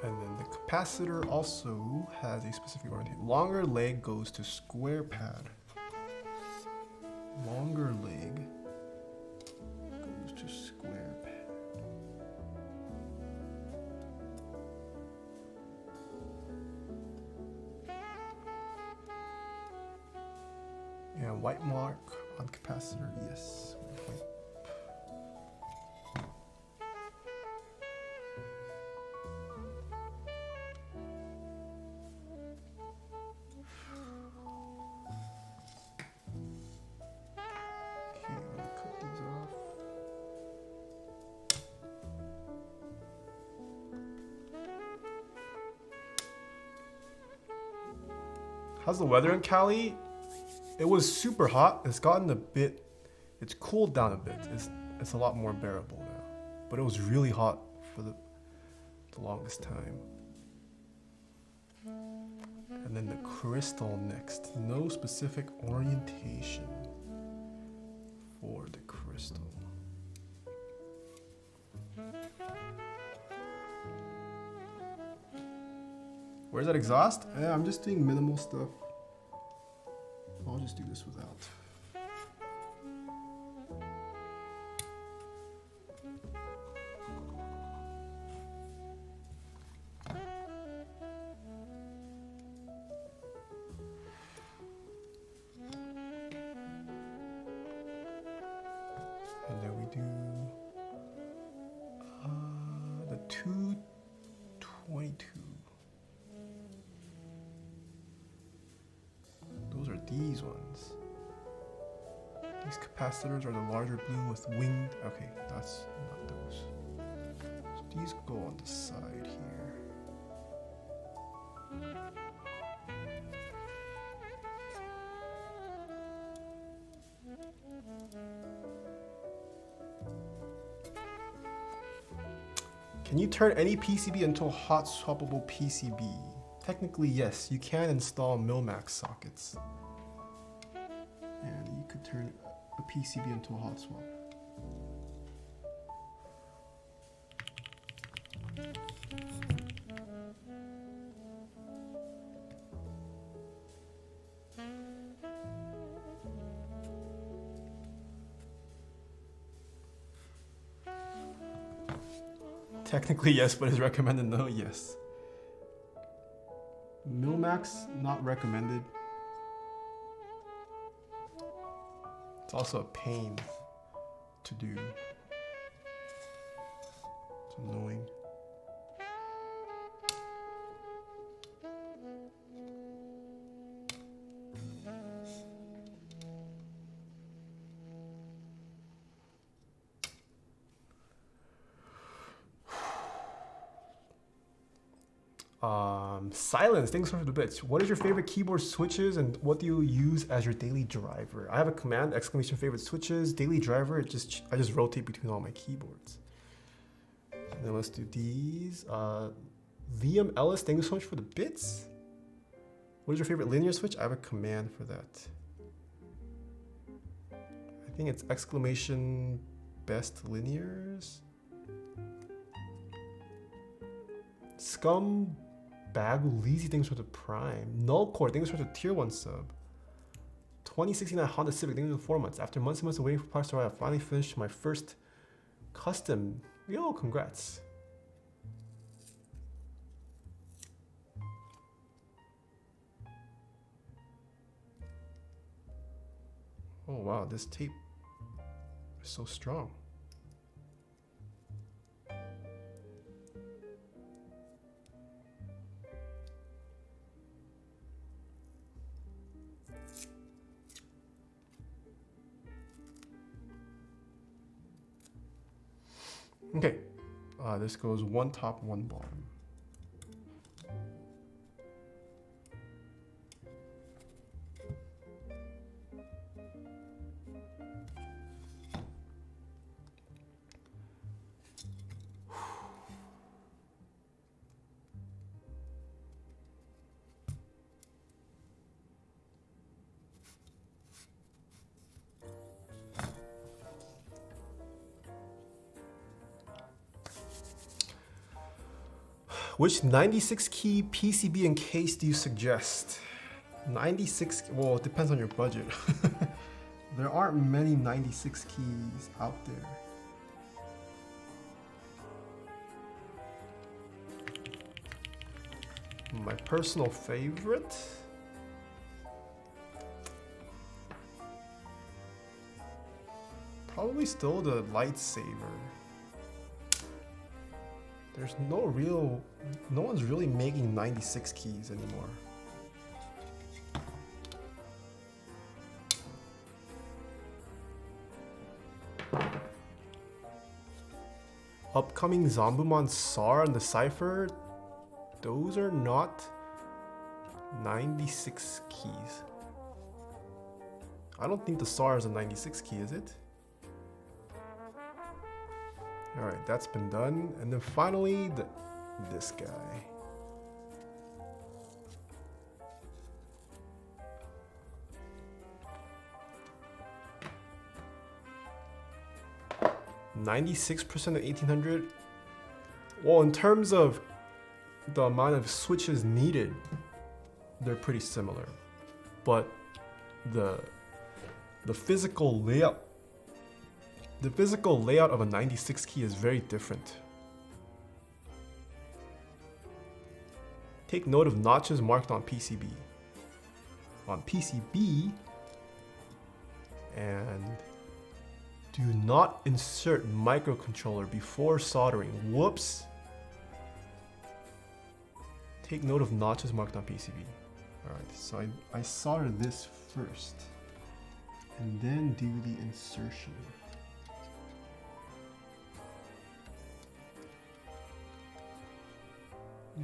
And then the capacitor also has a specific orientation. Longer leg goes to square pad. Longer leg goes to square pad. And white mark on capacitor, yes. How's the weather in Cali? It was super hot. It's gotten a bit, it's cooled down a bit. It's a lot more bearable now. But it was really hot for the longest time. And then the crystal next. No specific orientation for the crystal. Where's that exhaust? I'm just doing minimal stuff. I'll just do this without. And then we do the 222. Those are these ones. These capacitors are the larger blue with winged. Okay, that's not those. So these go on the side here. Can you turn any PCB into a hot swappable PCB? Technically, yes. You can install Milmax sockets. And you could turn a PCB into a hot swap. Technically, yes, but is recommended no? Yes. Milmax, not recommended. It's also a pain to do. It's annoying. Silence, thanks for the bits. What is your favorite keyboard switches and what do you use as your daily driver? I have a command, exclamation favorite switches, daily driver, I just rotate between all my keyboards. And then let's do these. VM Ellis, thank you so much for the bits. What is your favorite linear switch? I have a command for that. I think it's exclamation best linears. Scum Bagu Leezy, thanks for the prime. Nullcore, thanks for the tier 1 sub. 2069 Honda Civic, thanks for the 4 months. After months and months of waiting for parts to arrive, I finally finished my first custom. Yo, congrats. Oh wow, this tape is so strong. Okay, this goes one top, one bottom. Which 96 key PCB and case do you suggest? 96, well, it depends on your budget. There aren't many 96 keys out there. My personal favorite? Probably still the lightsaber. There's no one's really making 96 keys anymore. Upcoming Zombumon SAR and the Cypher, those are not 96 keys. I don't think the SAR is a 96 key, is it? All right, that's been done. And then finally, this guy. (96% of 1800). Well, in terms of the amount of switches needed, they're pretty similar, but the physical layout. The physical layout of a 96 key is very different. Take note of notches marked on PCB. On PCB, and do not insert microcontroller before soldering. Whoops. Take note of notches marked on PCB. Alright, so I soldered this first. and then do the insertion.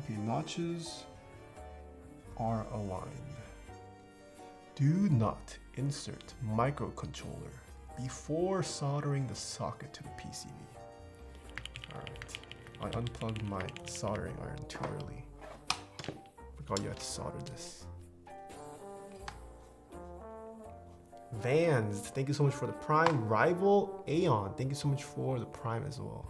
Okay, notches are aligned. Do not insert microcontroller before soldering the socket to the PCB. Alright, I unplugged my soldering iron too early. Forgot you had to solder this. Vans, thank you so much for the prime. Rival Aeon, thank you so much for the prime as well.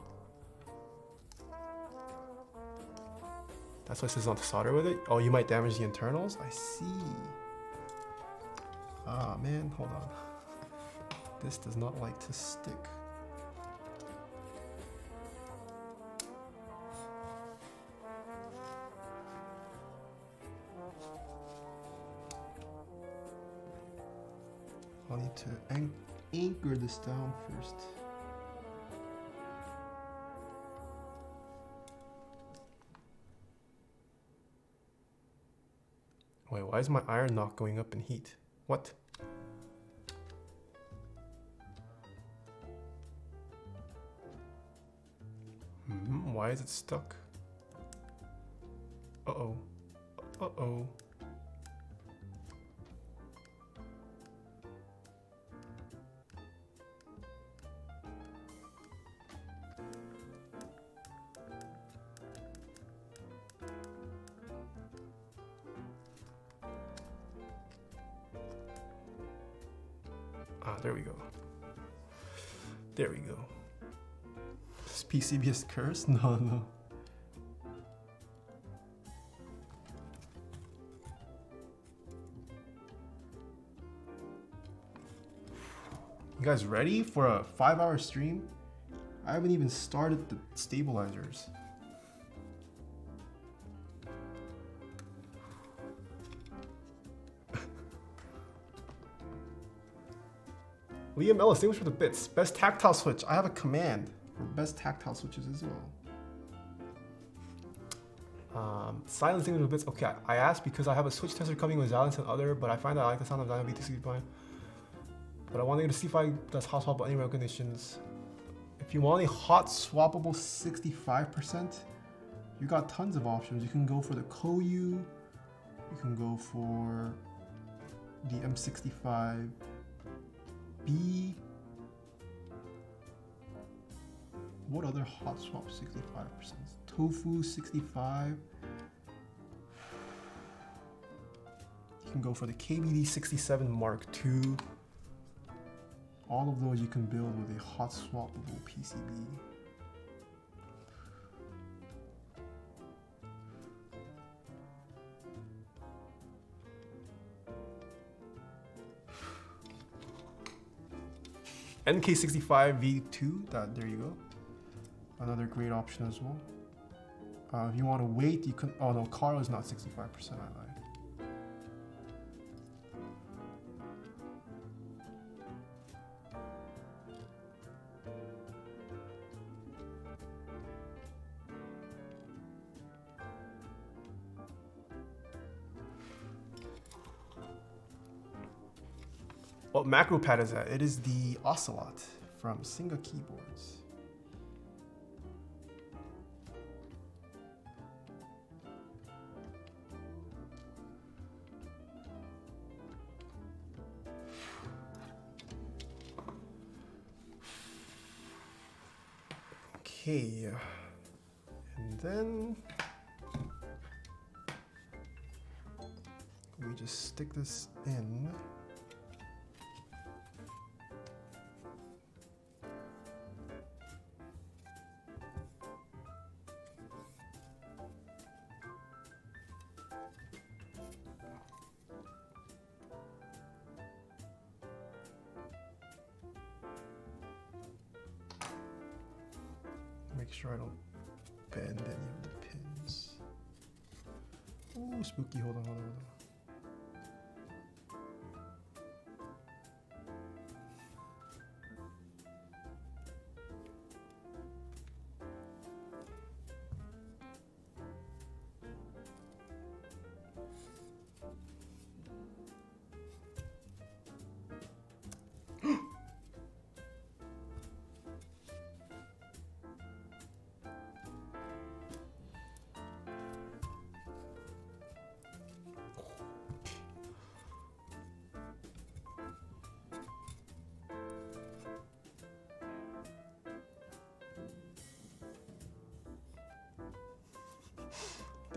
That's why it says not to solder with it. Oh, you might damage the internals? I see. Ah, man, hold on. This does not like to stick. I'll need to anchor this down first. Wait, why is my iron not going up in heat? What? Why is it stuck? Uh-oh. Uh-oh. Ah, there we go. There we go. Is PCB is cursed? No, no. You guys ready for a 5-hour stream? I haven't even started the stabilizers. Liam Ellis, thanks for the bits. Best tactile switch. I have a command for best tactile switches as well. Silencing the bits. Okay, I asked because I have a switch tester coming with Xylence and other, but I find that I like the sound of Xylence V2 but I wanted to see if I does hot swap any conditions. If you want a hot swappable 65%, you got tons of options. You can go for the KOU, you can go for the M65B. What other hot swap 65%? Tofu 65. You can go for the KBD 67 Mark II. All of those you can build with a hot swappable PCB. NK65 V2, there you go. Another great option as well. If you want to wait, you can. Oh no, Carl is not 65%. I lied. What macro pad is that? It is the Ocelot from Singa Keyboards. Okay, and then we just stick this in. Make sure I don't bend any of the pins. Oh, spooky. Hold on, hold on, hold on.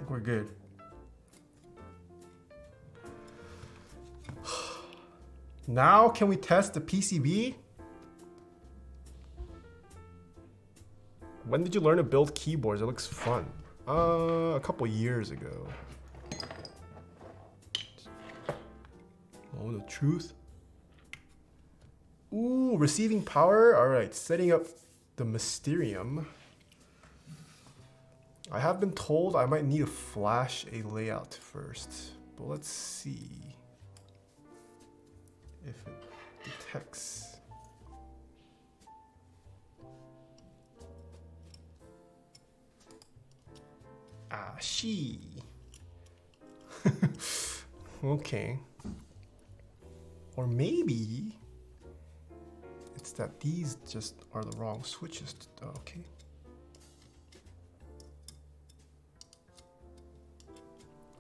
think we're good. Now can we test the PCB? When did you learn to build keyboards? It looks fun. A couple years ago. Oh, the truth. Ooh, receiving power. All right, setting up the Mysterium. I have been told I might need to flash a layout first, but let's see if it detects. Ah, she. Okay. Or maybe it's that these just are the wrong switches. Okay.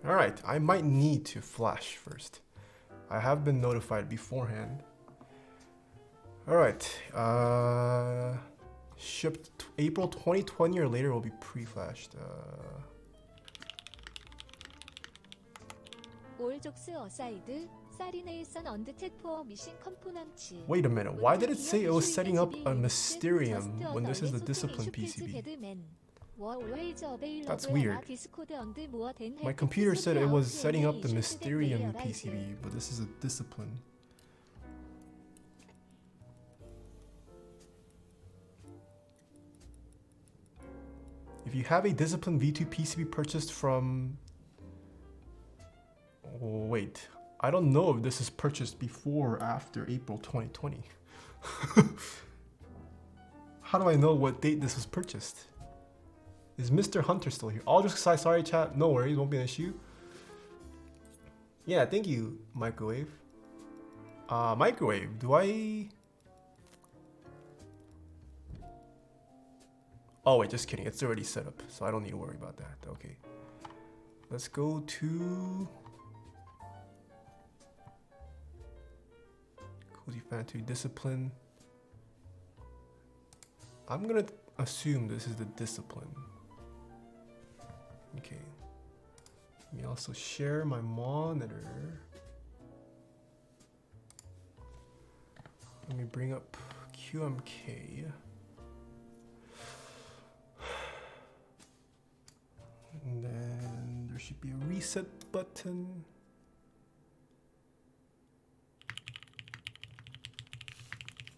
All right, I might need to flash first. I have been notified beforehand. All right, shipped April 2020 or later will be pre-flashed. Wait a minute, why did it say it was setting up a Mysterium when this is the discipline PCB? That's weird. My computer said it was setting up the Mysterium PCB, but this is a discipline. If you have a discipline V2 PCB purchased from... Oh, wait, I don't know if this is purchased before or after April 2020. How do I know what date this was purchased? Is Mr. Hunter still here? I'll just say sorry, chat. No worries, won't be an issue. Yeah, thank you, Microwave. Microwave, do I... Oh wait, just kidding. It's already set up, so I don't need to worry about that. Okay. Let's go to... Cozy Fan 2 Discipline. I'm gonna assume this is the discipline. Okay. Let me also share my monitor. Let me bring up QMK. And then there should be a reset button.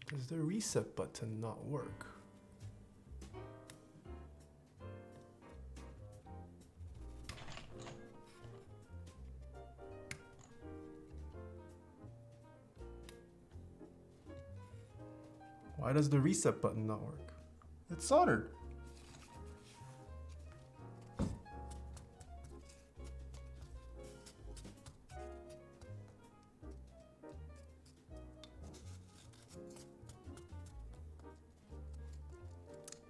Does the reset button not work? Why does the reset button not work? It's soldered.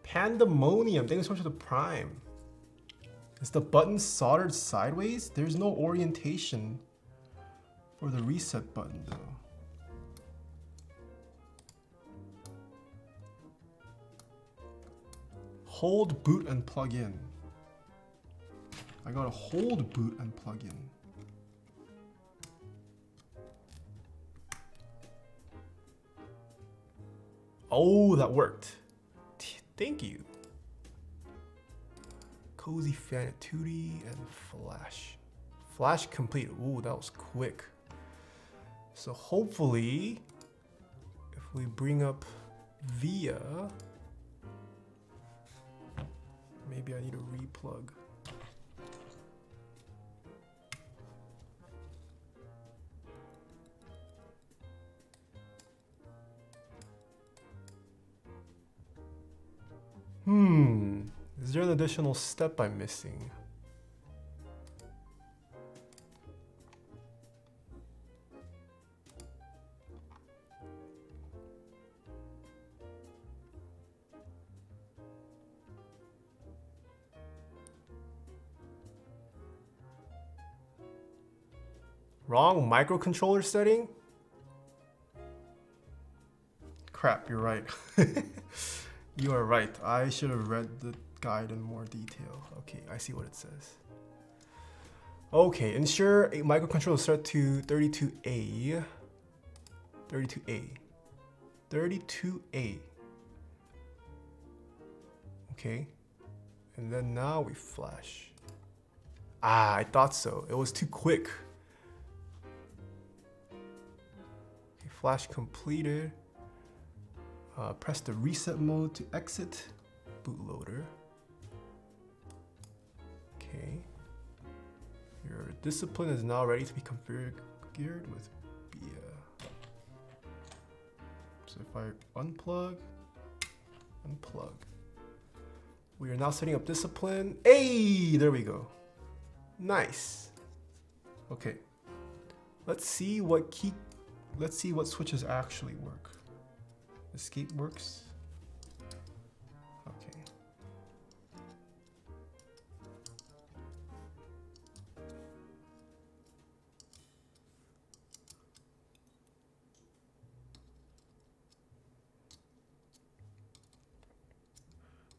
Pandemonium, thanks so much for the Prime. Is the button soldered sideways? There's no orientation for the reset button though. Hold boot and plug in. I gotta hold boot and plug in. Oh, that worked. Thank you. Cozy Fan 2D and Flash. Flash complete. Ooh, that was quick. So hopefully, if we bring up VIA, maybe I need to replug. Is there an additional step I'm missing? Wrong microcontroller setting? Crap, you're right. You are right. I should have read the guide in more detail. Okay, I see what it says. Okay, ensure a microcontroller is set to 32A. 32A. 32A. Okay. And then now we flash. Ah, I thought so. It was too quick. Okay, flash completed. Press the reset mode to exit bootloader. Okay. Your discipline is now ready to be configured with BIA. So if I unplug, we are now setting up discipline. Hey, there we go. Nice. Okay. Let's see what switches actually work. Escape works. Okay.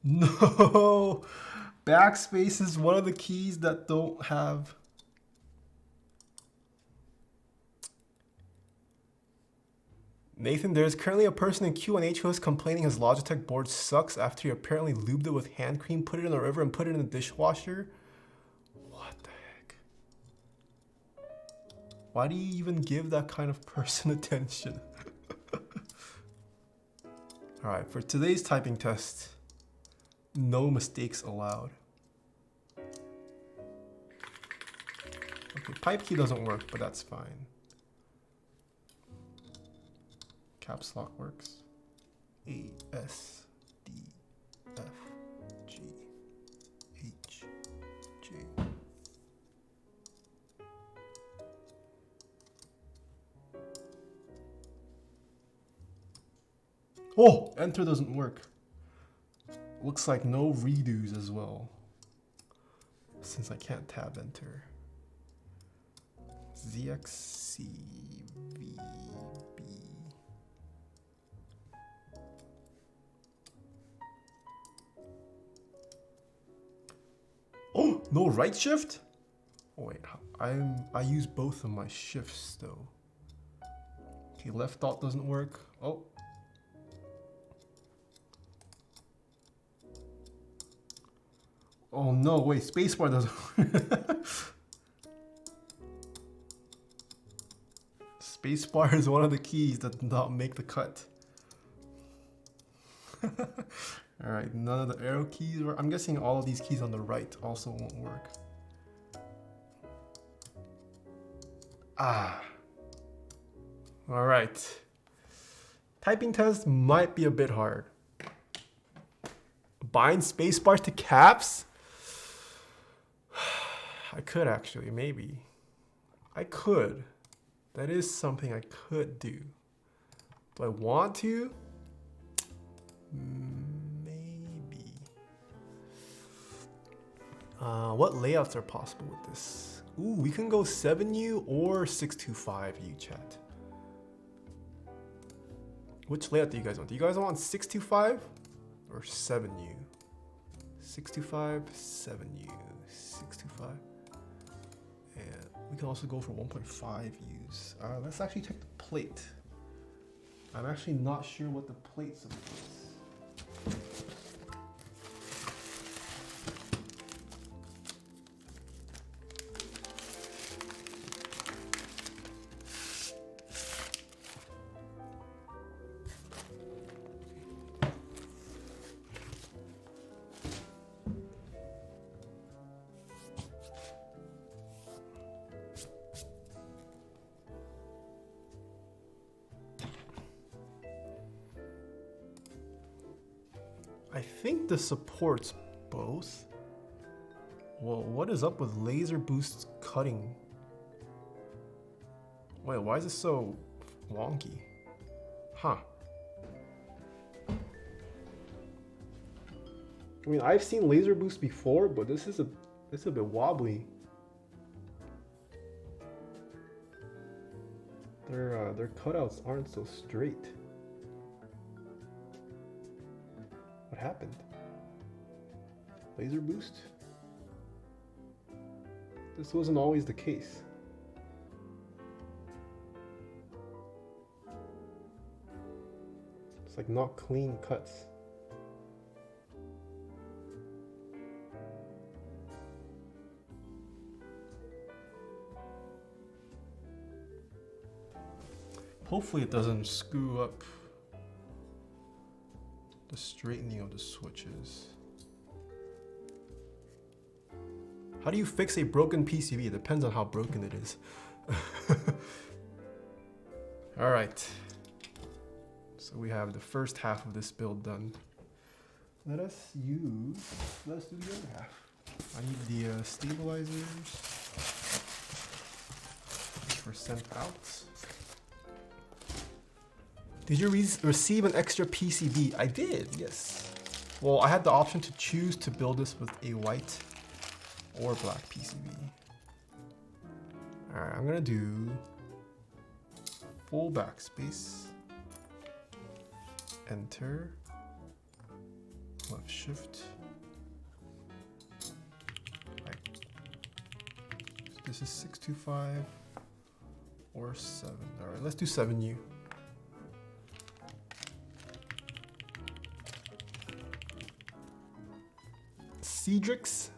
No! Backspace is one of the keys that don't have. Nathan, there's currently a person in Q&H who is complaining his Logitech board sucks after he apparently lubed it with hand cream, put it in the river, and put it in the dishwasher. What the heck? Why do you even give that kind of person attention? Alright, for today's typing test, no mistakes allowed. Okay, pipe key doesn't work, but that's fine. Caps lock works. A, S, D, F, G, H, J. Oh, enter doesn't work. Looks like no redos as well, since I can't tab enter. ZXCVB. Oh, no right shift? Oh wait, I use both of my shifts though. Okay, left dot doesn't work. Oh. Oh no, wait, spacebar doesn't work. Spacebar is one of the keys that did not make the cut. Alright, none of the arrow keys work. I'm guessing all of these keys on the right also won't work. Ah. Alright. Typing test might be a bit hard. Bind spacebars to caps? I could actually, maybe. I could. That is something I could do. Do I want to? Maybe. What layouts are possible with this? Ooh, we can go 7U or 625U, chat. Which layout do you guys want? Do you guys want 625 or 7U? 625, 7U, 625. And we can also go for 1.5Us. Let's actually check the plate. I'm actually not sure what the plate supports. I think this supports both. Well, what is up with laser boost cutting? Wait, why is it so wonky? Huh. I mean, I've seen laser boost before, but this is a bit wobbly. Their cutouts aren't so straight. What happened? Laser boost? This wasn't always the case. It's like not clean cuts. Hopefully it doesn't screw up the straightening of the switches. How do you fix a broken PCB? It depends on how broken it is. All right. So we have the first half of this build done. Let's do the other half. I need the stabilizers for sent out. Did you receive an extra PCB? I did, yes. Well, I had the option to choose to build this with a white or black PCB. All right, I'm gonna do full backspace, enter, left shift. Right. This is 625 or 7. All right, let's do 7U. Cedrix,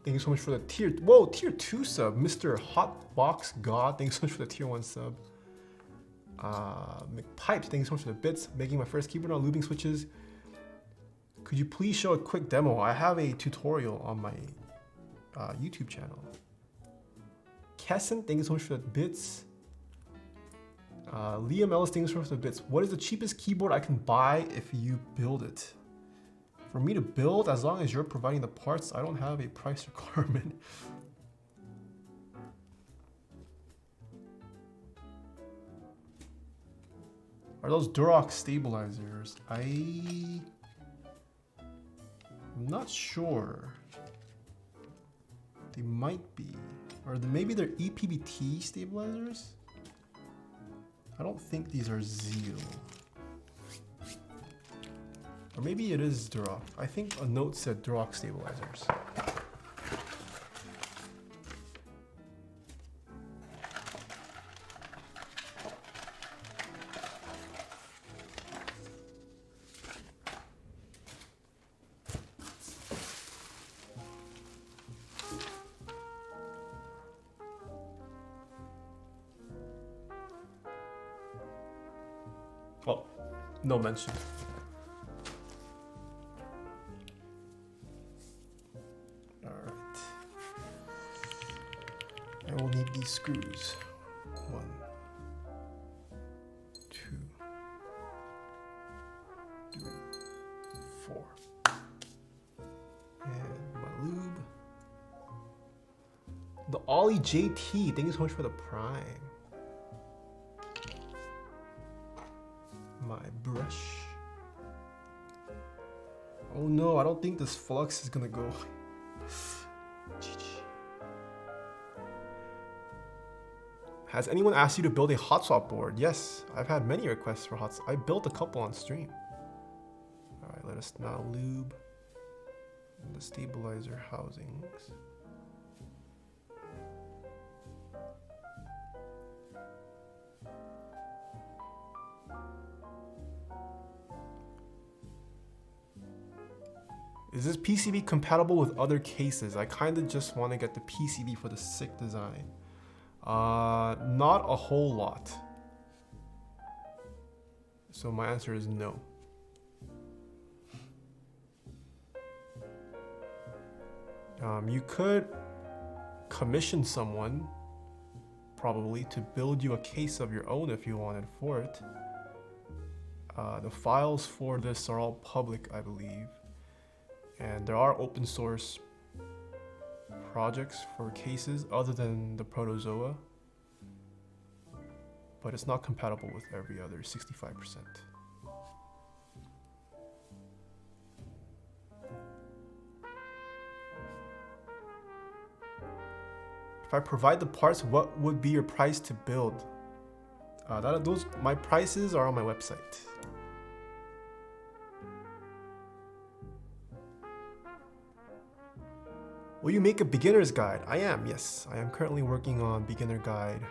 thank you so much for the tier 2 sub. Mr. Hotbox God, thank you so much for the tier 1 sub. McPipes, thank you so much for the bits. Making my first keyboard on looping switches. Could you please show a quick demo? I have a tutorial on my YouTube channel. Kesson, thank you so much for the bits. Liam Ellis, thank you so much for the bits. What is the cheapest keyboard I can buy if you build it? For me to build, as long as you're providing the parts, I don't have a price requirement. Are those Durock stabilizers? I'm not sure. They might be. Or maybe they're EPBT stabilizers? I don't think these are Zeal. Or maybe it is Durock. I think a note said Durock stabilizers. Oh, no mention. I will need these screws. 1, 2, 3, 4. And my lube. The Ollie JT, thank you so much for the prime. My brush. Oh no, I don't think this flux is gonna go. Has anyone asked you to build a hot swap board? Yes, I've had many requests for hot swap. I built a couple on stream. All right, let us now lube the stabilizer housings. Is this PCB compatible with other cases? I kind of just want to get the PCB for the sick design. Not a whole lot. So my answer is no. You could commission someone, probably, to build you a case of your own if you wanted for it. The files for this are all public, I believe. And there are open source projects for cases other than the Protozoa, but it's not compatible with every other 65%. If I provide the parts, what would be your price to build? My prices are on my website. Will you make a beginner's guide? I am, yes. I am currently working on beginner guide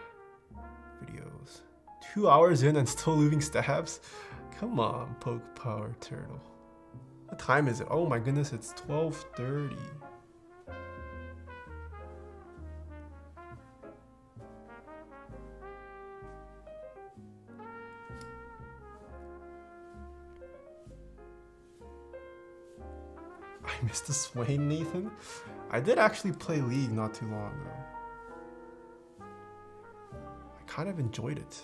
videos. 2 hours in and still lubing stabs? Come on, Poke Power Turtle. What time is it? Oh my goodness, it's 12:30. I missed the Swain, Nathan. I did actually play League not too long ago. I kind of enjoyed it.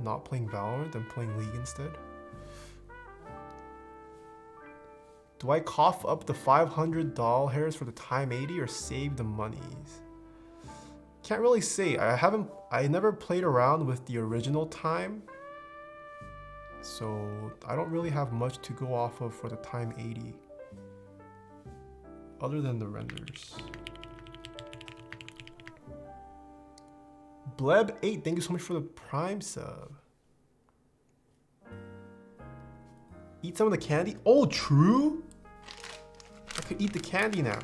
Not playing Valorant and playing League instead. Do I cough up the 500 doll hairs for the time 80 or save the monies? Can't really say. I never played around with the original time. So I don't really have much to go off of for the time 80. Other than the renders. Bleb8, thank you so much for the Prime sub. Eat some of the candy? Oh, true? I could eat the candy now.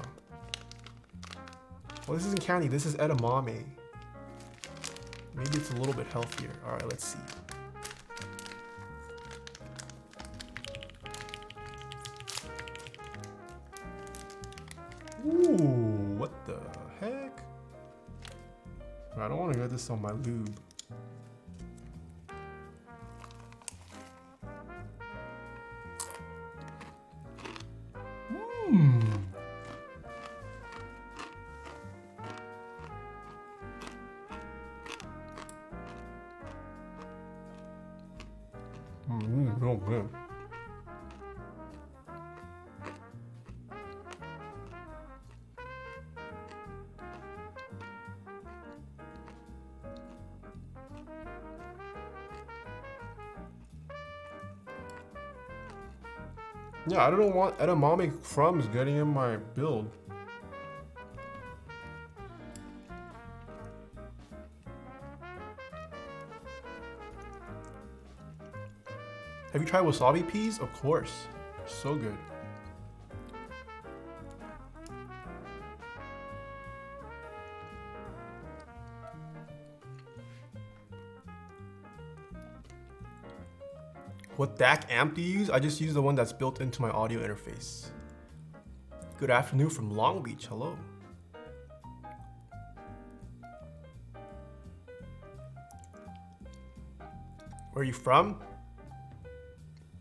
Well, this isn't candy, this is edamame. Maybe it's a little bit healthier. Alright, let's see. Ooh, what the heck? I don't want to get this on my lube. Real good. Yeah, I don't want edamame crumbs getting in my build. Have you tried wasabi peas? Of course. So good. What DAC amp do you use? I just use the one that's built into my audio interface. Good afternoon from Long Beach. Hello. Where are you from?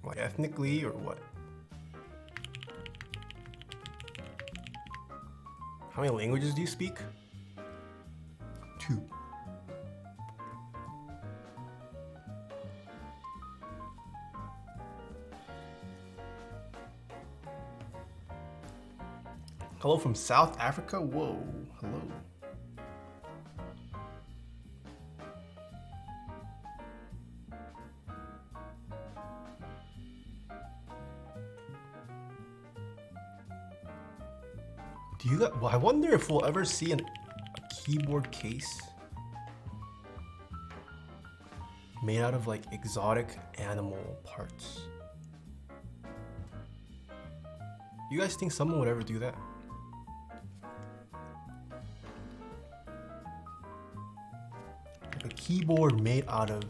Like ethnically or what? How many languages do you speak? 2. Hello from South Africa? Whoa, hello. Do you got, well, I wonder if we'll ever see a keyboard case made out of like exotic animal parts. You guys think someone would ever do that? Like a keyboard made out of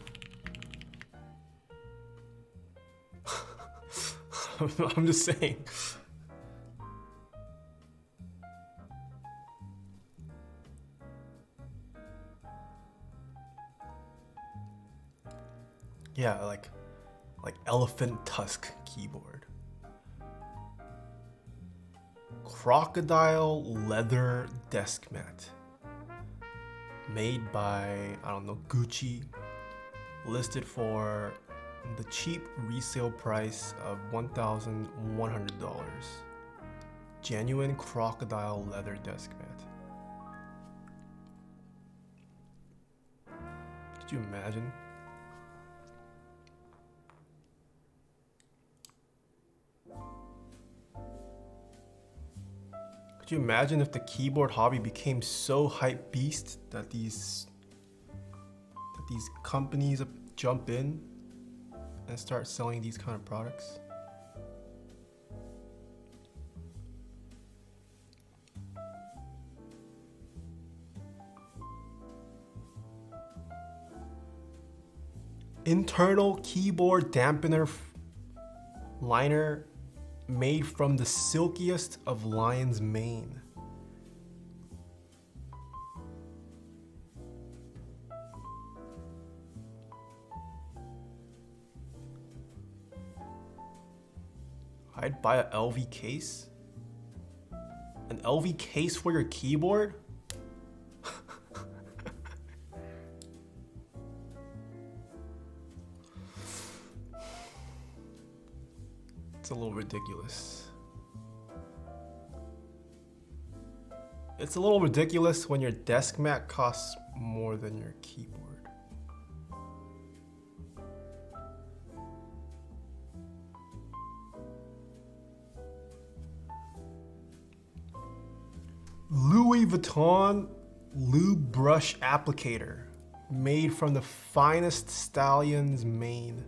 I'm just saying. Yeah, like elephant tusk keyboard. Crocodile leather desk mat. Made by, I don't know, Gucci. Listed for the cheap resale price of $1,100. Genuine crocodile leather desk mat. Could you imagine? Could you imagine if the keyboard hobby became so hype beast that these companies jump in and start selling these kind of products? internal keyboard dampener liner made from the silkiest of lion's mane. I'd buy a LV case. An LV case for your keyboard? It's a little ridiculous. It's a little ridiculous when your desk mat costs more than your keyboard. Louis Vuitton lube brush applicator made from the finest stallion's mane.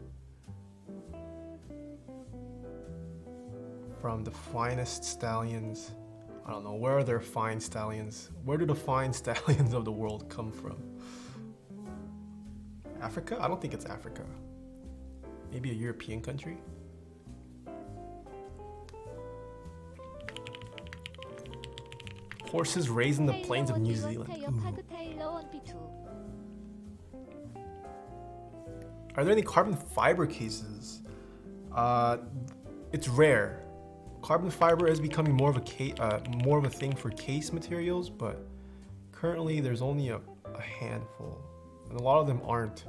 From the finest stallions. I don't know, where are their fine stallions? Where do the fine stallions of the world come from? Africa? I don't think it's Africa. Maybe a European country? Horses raised in the plains of New Zealand. Are there any carbon fiber cases? It's rare. Carbon fiber is becoming more of a thing for case materials, but currently there's only a handful, and a lot of them aren't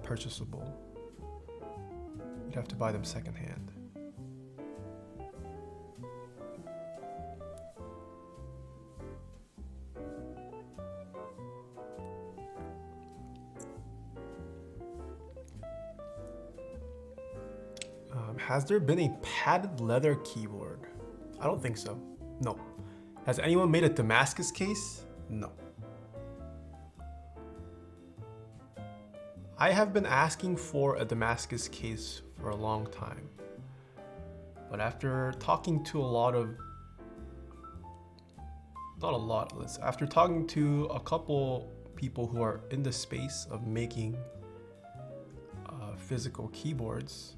purchasable. You'd have to buy them secondhand. Has there been a padded leather keyboard? I don't think so. No. Has anyone made a Damascus case? No. I have been asking for a Damascus case for a long time. But after talking to after talking to a couple people who are in the space of making physical keyboards,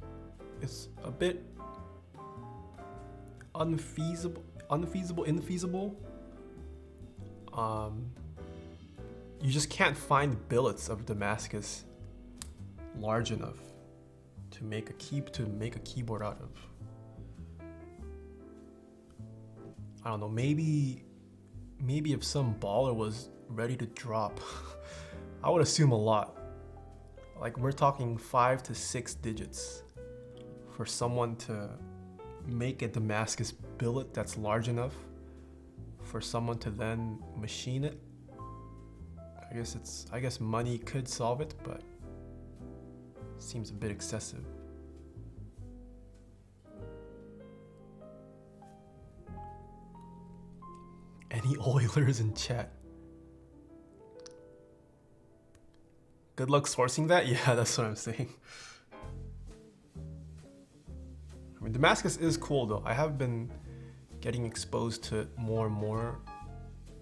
it's a bit infeasible. You just can't find billets of Damascus large enough to make a keyboard out of. I don't know, maybe if some baller was ready to drop, I would assume a lot. Like, we're talking 5 to 6 digits for someone to make a Damascus billet that's large enough for someone to then machine it. I guess money could solve it, but it seems a bit excessive. Any Oilers in chat? Good luck sourcing that? Yeah, that's what I'm saying. I mean, Damascus is cool though. I have been getting exposed to it more and more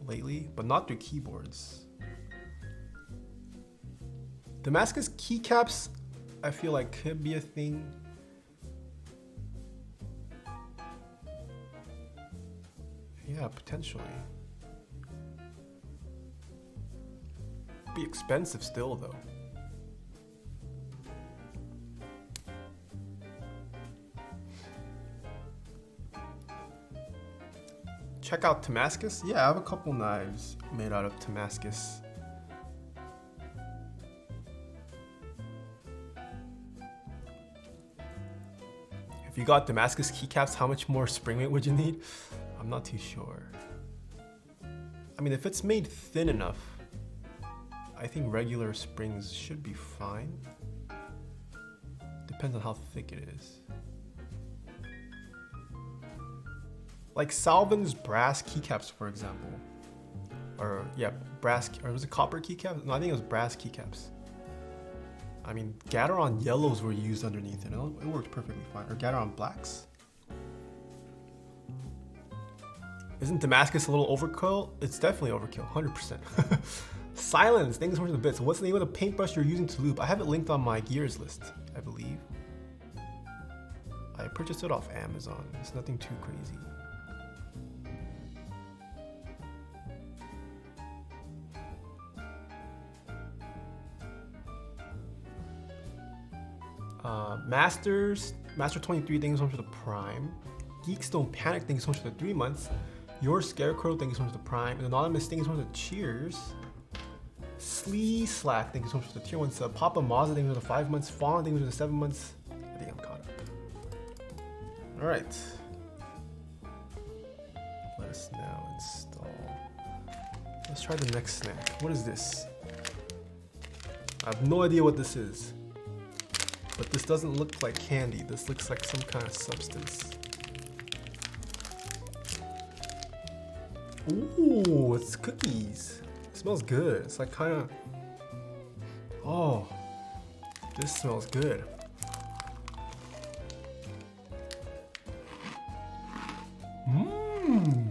lately, but not through keyboards. Damascus keycaps, I feel like could be a thing. Yeah, potentially. Be expensive still though. Check out Damascus. Yeah, I have a couple knives made out of Damascus. If you got Damascus keycaps, how much more spring weight would you need? I'm not too sure. I mean, if it's made thin enough, I think regular springs should be fine. Depends on how thick it is. Like Salvin's brass keycaps, for example. Or yeah, or was it copper keycaps? No, I think it was brass keycaps. I mean, Gateron yellows were used underneath it. It worked perfectly fine. Or Gateron blacks. Isn't Damascus a little overkill? It's definitely overkill, 100%. Silence, thanks so much for the bits. What's the name of the paintbrush you're using to lube? I have it linked on my gears list, I believe. I purchased it off Amazon. It's nothing too crazy. Master 23, thank you so much for the Prime. Geeks Don't Panic, thank you so much for the 3 months. Your Scarecrow, thank you so much for the Prime. And Anonymous, thank you so much for the cheers. Slee Slack, thank you so much for the tier 1 sub. Papa Mazda, thank you for the 5 months. Fawn, thank you for the 7 months. I think I'm caught up. Alright. Let us now install. Let's try the next snack. What is this? I have no idea what this is. But this doesn't look like candy. This looks like some kind of substance. Ooh, it's cookies. It smells good. It's like kind of... Oh, this smells good. Mmm.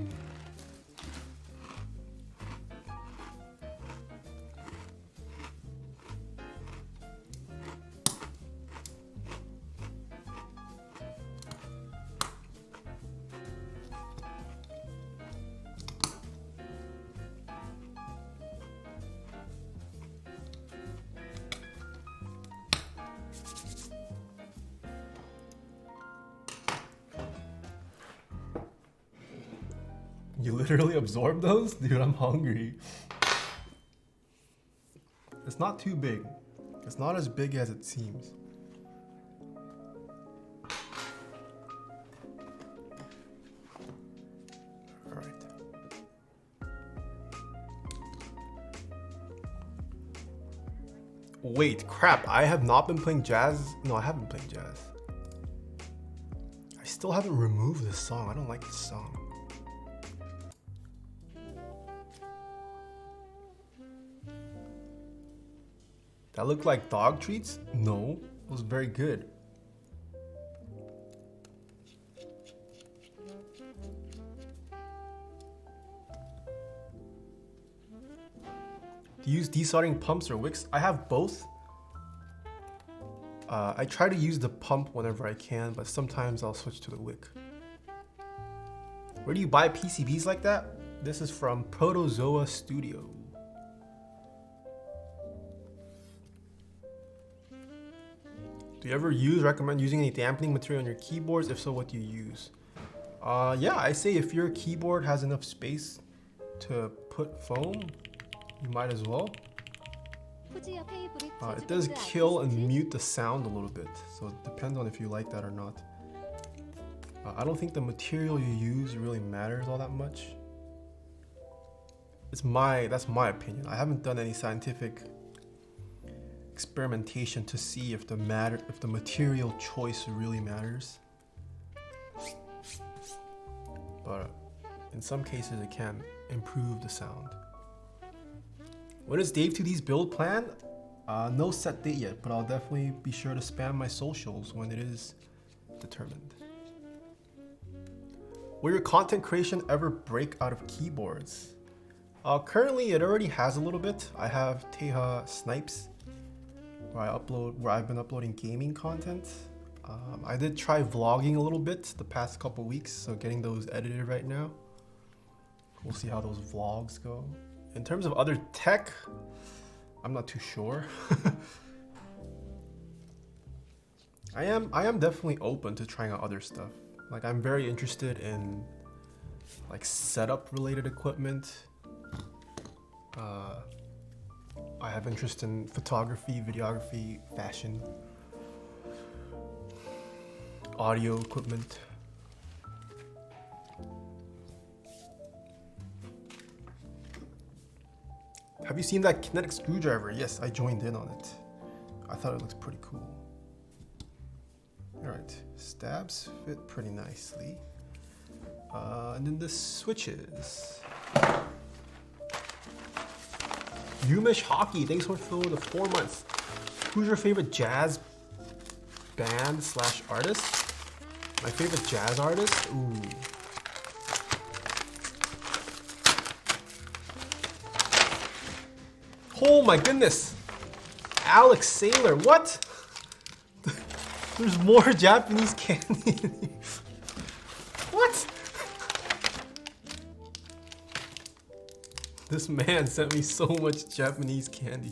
You literally absorb those? Dude, I'm hungry. It's not too big. It's not as big as it seems. Alright. Wait, crap. I have not been playing jazz. No, I haven't played jazz. I still haven't removed this song. I don't like this song. That looked like dog treats? No, it was very good. Do you use desoldering pumps or wicks? I have both. I try to use the pump whenever I can, but sometimes I'll switch to the wick. Where do you buy PCBs like that? This is from Protozoa Studio. Do you ever recommend using any dampening material on your keyboards? If so, what do you use? Yeah, I say if your keyboard has enough space to put foam, you might as well. It does kill and mute the sound a little bit, so it depends on if you like that or not. I don't think the material you use really matters all that much. That's my opinion. I haven't done any scientific experimentation to see if the material choice really matters, but in some cases it can improve the sound. When is Dave 2D's build plan? No set date yet, but I'll definitely be sure to spam my socials when it is determined. Will your content creation ever break out of keyboards? Currently it already has a little bit. I have Taeha Snipes where I've been uploading gaming content. I did try vlogging a little bit the past couple weeks, so getting those edited right now. We'll see how those vlogs go. In terms of other tech, I'm not too sure. I am definitely open to trying out other stuff. Like, I'm very interested in like setup related equipment. I have interest in photography, videography, fashion, audio equipment. Have you seen that kinetic screwdriver? Yes, I joined in on it. I thought it looks pretty cool. Alright, stabs fit pretty nicely. And then the switches. Yumish Hockey, thanks so much for the 4 months. Who's your favorite jazz band / artist? My favorite jazz artist? Ooh. Oh my goodness. Alex Sailor, what? There's more Japanese candy in here. What? This man sent me so much Japanese candy.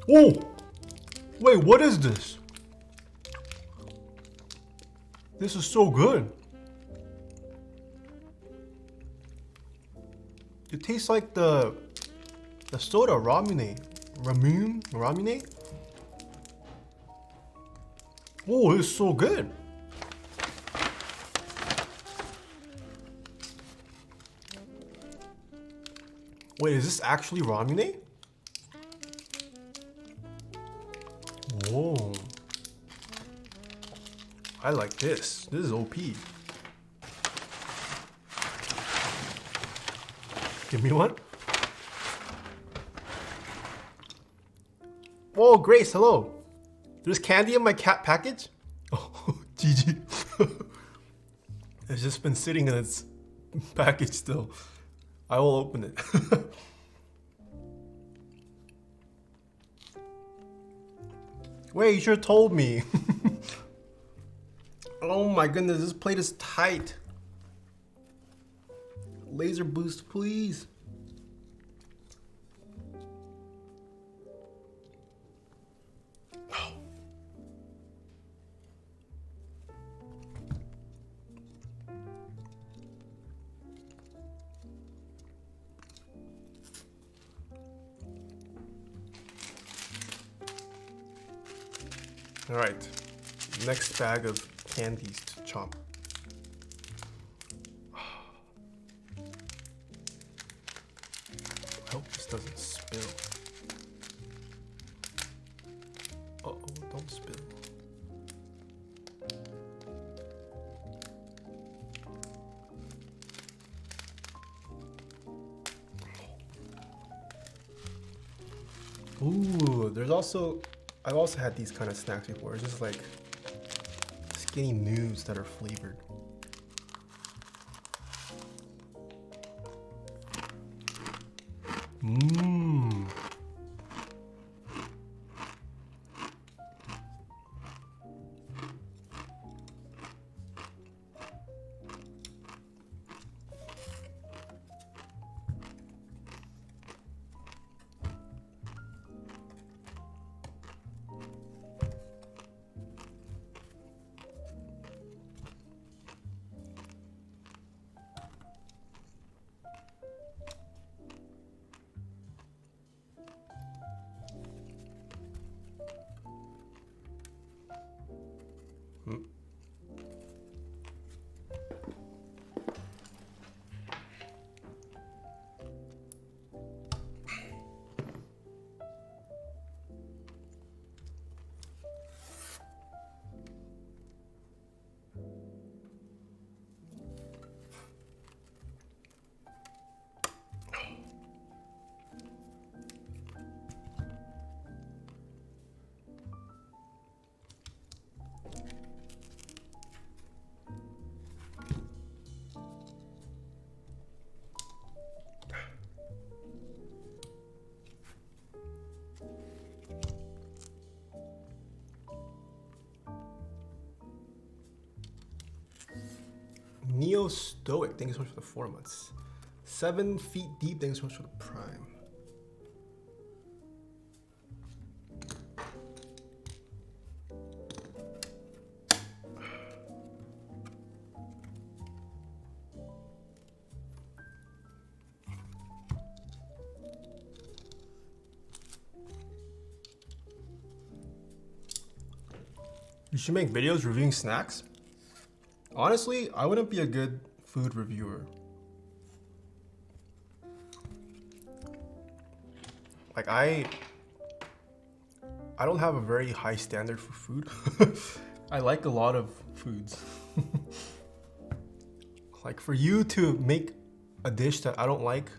Oh! Wait, what is this? This is so good. It tastes like the soda ramune. Ramune? Oh, it's so good. Wait, is this actually ramune? Whoa. I like this. This is OP. Give me one. Whoa, Grace, hello. There's candy in my cat package? Oh, GG. It's just been sitting in its package still. I will open it. Wait, you should have told me. Oh my goodness, this plate is tight. Laser boost, please. All right, next bag of candies to chomp. I hope this doesn't spill. Uh-oh, don't spill. Ooh, I've also had these kind of snacks before. It's just like skinny noobs that are flavored. Mmm. Neo Stoic, thank you so much for the 4 months. 7 feet deep, thank you so much for the prime. You should make videos reviewing snacks. Honestly, I wouldn't be a good food reviewer. Like I don't have a very high standard for food. I like a lot of foods. Like for you to make a dish that I don't like,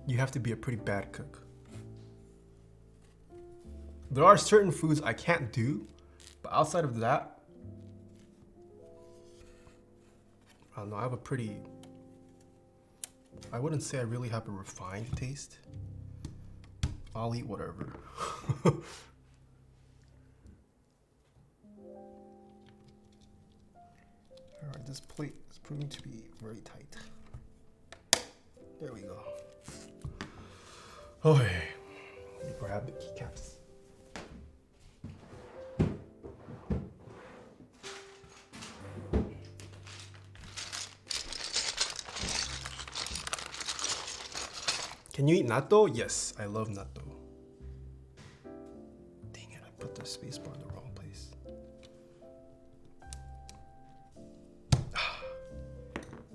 you have to be a pretty bad cook. There are certain foods I can't do, but outside of that, I don't know, I have a pretty, I wouldn't say I really have a refined taste. I'll eat whatever. Alright, this plate is proving to be very tight. There we go. Okay, let me grab the keycaps. Can you eat natto? Yes, I love natto. Dang it, I put the spacebar in the wrong place.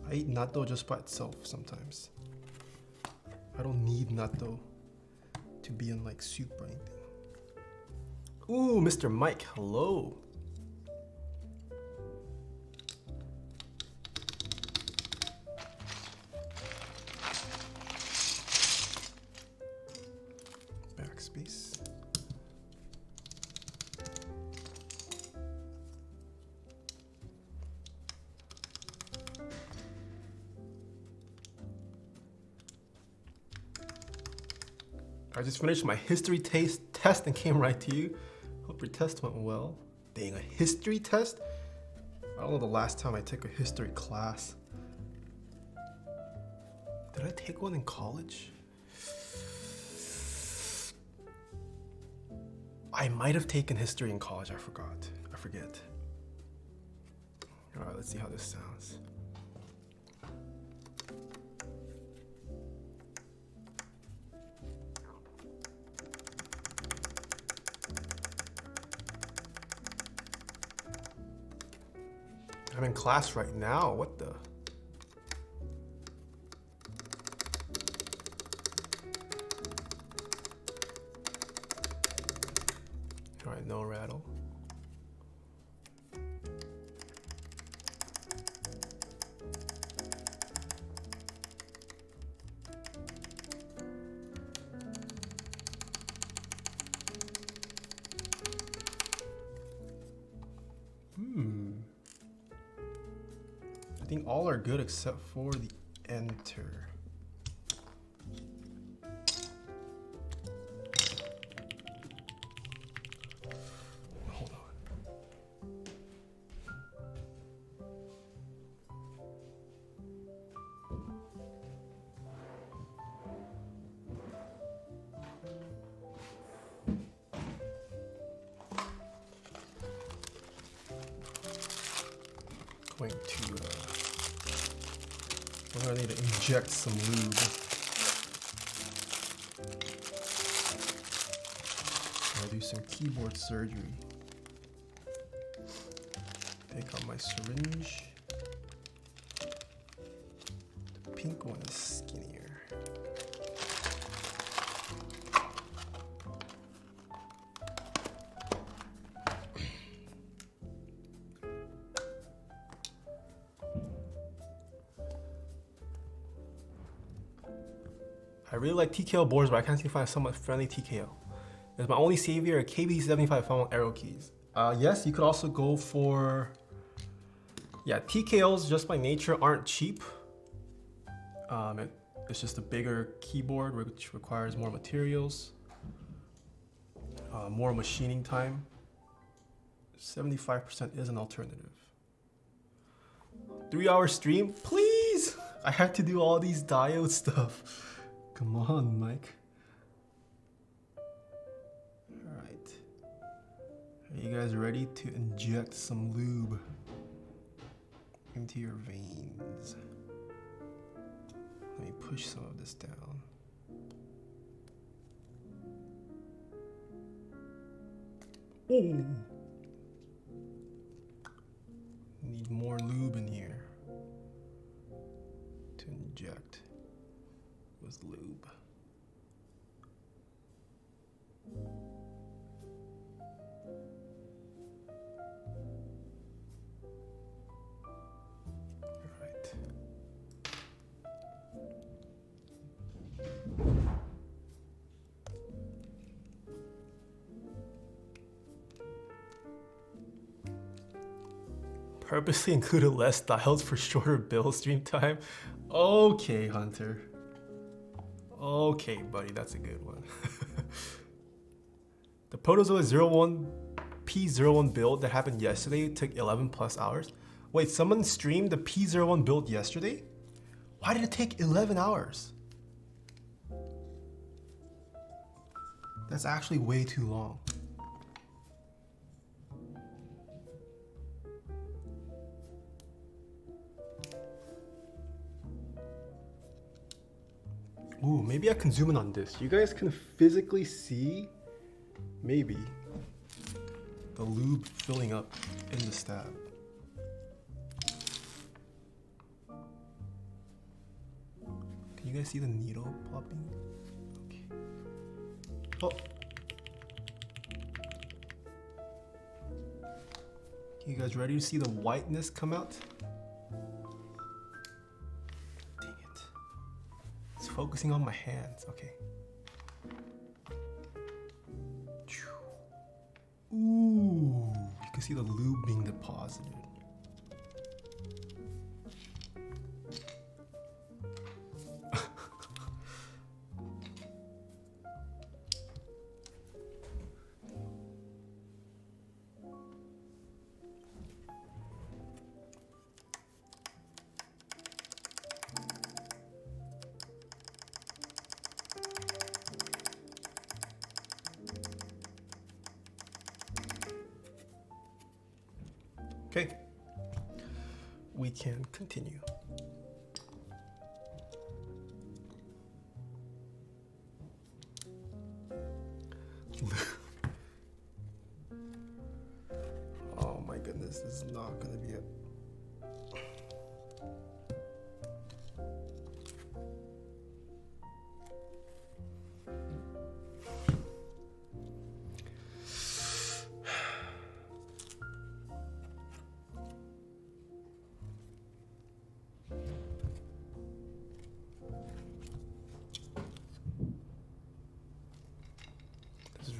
I eat natto just by itself sometimes. I don't need natto to be in like soup or anything. Ooh, Mr. Mike, hello. Backspace. I just finished my history test and came right to you. Hope your test went well. Dang, a history test? I don't know the last time I took a history class. Did I take one in college? I might have taken history in college, I forgot. I forget. All right, let's see how this sounds. I'm in class right now, what the? All right, no rattle. I think all are good except for the enter. Hold on. Going to we're gonna need to inject some lube. I'll do some keyboard surgery. Take out my syringe. The pink one is skinnier. I really like TKO boards, but I can't seem to find a somewhat friendly TKO. Is my only savior a KB75 found with arrow keys? Yes, you could also go for... Yeah, TKOs just by nature aren't cheap. It's just a bigger keyboard which requires more materials, more machining time. 75% is an alternative. 3-hour stream? Please! I have to do all these diode stuff. Come on, Mike. All right. Are you guys ready to inject some lube into your veins? Let me push some of this down. Ooh. Need more lube in here to inject with lube. All right. Purposely included less styles for shorter build stream time. Okay, Hunter. Okay, buddy, that's a good one. The Protozoa 01 P01 build that happened yesterday took 11 plus hours. Wait, someone streamed the P01 build yesterday? Why did it take 11 hours? That's actually way too long. Ooh, maybe I can zoom in on this. You guys can physically see, maybe, the lube filling up in the stab. Can you guys see the needle popping? Okay. Oh. You guys ready to see the whiteness come out? Focusing on my hands, okay. Ooh, you can see the lube being deposited. Okay, we can continue. Oh my goodness, this is not gonna be it.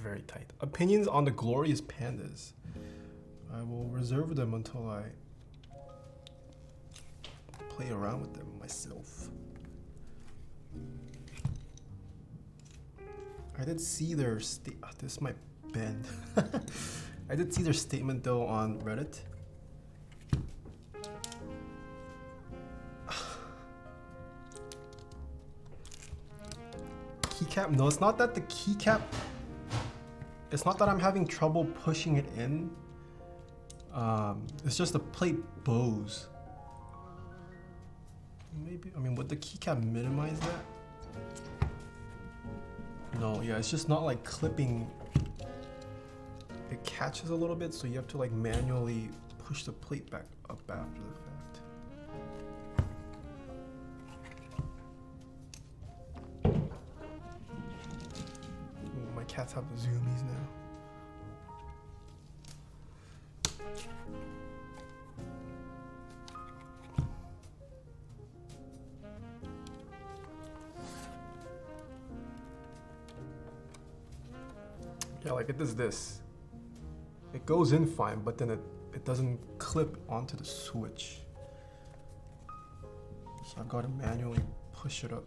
Very tight. Opinions on the glorious pandas. I will reserve them until I play around with them myself. I did see their this might bend. I did see their statement though on Reddit. Keycap, no, it's not that the keycap. It's not that I'm having trouble pushing it in. It's just the plate bows. Maybe, I mean, would the keycap minimize that? No, yeah, it's just not like clipping. It catches a little bit, so you have to like manually push the plate back up after the fact. Ooh, my cats have the zoomies now. Yeah, like it does this. It goes in fine, but then it doesn't clip onto the switch. So I've got to manually push it up.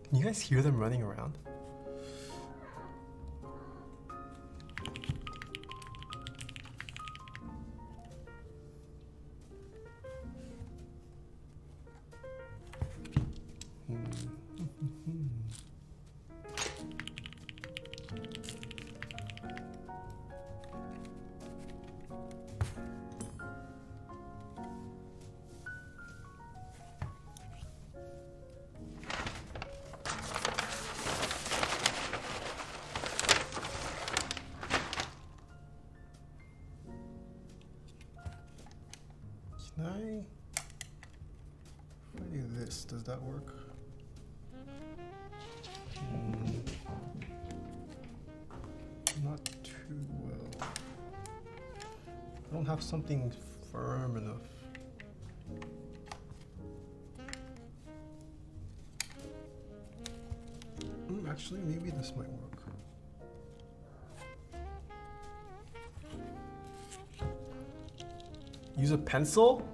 Can you guys hear them running around? Can I, if I do this, does that work? don't have something firm enough. Actually, maybe this might work. Use a pencil?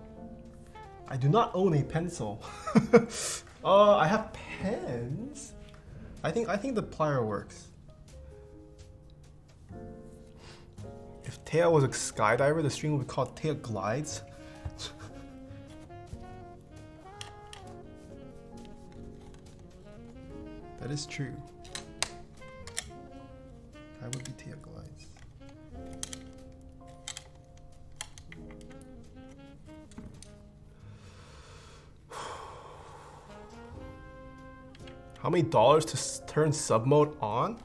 I do not own a pencil. I have pens. I think the plier works. If Taeha was a skydiver, the stream would be called Taeha Glides. That is true. I would be Taeha Glides. How many dollars to turn sub mode on?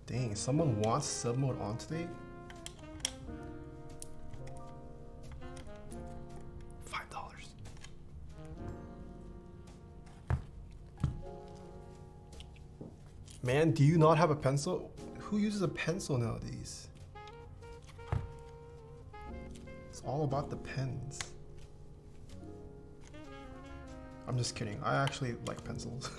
Dang, someone wants sub mode on today? $5. Man, do you not have a pencil? Who uses a pencil nowadays? It's all about the pens. I'm just kidding. I actually like pencils.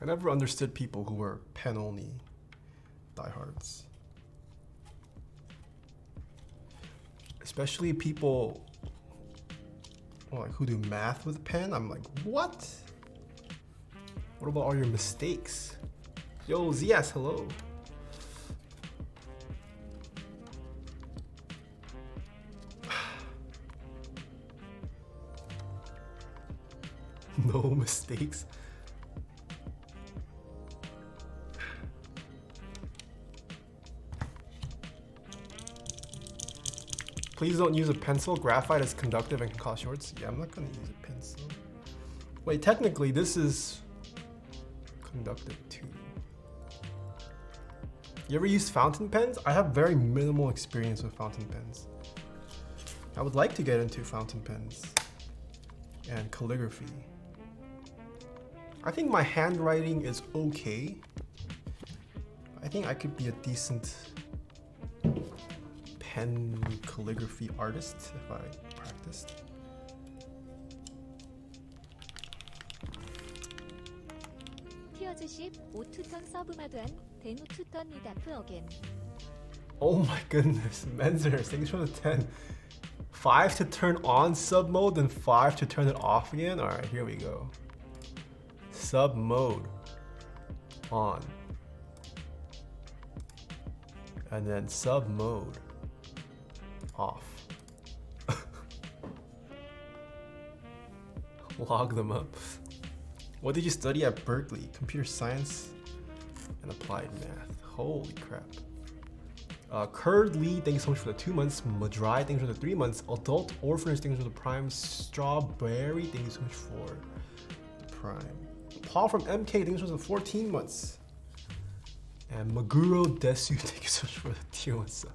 I never understood people who were pen-only diehards. Especially people like who do math with a pen. I'm like, what? What about all your mistakes? Yo, ZS, hello. No mistakes. Please don't use a pencil. Graphite is conductive and can cause shorts. Yeah, I'm not gonna use a pencil. Wait, technically this is conductive too. You ever used fountain pens? I have very minimal experience with fountain pens. I would like to get into fountain pens and calligraphy. I think my handwriting is okay. I think I could be a decent pen calligraphy artist if I practiced. 티어즈 15턴 서브마드한 데누 2턴 리다프 어겐. Oh my goodness, Menzer, thanks for the 10. 5 to turn on sub mode, then 5 to turn it off again? Alright, here we go. Sub mode on. And then sub mode off. Log them up. What did you study at Berkeley? Computer science and applied math. Holy crap. Curd Lee, thanks so much for the 2 months. Madry, thanks for the 3 months. Adult Orphanage, thanks for the prime. Strawberry, thank you so much for the prime. Paul from MK, thanks for the 14 months. And Maguro Desu, thank you so much for the tier 1 sub.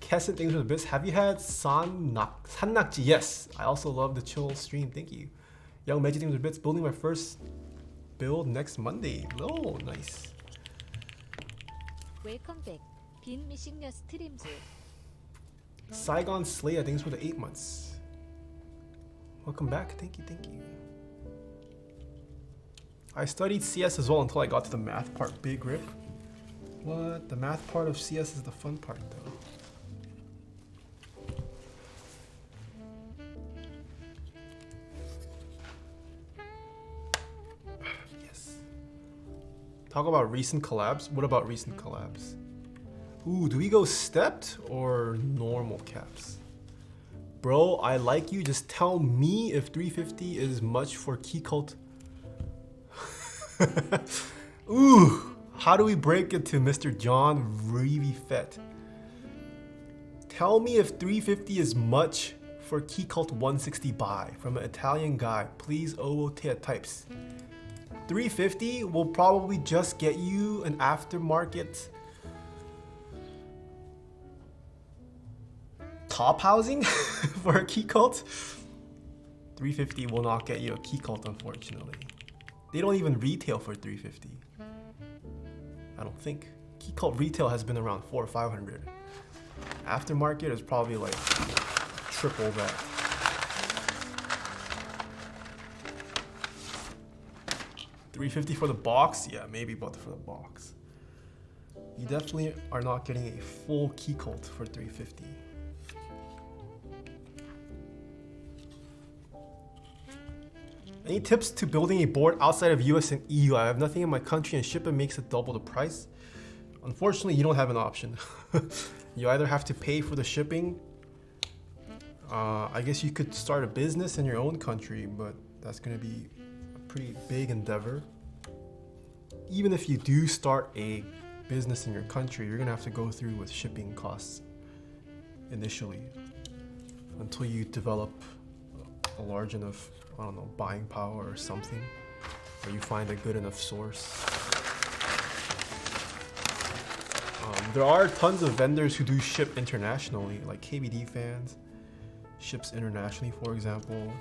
Kesset, thanks for the bits. Have you had Sannakji? Yes. I also love the chill stream, thank you. Young Meji, thanks for the bits. Building my first build next Monday. Oh, nice. 웰컴 백. 빈 미싱녀 스트림즈. Saigon Slayer, thanks for the 8 months. Welcome back. Thank you, thank you. I studied CS as well until I got to the math part. Big rip. What? The math part of CS is the fun part though. Yes. Talk about recent collabs. What about recent collabs? Ooh, do we go stepped or normal caps? Bro, I like you. Just tell me if 350 is much for key cult. Ooh, how do we break it to Mr. John Reevy Fett? Tell me if 350 is much for Key Cult 160 buy from an Italian guy. Please, Taeha types. 350 will probably just get you an aftermarket top housing for a Key Cult. 350 will not get you a Key Cult, unfortunately. They don't even retail for 350. I don't think. Keycap retail has been around 400 or 500. Aftermarket is probably like triple that. $350 for the box? Yeah, maybe about for the box. You definitely are not getting a full Keycap for $350. Any tips to building a board outside of US and EU? I have nothing in my country and shipping makes it double the price. Unfortunately, you don't have an option. You either have to pay for the shipping. I guess you could start a business in your own country, but that's gonna be a pretty big endeavor. Even if you do start a business in your country, you're gonna have to go through with shipping costs initially until you develop a large enough, I don't know, buying power or something, or you find a good enough source. There are tons of vendors who do ship internationally, like KBD Fans ships internationally, for example.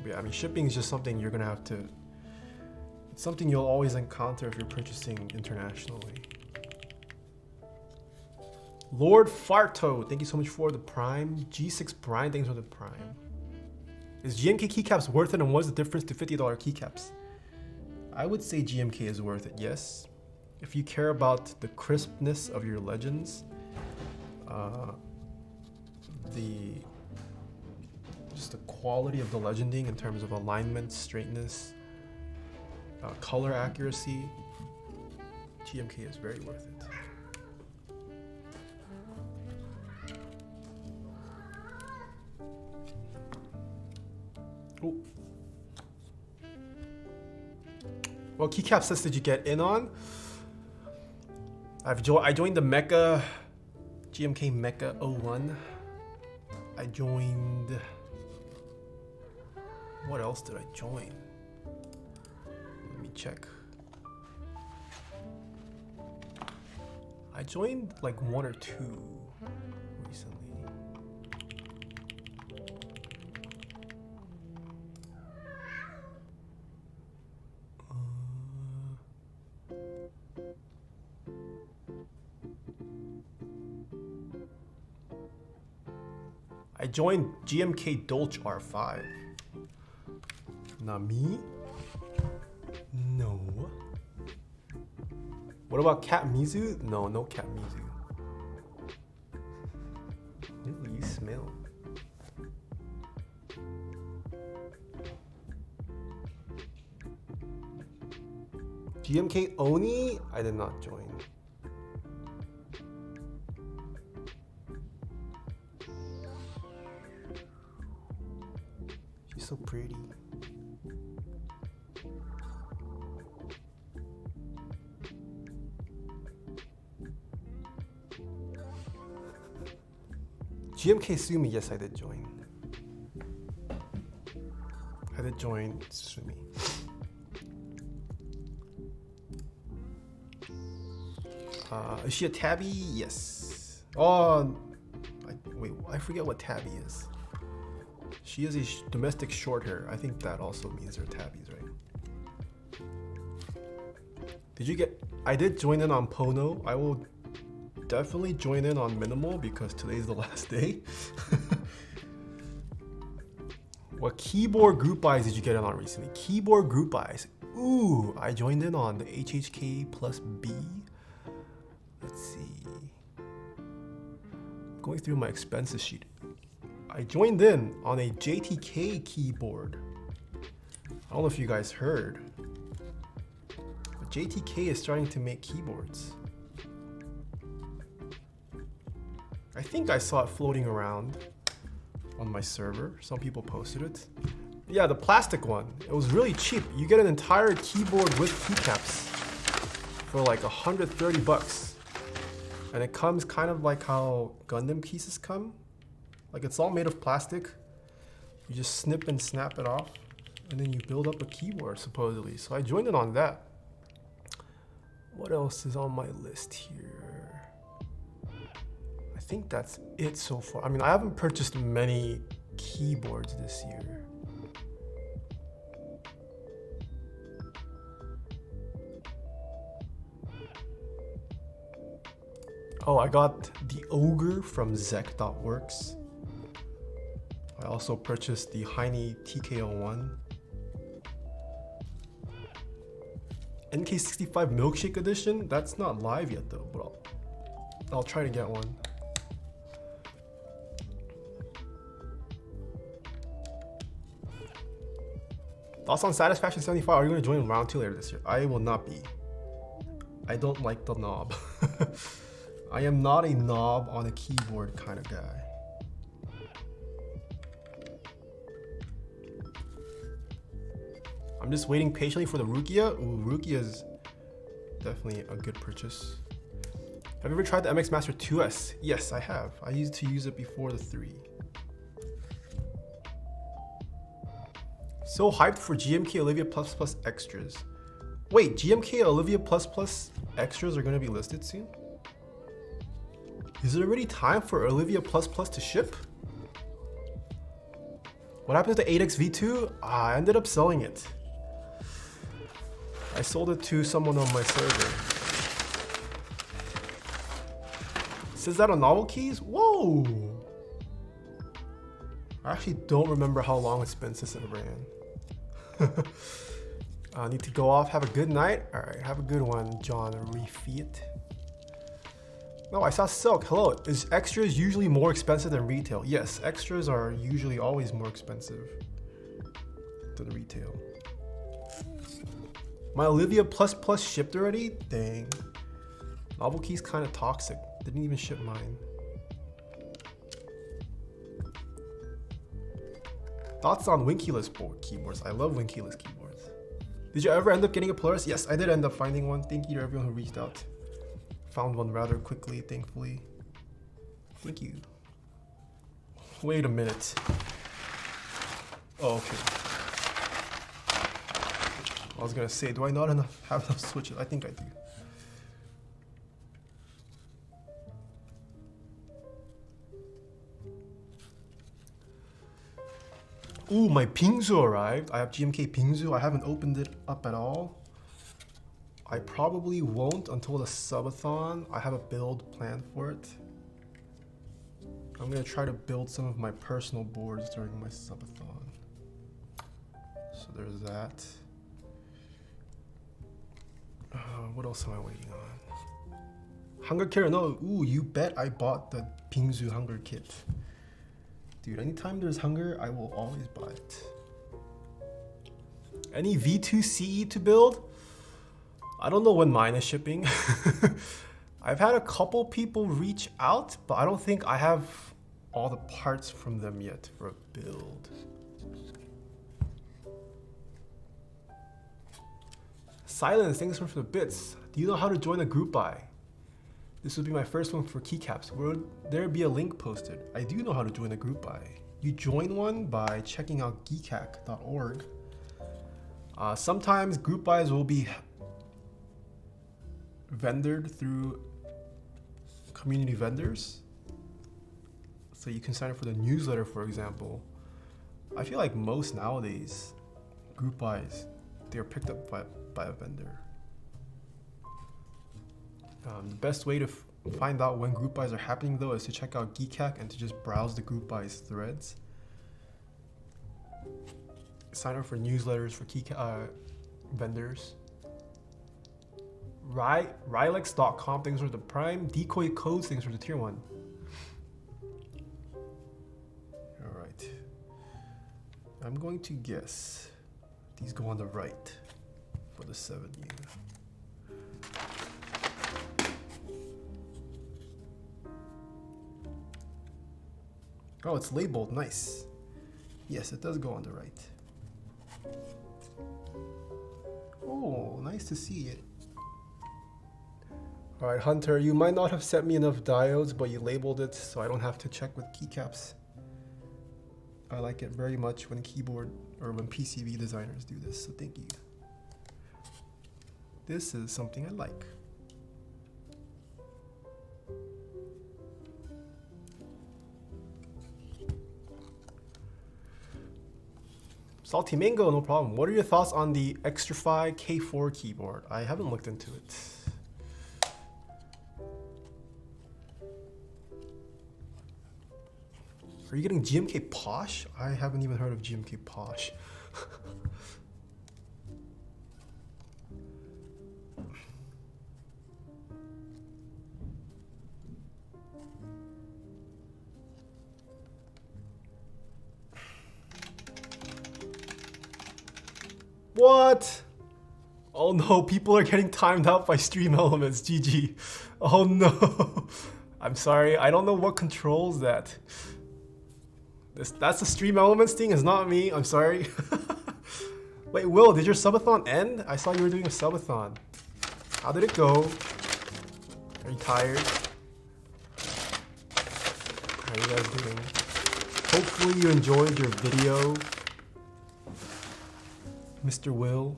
Yeah, I mean, shipping is just something you're gonna have to. It's something you'll always encounter if you're purchasing internationally. Lord Farto, thank you so much for the Prime. G6 Brian, thanks for the Prime. Is GMK keycaps worth it, and what's the difference to $50 keycaps? I would say GMK is worth it, yes. If you care about the crispness of your legends, just the quality of the legending in terms of alignment, straightness, color accuracy, GMK is very worth it. Oh. What keycap sets did you get in on? I joined the Mecha, GMK Mecha 01. I joined. What else did I join? Let me check. I joined like 1 or 2 recently. I joined GMK Dolch R5. Not me? No. What about Cat Mizu? No, no Cat Mizu. Ooh, you smell. GMK Oni? I did not join. She's so pretty. GMK Sumi, yes, I did join. I did join Sumi. Is she a tabby? Yes. Oh, wait, I forget what tabby is. She is a domestic short hair. I think that also means they're tabbies, right? Did you get? I did join in on Pono. I will definitely join in on minimal because today's the last day. What keyboard group buys did you get in on recently? Keyboard group buys. Ooh, I joined in on the HHK plus B. Let's see. Going through my expenses sheet. I joined in on a JTK keyboard. I don't know if you guys heard, but JTK is starting to make keyboards. I think I saw it floating around on my server. Some people posted it. Yeah, the plastic one. It was really cheap. You get an entire keyboard with keycaps for like $130. And it comes kind of like how Gundam cases come. Like it's all made of plastic. You just snip and snap it off, and then you build up a keyboard supposedly. So I joined in on that. What else is on my list here? I think that's it so far. I mean, I haven't purchased many keyboards this year. Oh, I got the Ogre from Zek.works. I also purchased the Heine TK01. NK65 Milkshake Edition? That's not live yet though, but I'll try to get one. Thoughts on Satisfaction 75? Are you going to join round 2 later this year? I will not be. I don't like the knob. I am not a knob on a keyboard kind of guy. I'm just waiting patiently for the Rukia. Ooh, Rukia is definitely a good purchase. Have you ever tried the MX Master 2S? Yes, I have. I used to use it before the 3. So hyped for GMK Olivia++ extras. Wait, GMK Olivia++ extras are going to be listed soon? Is it already time for Olivia++ to ship? What happened to the Tangerines V2? I ended up selling it. I sold it to someone on my server. Says that on novel keys? Whoa! I actually don't remember how long it's been since it ran. I need to go off. Have a good night. All right, have a good one, John Refiat. No, I saw Silk. Hello. Is extras usually more expensive than retail? Yes, extras are usually always more expensive than retail. My Olivia++ shipped already? Dang. Novel Key's kind of toxic. Didn't even ship mine. Thoughts on Winkeyless keyboards? I love Winkeyless keyboards. Did you ever end up getting a Polaris? Yes, I did end up finding one. Thank you to everyone who reached out. Found one rather quickly, thankfully. Thank you. Wait a minute. Oh, okay. I was gonna say, do I not have enough switches? I think I do. Ooh, my Pingzu arrived. I have GMK Pingzu. I haven't opened it up at all. I probably won't until the subathon. I have a build planned for it. I'm gonna try to build some of my personal boards during my subathon. So there's that. What else am I waiting on? Hunger Kit? No. Ooh, you bet I bought the Pingzu Hunger Kit. Dude, anytime there's hunger, I will always buy it. Any V2 CE to build? I don't know when mine is shipping. I've had a couple people reach out, but I don't think I have all the parts from them yet for a build. Silence, thanks for the bits. Do you know how to join a group buy? This would be my first one for Keycaps. Will there be a link posted? I do know how to join a group buy. You join one by checking out geekhack.org. Sometimes group buys will be vendored through community vendors. So you can sign up for the newsletter, for example. I feel like most nowadays, group buys, they're picked up by a vendor. The best way to find out when group buys are happening though is to check out Keycap and to just browse the group buys threads. Sign up for newsletters for vendors. Rylex.com, things for the Prime. Decoy Codes, things for the Tier 1. Alright. I'm going to guess these go on the right for the 7U. Oh, it's labeled. Nice. Yes, it does go on the right. Oh, nice to see it. Alright, Hunter, you might not have sent me enough diodes, but you labeled it so I don't have to check with keycaps. I like it very much when keyboard or when PCB designers do this, so thank you. This is something I like. Salty Mango, no problem. What are your thoughts on the Extrafy K4 keyboard? I haven't looked into it. Are you getting GMK Posh? I haven't even heard of GMK Posh. What? Oh no, people are getting timed out by Stream Elements. GG. Oh no. I'm sorry, I don't know what controls that. That's the Stream Elements thing, it's not me. I'm sorry. Wait, Will, did your subathon end? I saw you were doing a subathon. How did it go? Are you tired? How are you guys doing? Hopefully you enjoyed your video, Mr. Will.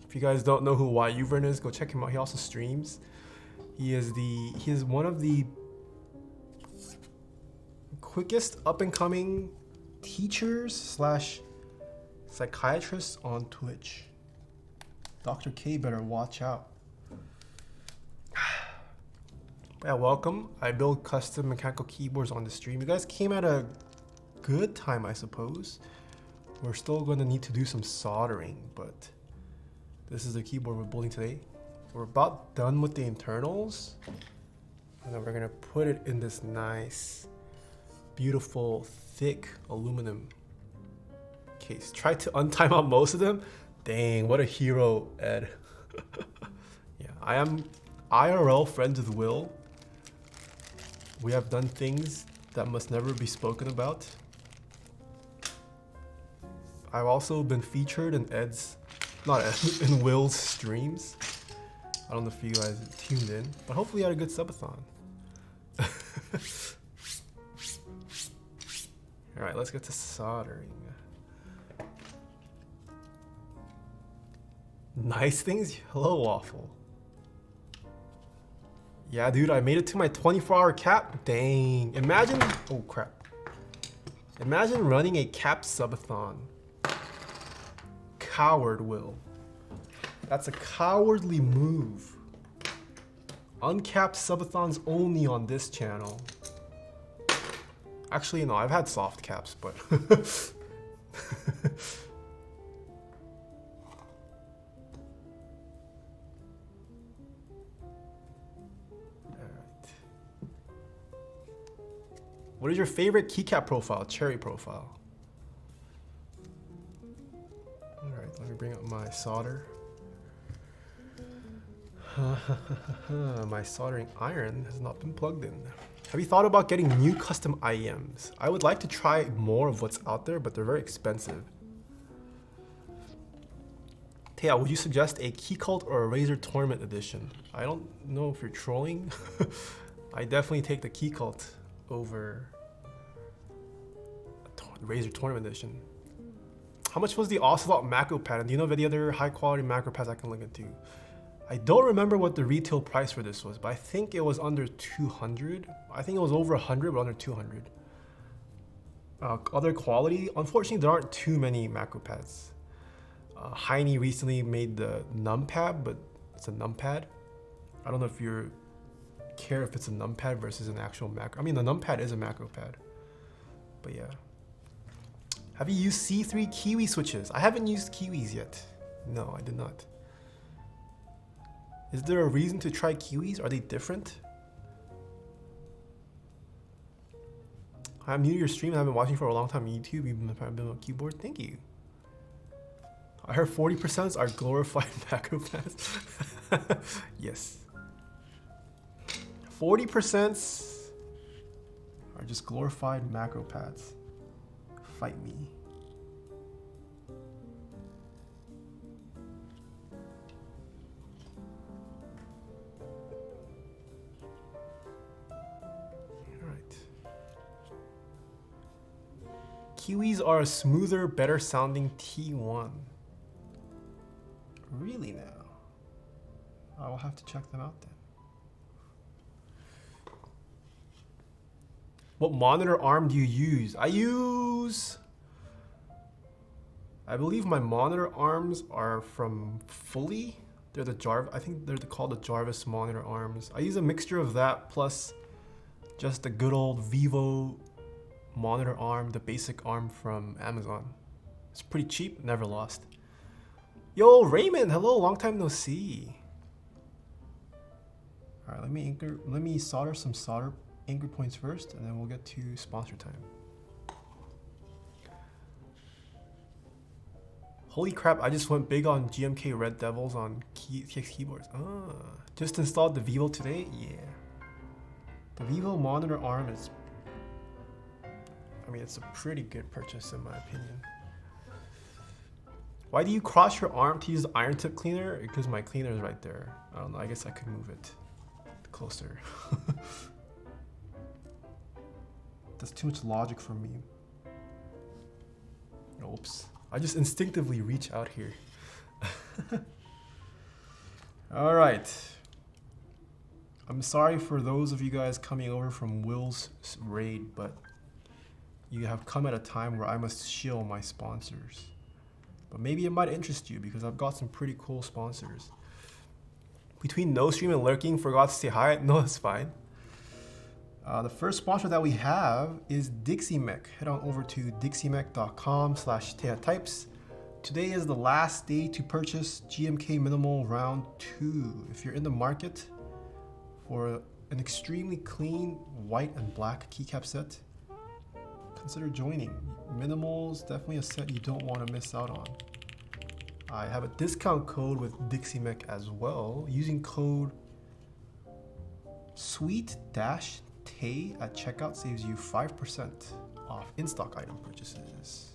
If you guys don't know who Yuvern is, go check him out. He also streams. He is one of the quickest up and coming teachers slash psychiatrists on Twitch. Dr. K better watch out. Yeah, welcome. I build custom mechanical keyboards on the stream. You guys came at a good time, I suppose. We're still going to need to do some soldering, but this is the keyboard we're building today. We're about done with the internals, and then we're going to put it in this nice, beautiful, thick aluminum case. Try to untime out most of them. Dang, what a hero, Ed. Yeah, I am IRL friends with Will. We have done things that must never be spoken about. I've also been featured in in Will's streams. I don't know if you guys tuned in, but hopefully you had a good subathon. All right, let's get to soldering. Nice things? Hello, Waffle. Yeah, dude, I made it to my 24-hour cap. Dang. Imagine, oh crap. Imagine running a cap subathon. Coward, Will. That's a cowardly move. Uncapped subathons only on this channel. Actually, no, I've had soft caps, but what is your favorite keycap profile? Cherry profile. Alright, let me bring up my solder. My soldering iron has not been plugged in. Have you thought about getting new custom IEMs? I would like to try more of what's out there, but they're very expensive. Taeha, would you suggest a Key Cult or a Razor Tournament edition? I don't know if you're trolling. I definitely take the Key Cult over Razor Tournament edition. How much was the Ocelot macro pad? And do you know of any other high quality macro pads I can link into? I don't remember what the retail price for this was, but I think it was under 200. I think it was over 100, but under 200. Other quality, unfortunately, there aren't too many macro pads. Heine recently made the numpad, but it's a numpad. I don't know if you care if it's a numpad versus an actual macro. I mean, the numpad is a macro pad, but yeah. Have you used C3 Kiwi switches? I haven't used Kiwis yet. No, I did not. Is there a reason to try Kiwis? Are they different? I'm new to your stream and I've been watching for a long time on YouTube. You've been on a keyboard. Thank you. I heard 40% are glorified macro pads. Yes. 40% are just glorified macro pads. Fight me. Kiwis are a smoother, better sounding T1. Really now? I will have to check them out then. What monitor arm do you use? I believe my monitor arms are from Fully. They're the I think they're called the Jarvis monitor arms. I use a mixture of that plus just the good old Vivo monitor arm, the basic arm from Amazon. It's pretty cheap, never lost. Yo, Raymond, hello, long time no see. All right, let me solder some anchor points first, and then we'll get to sponsor time. Holy crap, I just went big on GMK Red Devils on TX keyboards. Just installed the Vivo today? Yeah. The Vivo monitor arm is, I mean, it's a pretty good purchase in my opinion. Why do you cross your arm to use the iron tip cleaner? Because my cleaner is right there. I don't know, I guess I could move it closer. That's too much logic for me. Oops. I just instinctively reach out here. All right. I'm sorry for those of you guys coming over from Will's raid, but you have come at a time where I must shill my sponsors. But maybe it might interest you because I've got some pretty cool sponsors. Between no stream and lurking, forgot to say hi. No, it's fine. The first sponsor that we have is DixieMech. Head on over to dixiemech.com/TaehaTypes. Today is the last day to purchase GMK Minimal Round 2. If you're in the market for an extremely clean white and black keycap set, consider joining. Minimal's definitely a set you don't want to miss out on. I have a discount code with DixieMech as well. Using code SWEET-TAE at checkout saves you 5% off in-stock item purchases.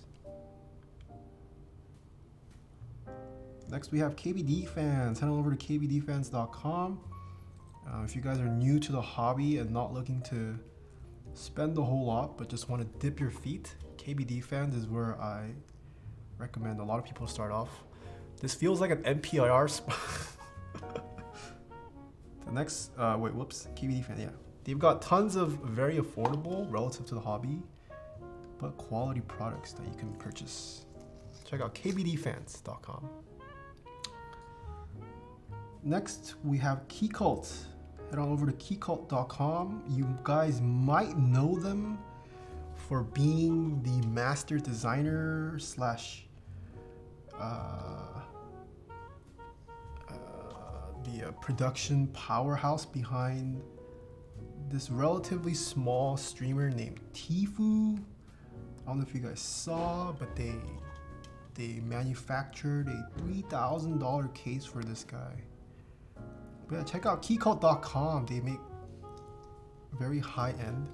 Next we have KBD fans. Head on over to kbdfans.com. If you guys are new to the hobby and not looking to spend a whole lot but just want to dip your feet, KBD fans is where I recommend a lot of people to start off. This feels like an NPIR spot. The next, KBD fan, yeah. They've got tons of very affordable relative to the hobby, but quality products that you can purchase. Check out kbdfans.com. Next, we have Keycult. Head on over to keycult.com. You guys might know them for being the master designer slash the production powerhouse behind this relatively small streamer named Tifu. I don't know if you guys saw, but they manufactured a $3,000 case for this guy. But yeah, check out keycult.com. They make very high-end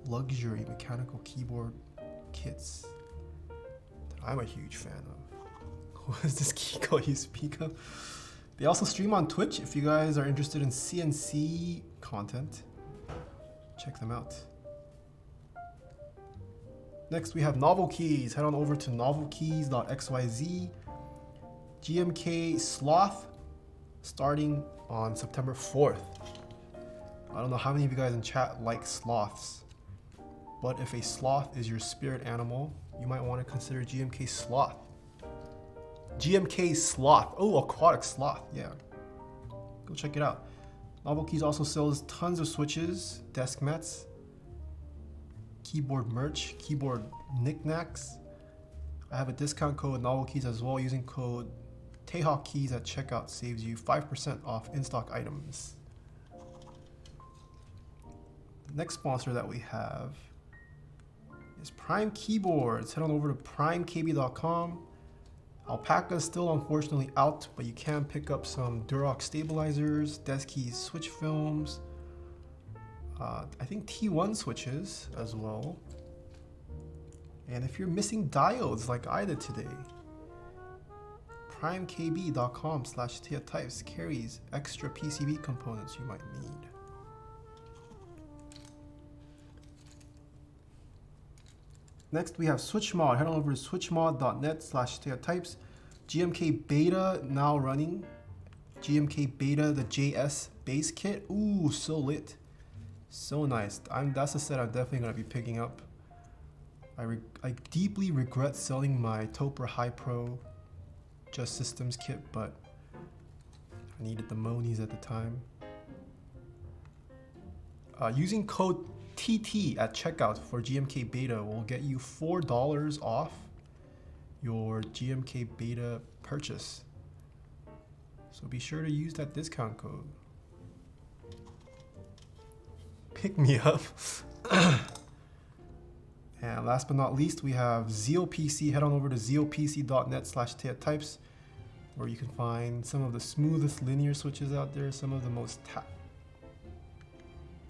luxury mechanical keyboard kits that I'm a huge fan of. What is this Keycult you speak of? They also stream on Twitch. If you guys are interested in CNC content, check them out. Next we have Novel Keys. Head on over to novelkeys.xyz. GMK Sloth starting on September 4th. I don't know how many of you guys in chat like sloths, but if a sloth is your spirit animal, you might want to consider GMK Sloth. GMK Sloth. Oh, aquatic sloth. Yeah. Go check it out. Novel Keys also sells tons of switches, desk mats, keyboard merch, keyboard knickknacks. I have a discount code with Novel Keys as well. Using code Taeha Keys at checkout saves you 5% off in-stock items. The next sponsor that we have is Prime Keyboards. Head on over to primekb.com. Alpaca is still unfortunately out, but you can pick up some Durock stabilizers, desk keys, switch films, I think T1 switches as well. And if you're missing diodes like I did today, primekb.com/TaehaTypes carries extra PCB components you might need. Next we have SwitchMod. Head on over to switchmod.net/TaehaTypes. GMK Beta now running. GMK Beta, the JS base kit. Ooh, so lit. So nice. That's a set I'm definitely going to be picking up. I deeply regret selling my Toper High Pro Just Systems kit, but I needed the monies at the time. Using code TT at checkout for GMK Beta will get you $4 off your GMK Beta purchase. So be sure to use that discount code. Pick me up. And last but not least, we have ZealPC. Head on over to zealpc.net/Taeha where you can find some of the smoothest linear switches out there, some of the most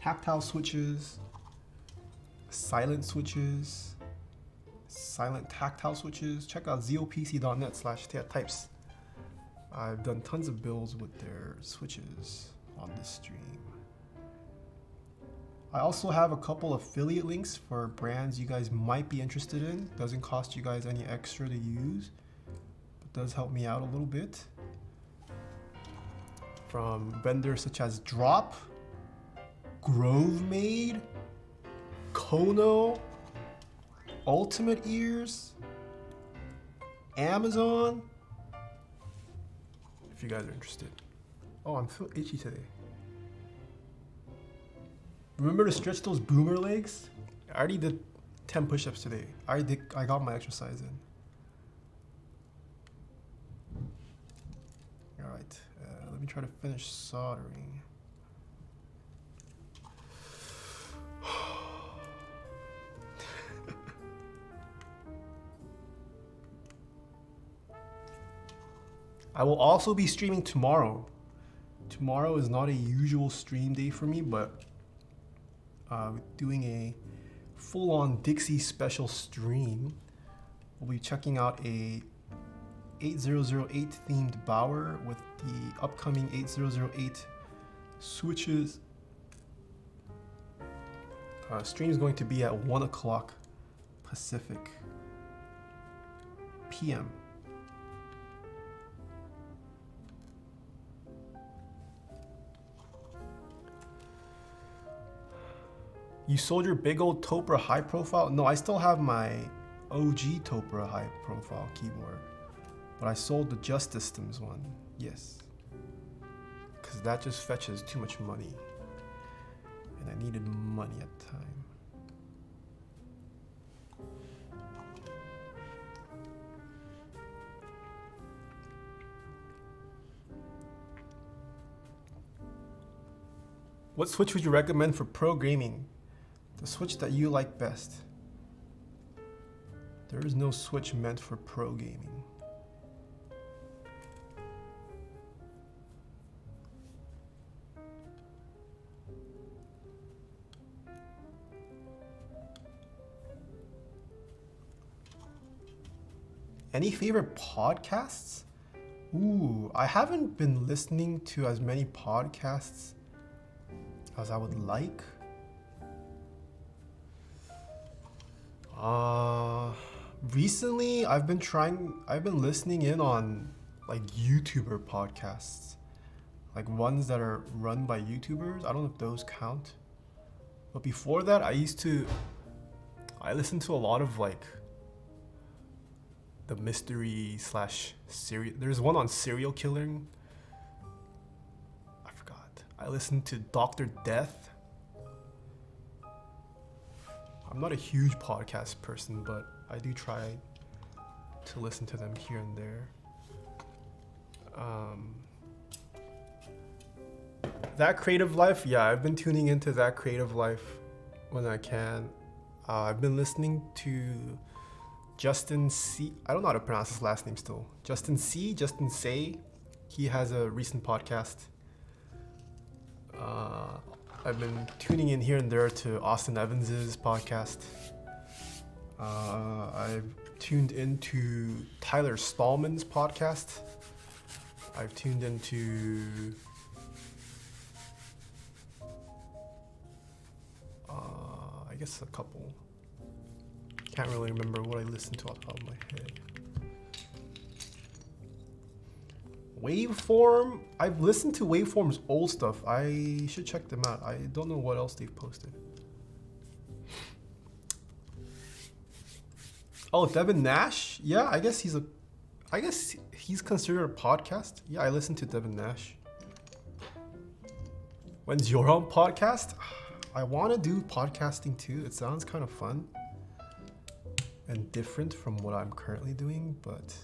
tactile switches, silent switches, silent tactile switches. Check out zealpc.net/Taeha. I've done tons of builds with their switches on this stream. I also have a couple affiliate links for brands you guys might be interested in. Doesn't cost you guys any extra to use, but does help me out a little bit. From vendors such as Drop, Grovemade, Kono, Ultimate Ears, Amazon. If you guys are interested. Oh, I'm so itchy today. Remember to stretch those boomer legs? I already did 10 push-ups today. I got my exercise in. All right, let me try to finish soldering. I will also be streaming tomorrow. Tomorrow is not a usual stream day for me, but doing a full-on Dixie special stream. We'll be checking out a 8008 themed Bauer with the upcoming 8008 switches. Stream is going to be at 1 o'clock Pacific PM. You sold your big old Topra high profile? No, I still have my OG Topra high profile keyboard, but I sold the Just Systems one, yes. Because that just fetches too much money, and I needed money at the time. What switch would you recommend for pro gaming? The switch that you like best. There is no switch meant for pro gaming. Any favorite podcasts? Ooh, I haven't been listening to as many podcasts as I would like. Recently I've been listening in on like YouTuber podcasts, like ones that are run by YouTubers. I don't know if those count, but before that I listened to a lot of like the mystery slash serial. There's one on serial killing. I forgot. I listened to Dr. Death. I'm not a huge podcast person, but I do try to listen to them here and there. That Creative Life, yeah, I've been tuning into That Creative Life when I can. I've been listening to Justin C. I don't know how to pronounce his last name still. Justin Say. He has a recent podcast. I've been tuning in here and there to Austin Evans's podcast. I've tuned into Tyler Stallman's podcast. I've tuned into I guess a couple. Can't really remember what I listened to off the top of my head. Waveform, I've listened to Waveform's old stuff. I should check them out. I don't know what else they've posted. Oh, Devin Nash? Yeah, I guess he's considered a podcast. Yeah, I listened to Devin Nash. When's your own podcast? I want to do podcasting too. It sounds kind of fun and different from what I'm currently doing, but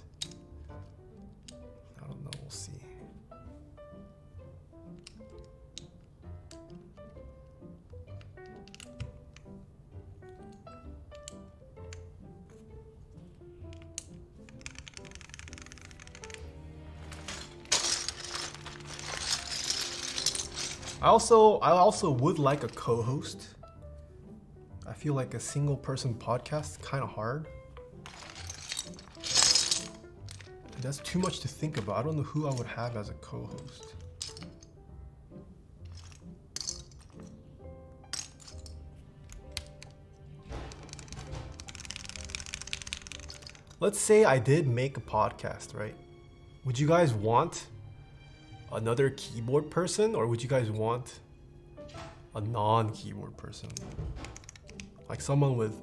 I don't know. We'll see. I also would like a co-host. I feel like a single person podcast is kind of hard. That's too much to think about. I don't know who I would have as a co-host. Let's say I did make a podcast, right? Would you guys want another keyboard person, or would you guys want a non-keyboard person? Like someone with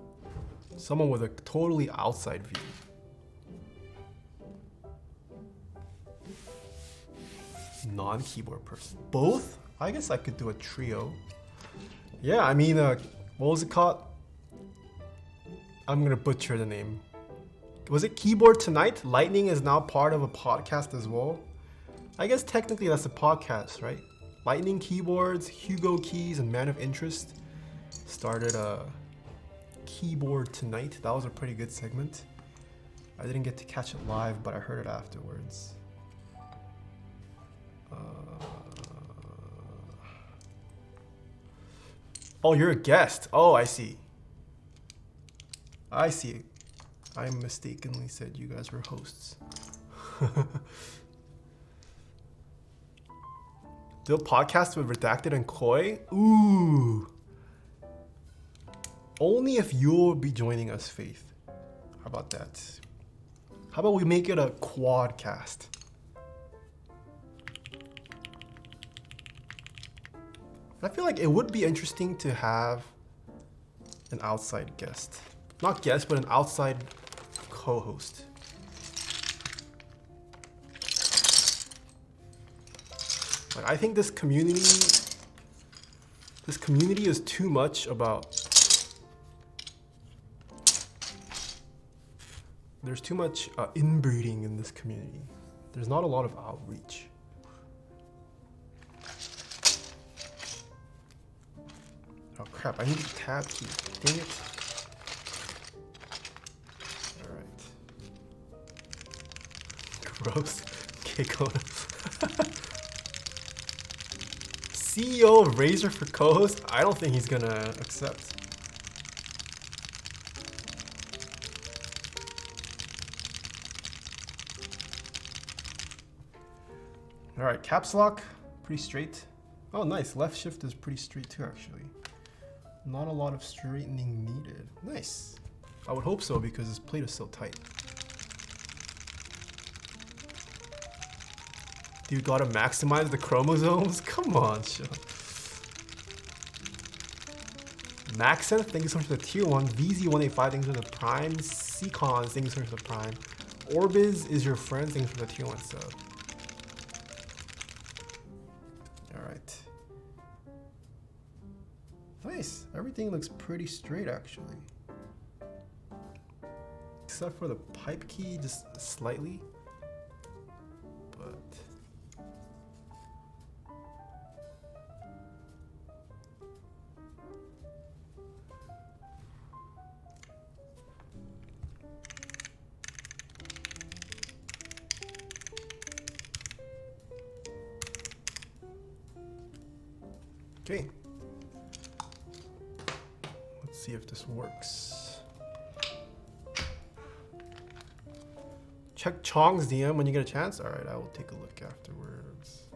a totally outside view. Non-keyboard person. Both? I guess I could do a trio. Yeah, I mean, what was it called? I'm gonna butcher the name. Was it Keyboard Tonight? Lightning is now part of a podcast as well. I guess technically that's a podcast, right? Lightning Keyboards, Hugo Keys, and Man of Interest started a Keyboard Tonight. That was a pretty good segment. I didn't get to catch it live, but I heard it afterwards. Oh, you're a guest. Oh, I see. I see. I mistakenly said you guys were hosts. Do a podcast with Redacted and Koi? Ooh. Only if you'll be joining us, Faith. How about that? How about we make it a quadcast? I feel like it would be interesting to have an outside guest. Not guest, but an outside co-host. Like, I think this community is too much about. There's too much inbreeding in this community. There's not a lot of outreach. Oh crap, I need a tab key. Dang it. Alright. Gross. Keiko. CEO of Razer for co-host? I don't think he's gonna accept. Alright, caps lock. Pretty straight. Oh nice, left shift is pretty straight too actually. Not a lot of straightening needed. Nice. I would hope so because this plate is so tight. You gotta maximize the chromosomes? Come on, Sean. Maxen, thank you so much for the tier 1. VZ185, thanks for the prime. Seacons, thank you so much for the prime. Orbiz is your friend, thanks for the tier 1 sub. Alright. Nice. Everything looks pretty straight actually. Except for the pipe key, just slightly. But okay. Let's see if this works. Check Chong's DM when you get a chance. All right, I will take a look afterwards.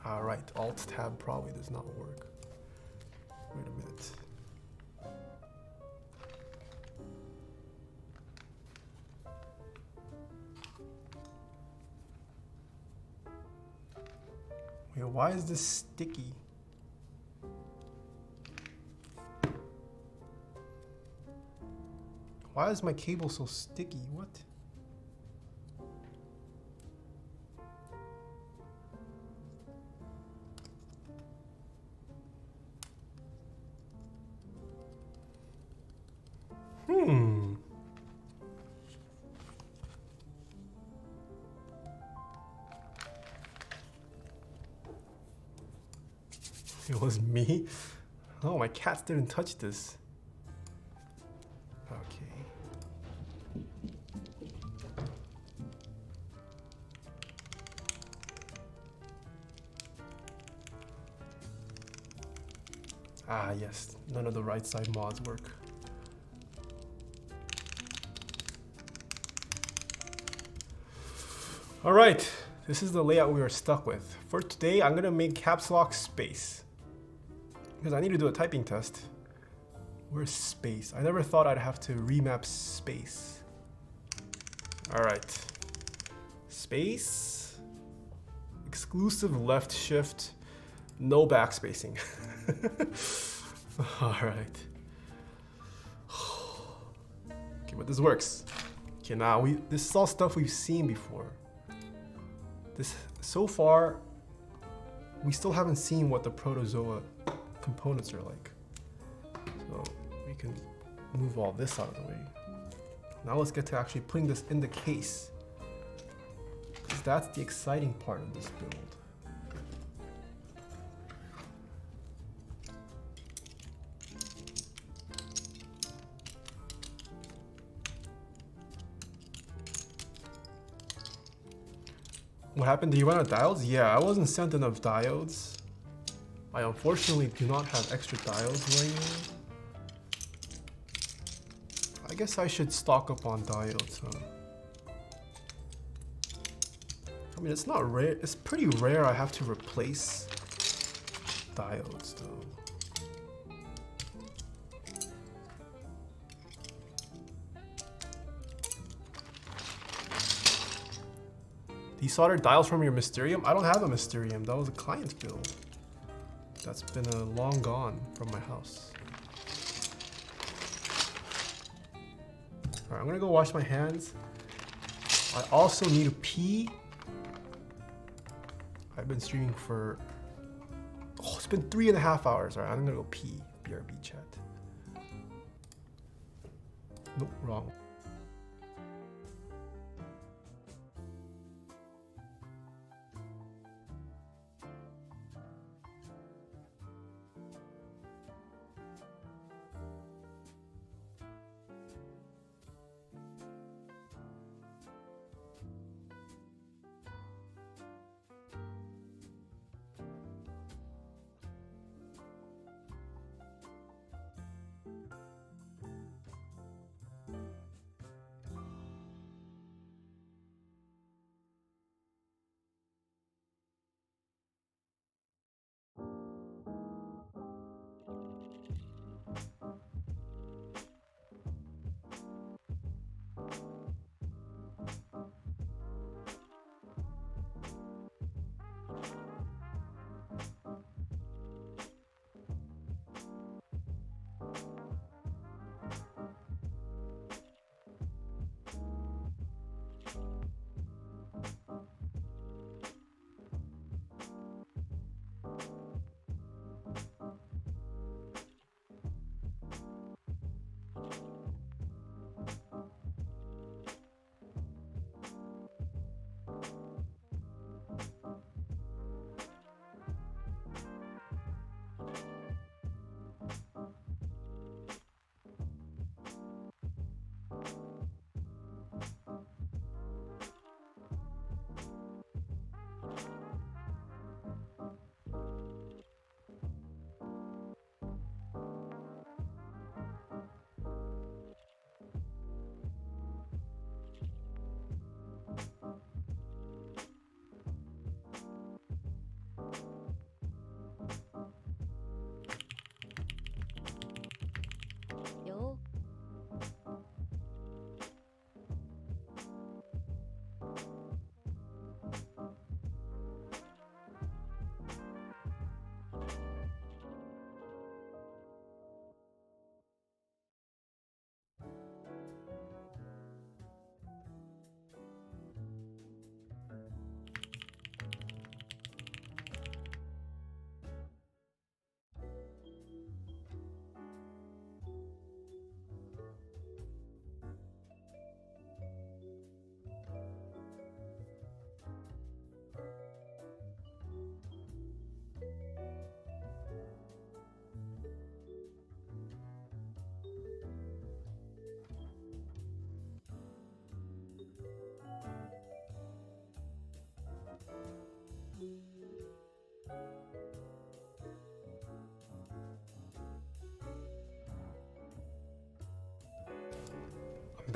All right, Alt tab probably does not work. Wait a minute. Wait, why is this sticky? Why is my cable so sticky? What? It was me? Oh, my cats didn't touch this. Okay. Ah, yes. None of the right side mods work. All right. This is the layout we were stuck with. For today, I'm gonna make caps lock space. Because I need to do a typing test. Where's space? I never thought I'd have to remap space. All right. Space. Exclusive left shift. No backspacing. All right. Okay, but this works. Okay, now this is all stuff we've seen before. So far, we still haven't seen what the protozoa components are like. So we can move all this out of the way. Now let's get to actually putting this in the case, because that's the exciting part of this build. What happened? Did you run out of diodes? Yeah, I wasn't sent enough diodes. I unfortunately do not have extra diodes right now. I guess I should stock up on diodes, huh? I mean, it's not rare. It's pretty rare I have to replace diodes, though. Desoldered dials from your Mysterium? I don't have a Mysterium. That was a client's build. That's been long gone from my house. Alright, I'm gonna go wash my hands. I also need to pee. I've been streaming for... Oh, it's been 3.5 hours. Alright, I'm gonna go pee. BRB chat. Nope, wrong.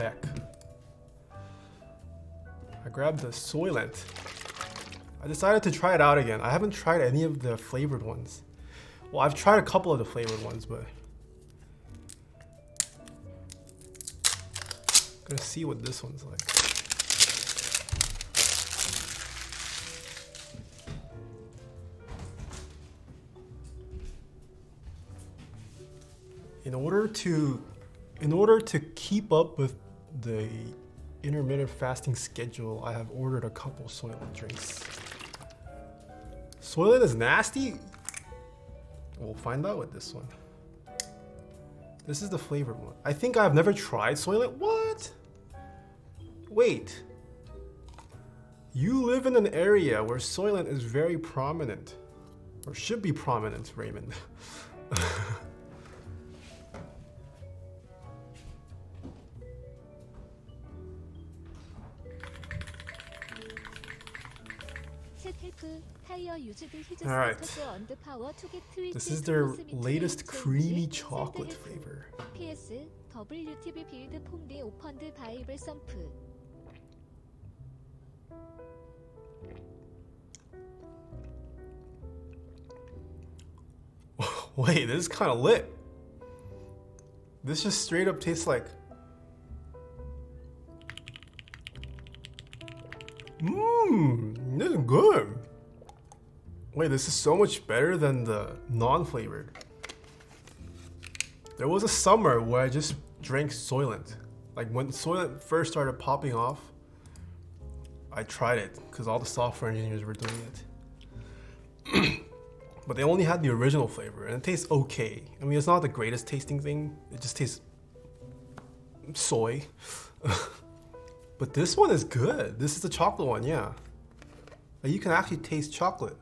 back. I grabbed the Soylent. I decided to try it out again. I haven't tried any of the flavored ones. Well, I've tried a couple of the flavored ones, but I'm gonna see what this one's like. In order to keep up with the intermittent fasting schedule, I have ordered a couple Soylent drinks. Soylent is nasty? We'll find out with this one. This is the flavored one. I think I've never tried Soylent. What? Wait. You live in an area where Soylent is very prominent. Or should be prominent, Raymond. Alright. This is their latest creamy chocolate flavor. PS WTB 빌드 폼비 오펀드 바이블 썸프. Wait, this is kind of lit. This just straight up tastes like this is good. Wait, this is so much better than the non-flavored. There was a summer where I just drank Soylent. Like when Soylent first started popping off, I tried it because all the software engineers were doing it. But they only had the original flavor and it tastes okay. I mean, it's not the greatest tasting thing. It just tastes soy. But this one is good. This is the chocolate one, yeah. Like you can actually taste chocolate.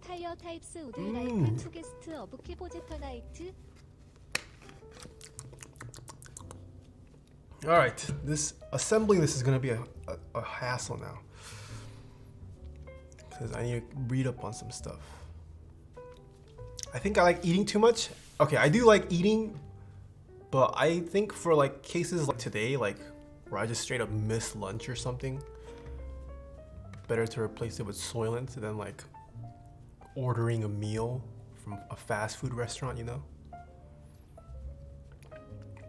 타이어 타입스 우드 라이프 투 게스트 어브 키보제터 나이트. Alright, assembling this is gonna be a hassle now. Because I need to read up on some stuff. I think I like eating too much. Okay, I do like eating, but I think for like cases like today, like where I just straight up miss lunch or something, better to replace it with Soylent than like ordering a meal from a fast food restaurant, you know?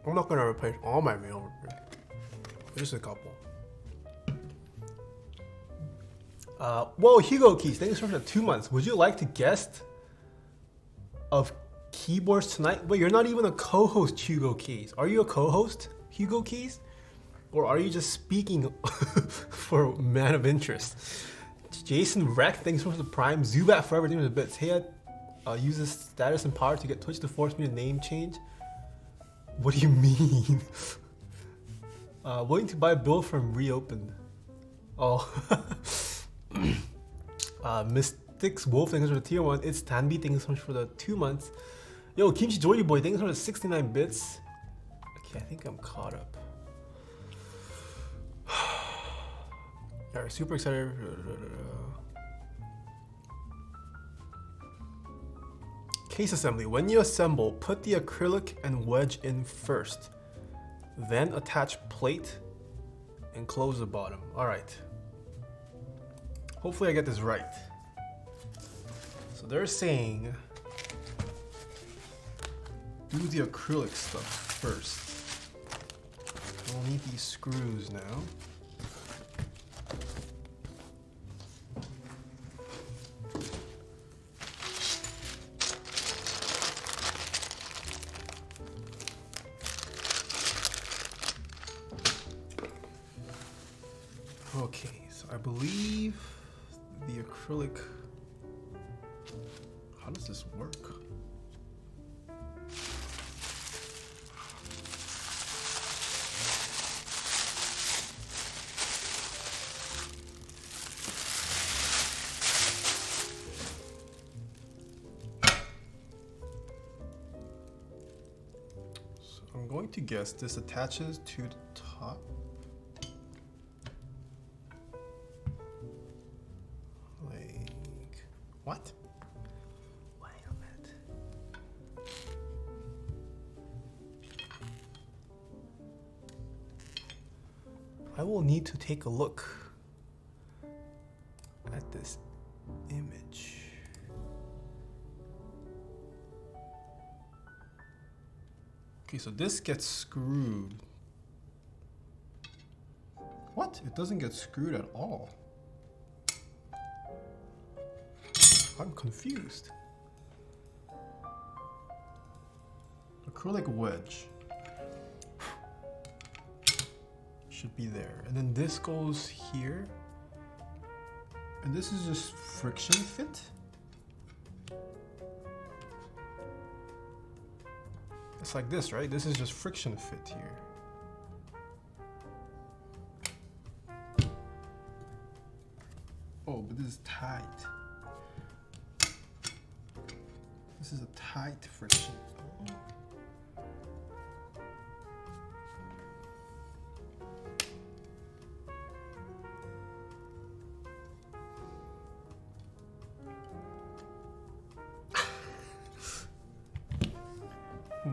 I'm not gonna replace all my meal, just a couple. Whoa, Hugo Keys, thanks for the 2 months. Would you like to guest of keyboards tonight? Wait, you're not even a co-host, Hugo Keys. Are you a co-host, Hugo Keys? Or are you just speaking for man of interest? Jason Wreck, thanks for the prime. Zubat Forever, thanks for the bits. Taeha uses status and power to get Twitch to force me to name change. What do you mean? Willing to buy a bill from Reopened. Oh. Mystics Wolf, thanks for the tier 1. It's Tanby, thanks so much for the 2 months. Yo, Kimchi Joy Boy, thanks for the 69 bits. Okay, I think I'm caught up. Alright, super excited. Case assembly. When you assemble, put the acrylic and wedge in first. Then attach plate and close the bottom. Alright. Hopefully I get this right. So they're saying do the acrylic stuff first. We'll need these screws now. Okay, so I believe the acrylic, how does this work? So I'm going to guess this attaches to the top. What? Wait a minute. I will need to take a look at this image. Okay, so this gets screwed. What? It doesn't get screwed at all. I'm confused. Acrylic wedge should be there, and then this goes here, and this is just friction fit. It's like this, right? This is just friction fit here. Oh, but this is tight. This is a tight friction. Oh.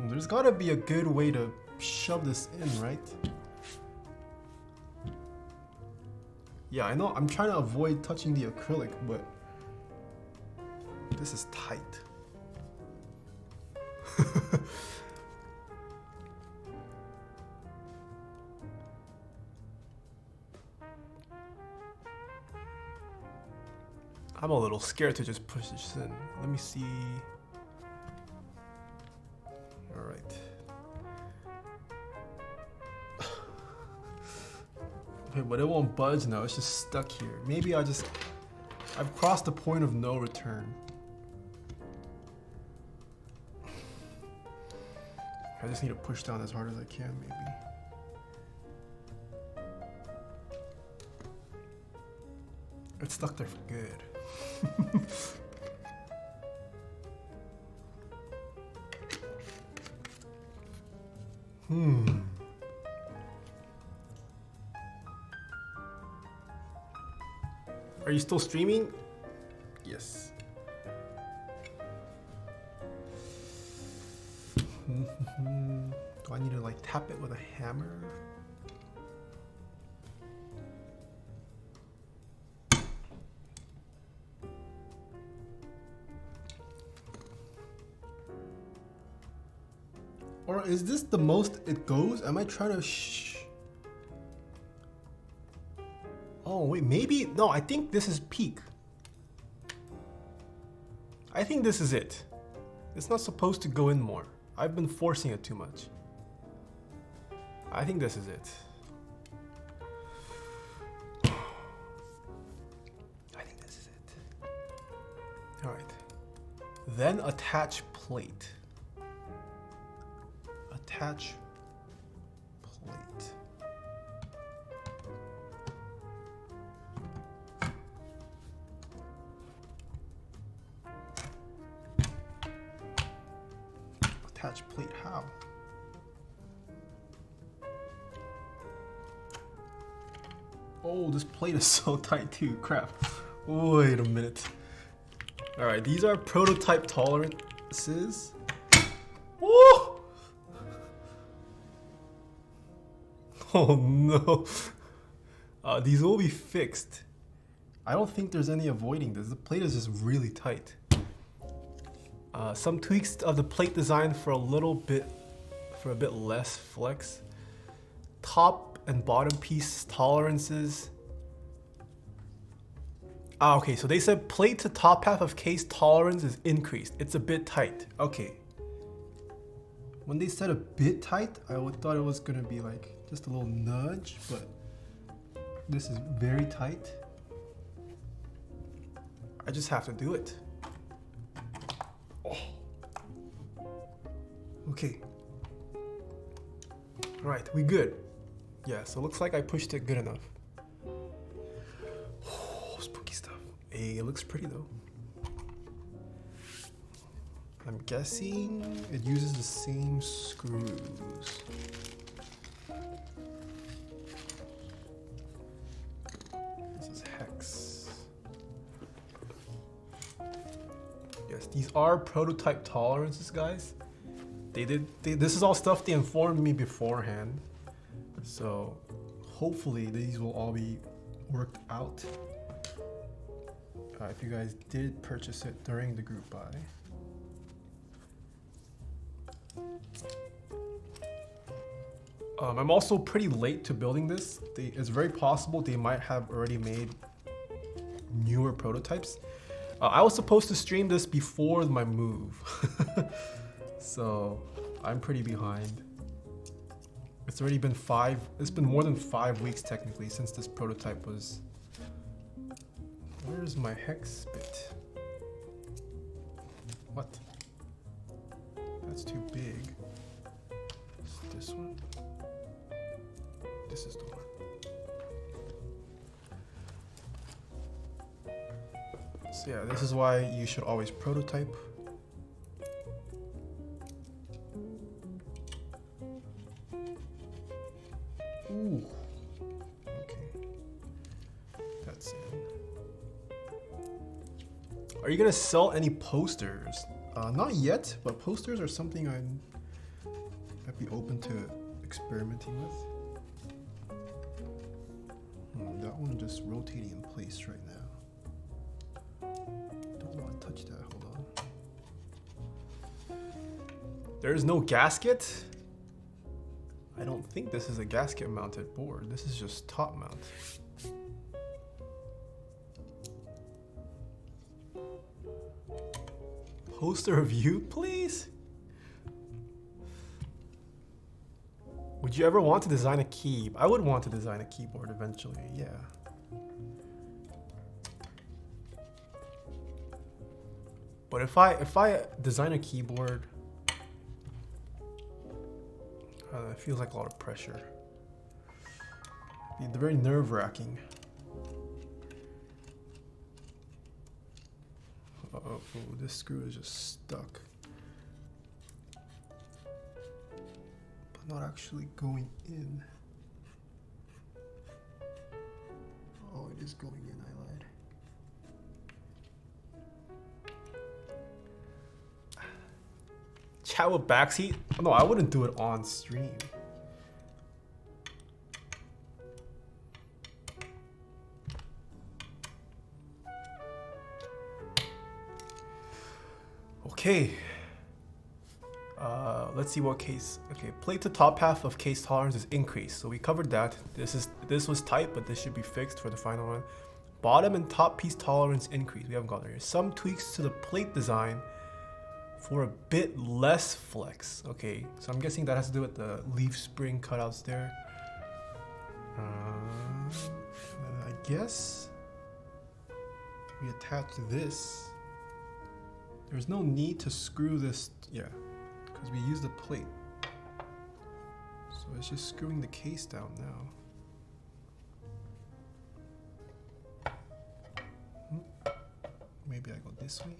There's gotta be a good way to shove this in, right? Yeah, I know, I'm trying to avoid touching the acrylic, but this is tight. I'm a little scared to just push this in. Let me see. All right. Okay, but it won't budge now. It's just stuck here. Maybe I've crossed the point of no return. I just need to push down as hard as I can, maybe. It's stuck there for good. Are you still streaming? Yes. Do I need to like tap it with a hammer? Or is this the most it goes? Am I trying to Oh wait, maybe, no, I think this is peak. I think this is it. It's not supposed to go in more. I've been forcing it too much. I think this is it. I think this is it. All right. Then attach plate. Attach plate. Attach plate how? Oh, this plate is so tight too. Crap. Wait a minute. All right, these are prototype tolerances. Woo! Oh no. These will be fixed. I don't think there's any avoiding this. The plate is just really tight. Some tweaks of the plate design for a bit less flex. Top and bottom piece tolerances. Okay, so they said plate to top half of case tolerance is increased. It's a bit tight. Okay. When they said a bit tight, I thought it was gonna be like just a little nudge, but this is very tight. I just have to do it. Oh. Okay. All right, we good. Yeah, so it looks like I pushed it good enough. Oh, spooky stuff. Hey, it looks pretty though. I'm guessing it uses the same screws. This is hex. Yes, these are prototype tolerances, guys. This is all stuff they informed me beforehand. So hopefully these will all be worked out. If you guys did purchase it during the group buy. I'm also pretty late to building this. It's very possible they might have already made newer prototypes. I was supposed to stream this before my move. So I'm pretty behind. It's already been it's been more than 5 weeks technically since this prototype was. Where's my hex bit? What? That's too big. Is this one? This is the one. So yeah, this is why you should always prototype. Ooh. Okay. That's in. Are you gonna sell any posters? Not yet, but posters are something I'd be open to experimenting with. That one just rotating in place right now. Don't want to touch that, hold on. There's no gasket? I don't think this is a gasket mounted board. This is just top mount. Poster of you, please? Would you ever want to design a key? I would want to design a keyboard eventually, yeah. But if I design a keyboard, it feels like a lot of pressure. It'd be very nerve-wracking. Uh-oh, this screw is just stuck. But not actually going in. Oh, it is going in, I lied. Chat with backseat? No, I wouldn't do it on stream. Okay. Let's see what case. Okay, plate to top half of case tolerance is increased. So we covered that. This was tight, but this should be fixed for the final one. Bottom and top piece tolerance increase. We haven't got there yet. Some tweaks to the plate design for a bit less flex. Okay, so I'm guessing that has to do with the leaf spring cutouts there. I guess we attach this. There's no need to screw this, yeah, because we use the plate. So it's just screwing the case down now. Maybe I go this way.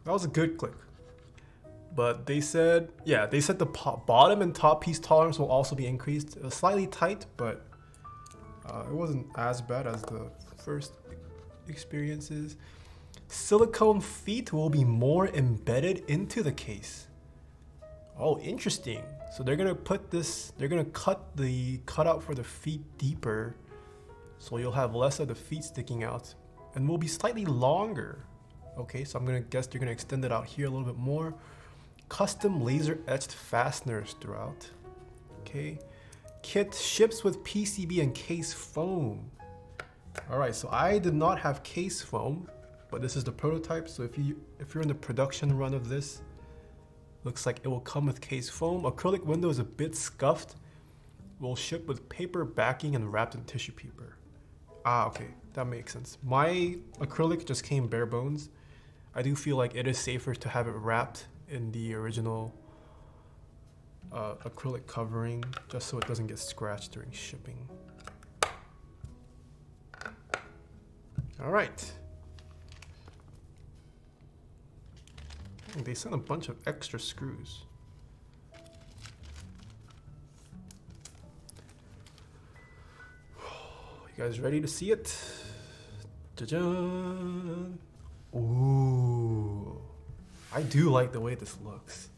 That was a good click. But they said, yeah, they said the bottom and top piece tolerance will also be increased. It was slightly tight, but it wasn't as bad as the first experiences. Silicone feet will be more embedded into the case. Oh, interesting. So they're gonna put this, they're gonna cut the cutout for the feet deeper, so you'll have less of the feet sticking out, and will be slightly longer. Okay, so I'm gonna guess they're gonna extend it out here a little bit more. Custom laser etched fasteners throughout. Okay, kit ships with PCB and case foam. All right, so I did not have case foam, but this is the prototype. So if you're in the production run of this, looks like it will come with case foam. Acrylic window is a bit scuffed. Will ship with paper backing and wrapped in tissue paper. Ah, okay, that makes sense. My acrylic just came bare bones. I do feel like it is safer to have it wrapped in the original acrylic covering, just so it doesn't get scratched during shipping. All right. They sent a bunch of extra screws. You guys ready to see it? Ja-jan. Ooh. I do like the way this looks.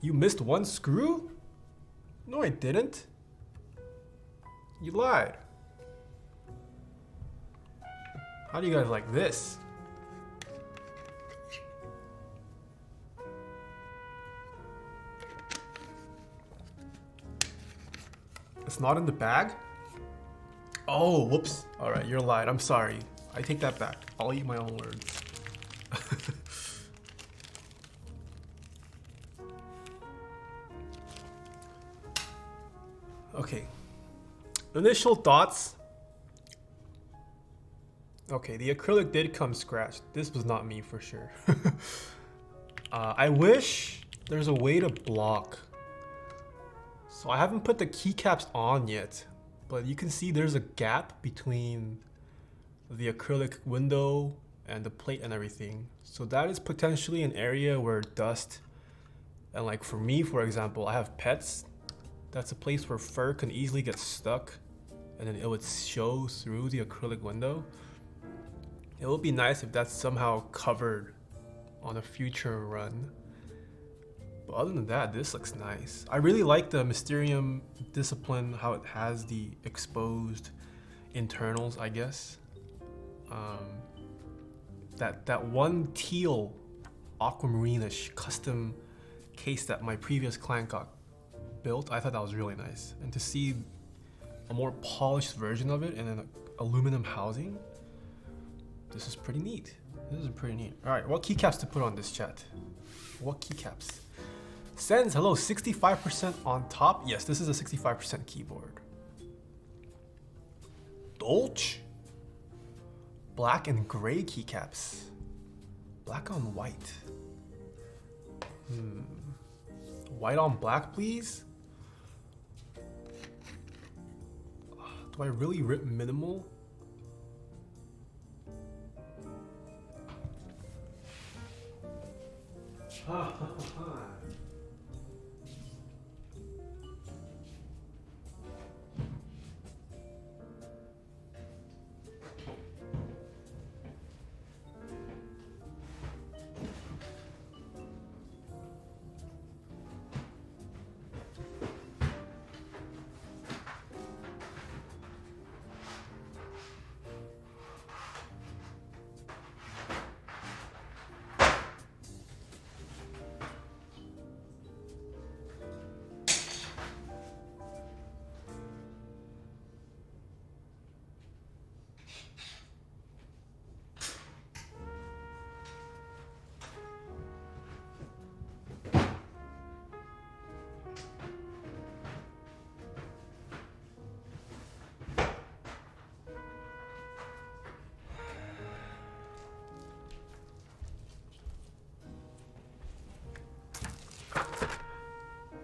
You missed one screw? No, I didn't. You lied. How do you guys like this? It's not in the bag? Oh, whoops. All right, you're lied. I'm sorry. I take that back. I'll eat my own words. Okay. Initial thoughts. Okay, the acrylic did come scratched. This was not me for sure. I wish there's a way to block. So I haven't put the keycaps on yet, but you can see there's a gap between the acrylic window and the plate and everything. So that is potentially an area where dust, and like for me, for example, I have pets. That's a place where fur can easily get stuck and then it would show through the acrylic window. It would be nice if that's somehow covered on a future run. But other than that, this looks nice. I really like the Mysterium discipline, how it has the exposed internals, I guess. That one teal aquamarine-ish custom case that my previous client got built, I thought that was really nice. And to see a more polished version of it in an aluminum housing, this is pretty neat. This is pretty neat. All right, what keycaps to put on this, chat? What keycaps? Sends, hello, 65% on top. Yes, this is a 65% keyboard. Dolce? Black and gray keycaps. Black on white. White on black, please? Do I really rip minimal?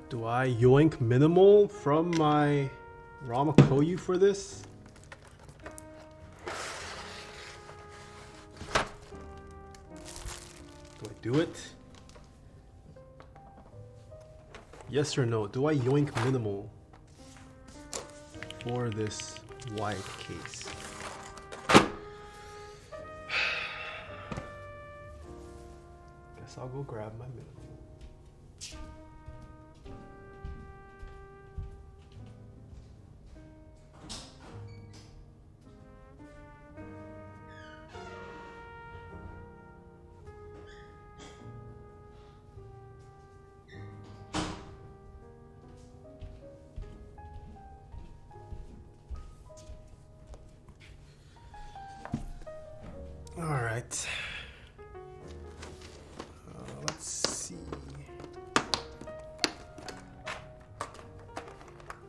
Do I yoink minimal from my Ramakoyu for this? Do I do it? Yes or no? Do I yoink minimal for this white case? Guess I'll go grab my minimal. Alright, let's see.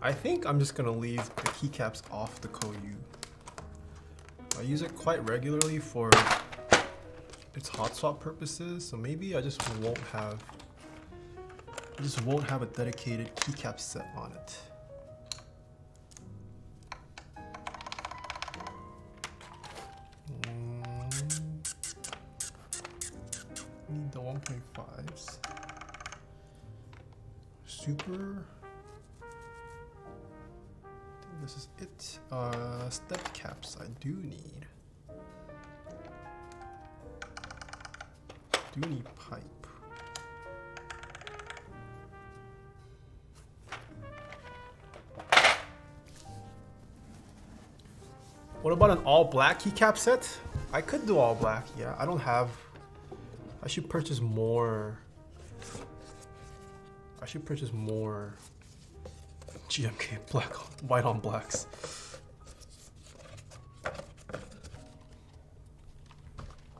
I think I'm just gonna leave the keycaps off the Koyu. I use it quite regularly for its hot swap purposes, so maybe I just won't have a dedicated keycap set on it. Need the 1.5s. Super. I think This is it. Step caps I do need. Do need pipe. What about an all black keycap set? I could do all black, yeah. I don't have. I should purchase more. I should purchase more GMK black, white on blacks.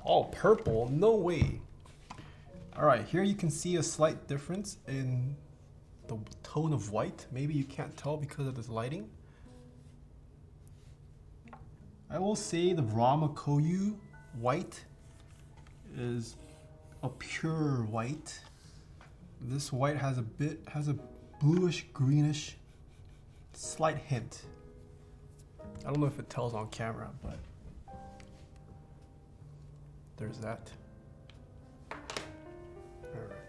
All purple? No way. Alright, here you can see a slight difference in the tone of white. Maybe you can't tell because of this lighting. I will say the Rama Koyu white is a pure white. This white has a bluish greenish slight hint. I don't know if it tells on camera, but there's that. All right.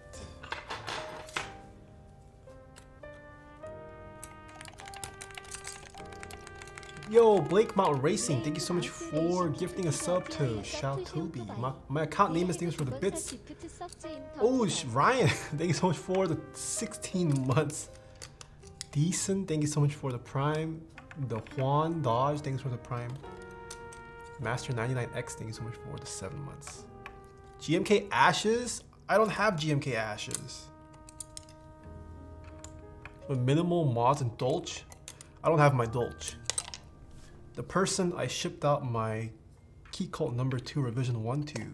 Yo, Blake Mountain Racing, thank you so much for gifting a sub to Shout Toby. My account name is Things for the Bits. Oh, Ryan, thank you so much for the 16 months. Decent, thank you so much for the Prime. The Juan Dodge, thanks for the Prime. Master 99X, thank you so much for the 7 months. GMK Ashes? I don't have GMK Ashes. With minimal mods and Dolch? I don't have my Dolch. The person I shipped out my Key Cult number 2 revision 1 to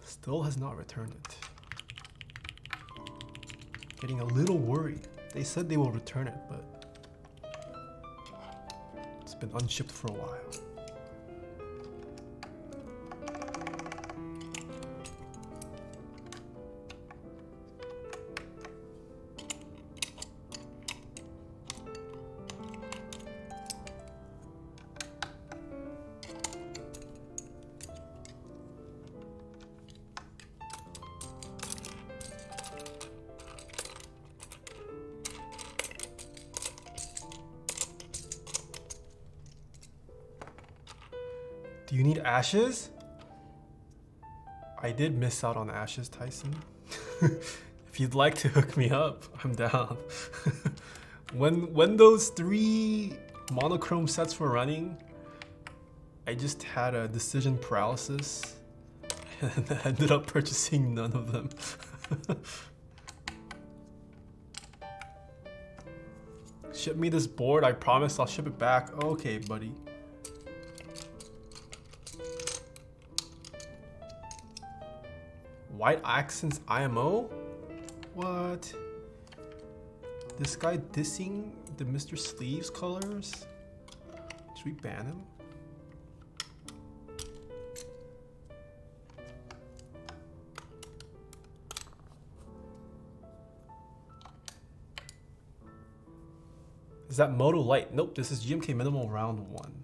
still has not returned it. Getting a little worried. They said they will return it, but it's been unshipped for a while. Do you need Ashes? I did miss out on Ashes, Tyson. If you'd like to hook me up, I'm down. When those 3 monochrome sets were running, I just had a decision paralysis and I ended up purchasing none of them. Ship me this board, I promise I'll ship it back. Okay, buddy. White accents IMO? What? This guy dissing the Mr. Sleeves colors? Should we ban him? Is that Moto Light? Nope, this is GMK Minimal Round 1.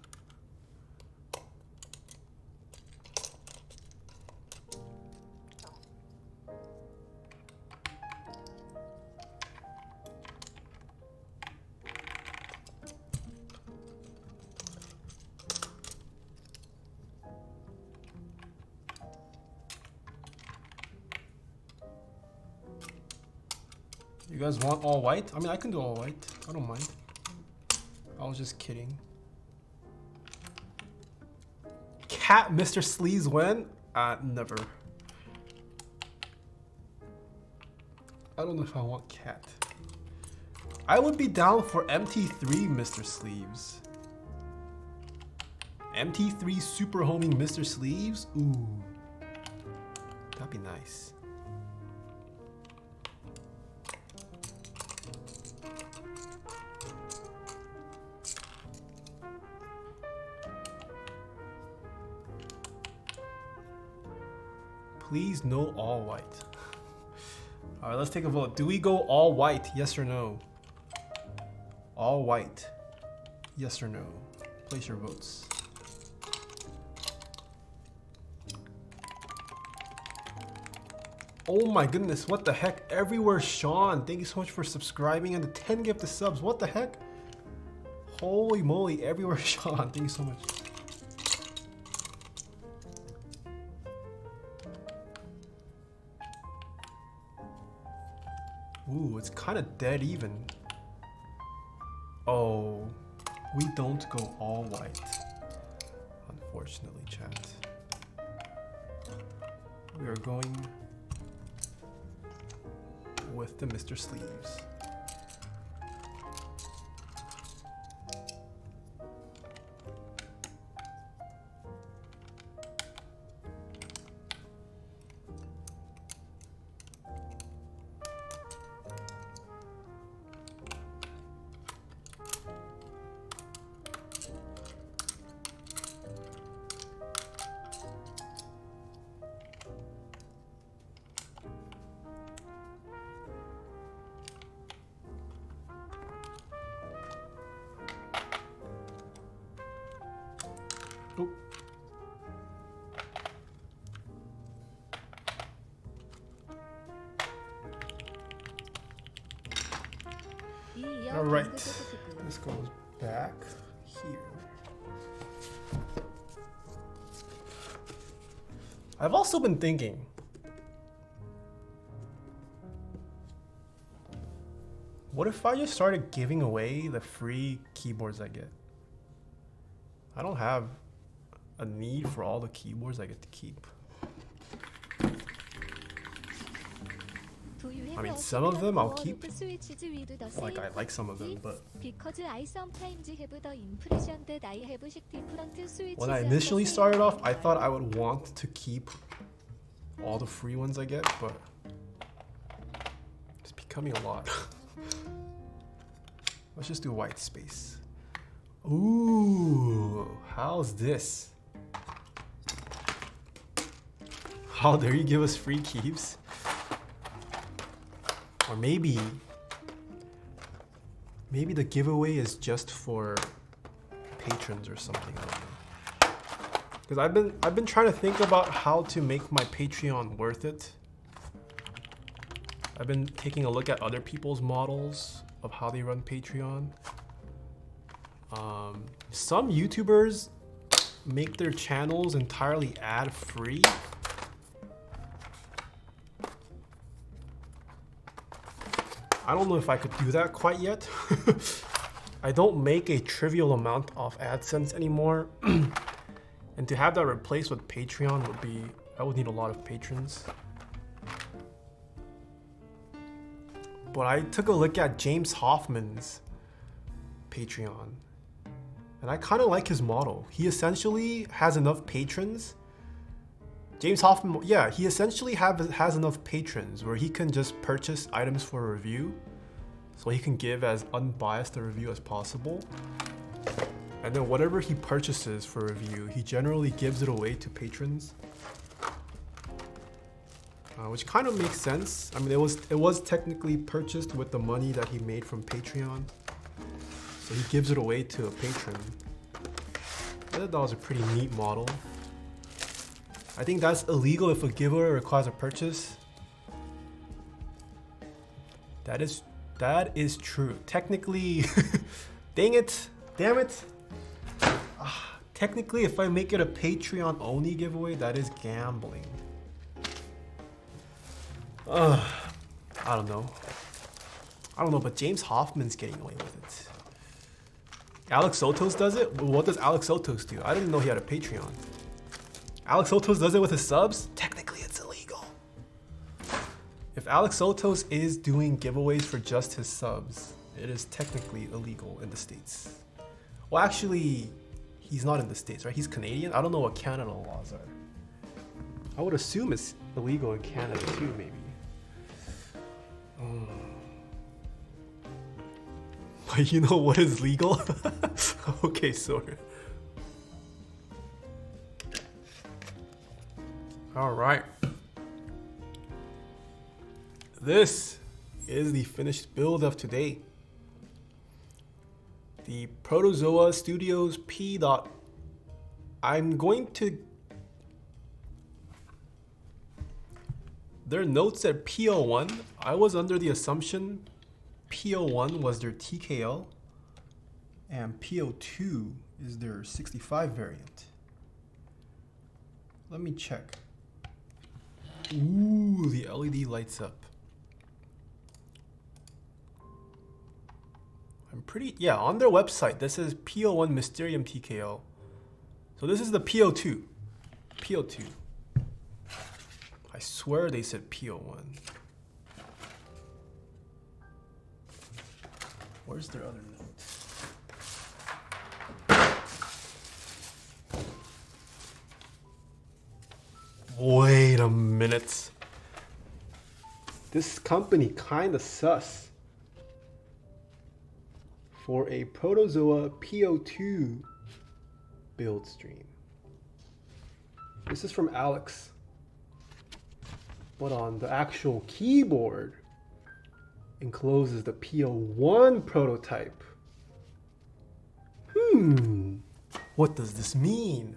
You guys want all white? I mean, I can do all white. I don't mind. I was just kidding. Cat Mr. Sleeves when? Never. I don't know if I want cat. I would be down for MT3 Mr. Sleeves. MT3 Super Homing Mr. Sleeves? Ooh. That'd be nice. Please no all white. All right, let's take a vote. Do we go all white? Yes or no? All white. Yes or no? Place your votes. Oh my goodness, what the heck? Everywhere Sean, thank you so much for subscribing and the 10 gifted subs. What the heck? Holy moly, everywhere, Sean. Thank you so much. Ooh, it's kind of dead even. Oh, we don't go all white. Unfortunately, chat. We are going with the Mr. Sleeves. Oh. All right, this goes back here. I've also been thinking, what if I just started giving away the free keyboards I get? I don't have a need for all the keyboards I get to keep. I mean, some of them I'll keep. Like, I like some of them, but when I initially started off, I thought I would want to keep all the free ones I get, but it's becoming a lot. Let's just do white space. Ooh, how's this? How dare you give us free keeps? Or maybe the giveaway is just for patrons or something. I don't know. Because I've been trying to think about how to make my Patreon worth it. I've been taking a look at other people's models of how they run Patreon. Some YouTubers make their channels entirely ad-free. I don't know if I could do that quite yet. I don't make a trivial amount off AdSense anymore. And to have that replaced with Patreon I would need a lot of patrons. But I took a look at James Hoffman's Patreon. And I kind of like his model. He essentially has enough patrons. James Hoffman, yeah, he essentially has enough patrons where he can just purchase items for a review, so he can give as unbiased a review as possible. And then whatever he purchases for review, he generally gives it away to patrons, which kind of makes sense. I mean, it was technically purchased with the money that he made from Patreon, so he gives it away to a patron. I thought that was a pretty neat model. I think that's illegal if a giveaway requires a purchase. That is true. Technically, damn it. Technically, if I make it a Patreon only giveaway, that is gambling. I don't know, but James Hoffman's getting away with it. Alex Sotos does it? What does Alex Sotos do? I didn't know he had a Patreon. Alex Sotos does it with his subs? Technically, it's illegal. If Alex Sotos is doing giveaways for just his subs, it is technically illegal in the States. Well, actually, he's not in the States, right? He's Canadian? I don't know what Canada laws are. I would assume it's illegal in Canada too, maybe. But you know what is legal? Okay, sorry. All right. This is the finished build of today. The Protozoa Studios P.02. I'm going to... Their notes at P.01. I was under the assumption P.01 was their TKL. And P.02 is their 65 variant. Let me check. Ooh, the LED lights up. I'm pretty, yeah, on their website, this is P.01 Mysterium TKO. So this is the P.02. P.02. I swear they said P.01. Where's their other note? Wait a minute. This company kinda sus. For a Protozoa P.02 build stream. This is from Alex. But on the actual keyboard, encloses the P.01 prototype. What does this mean?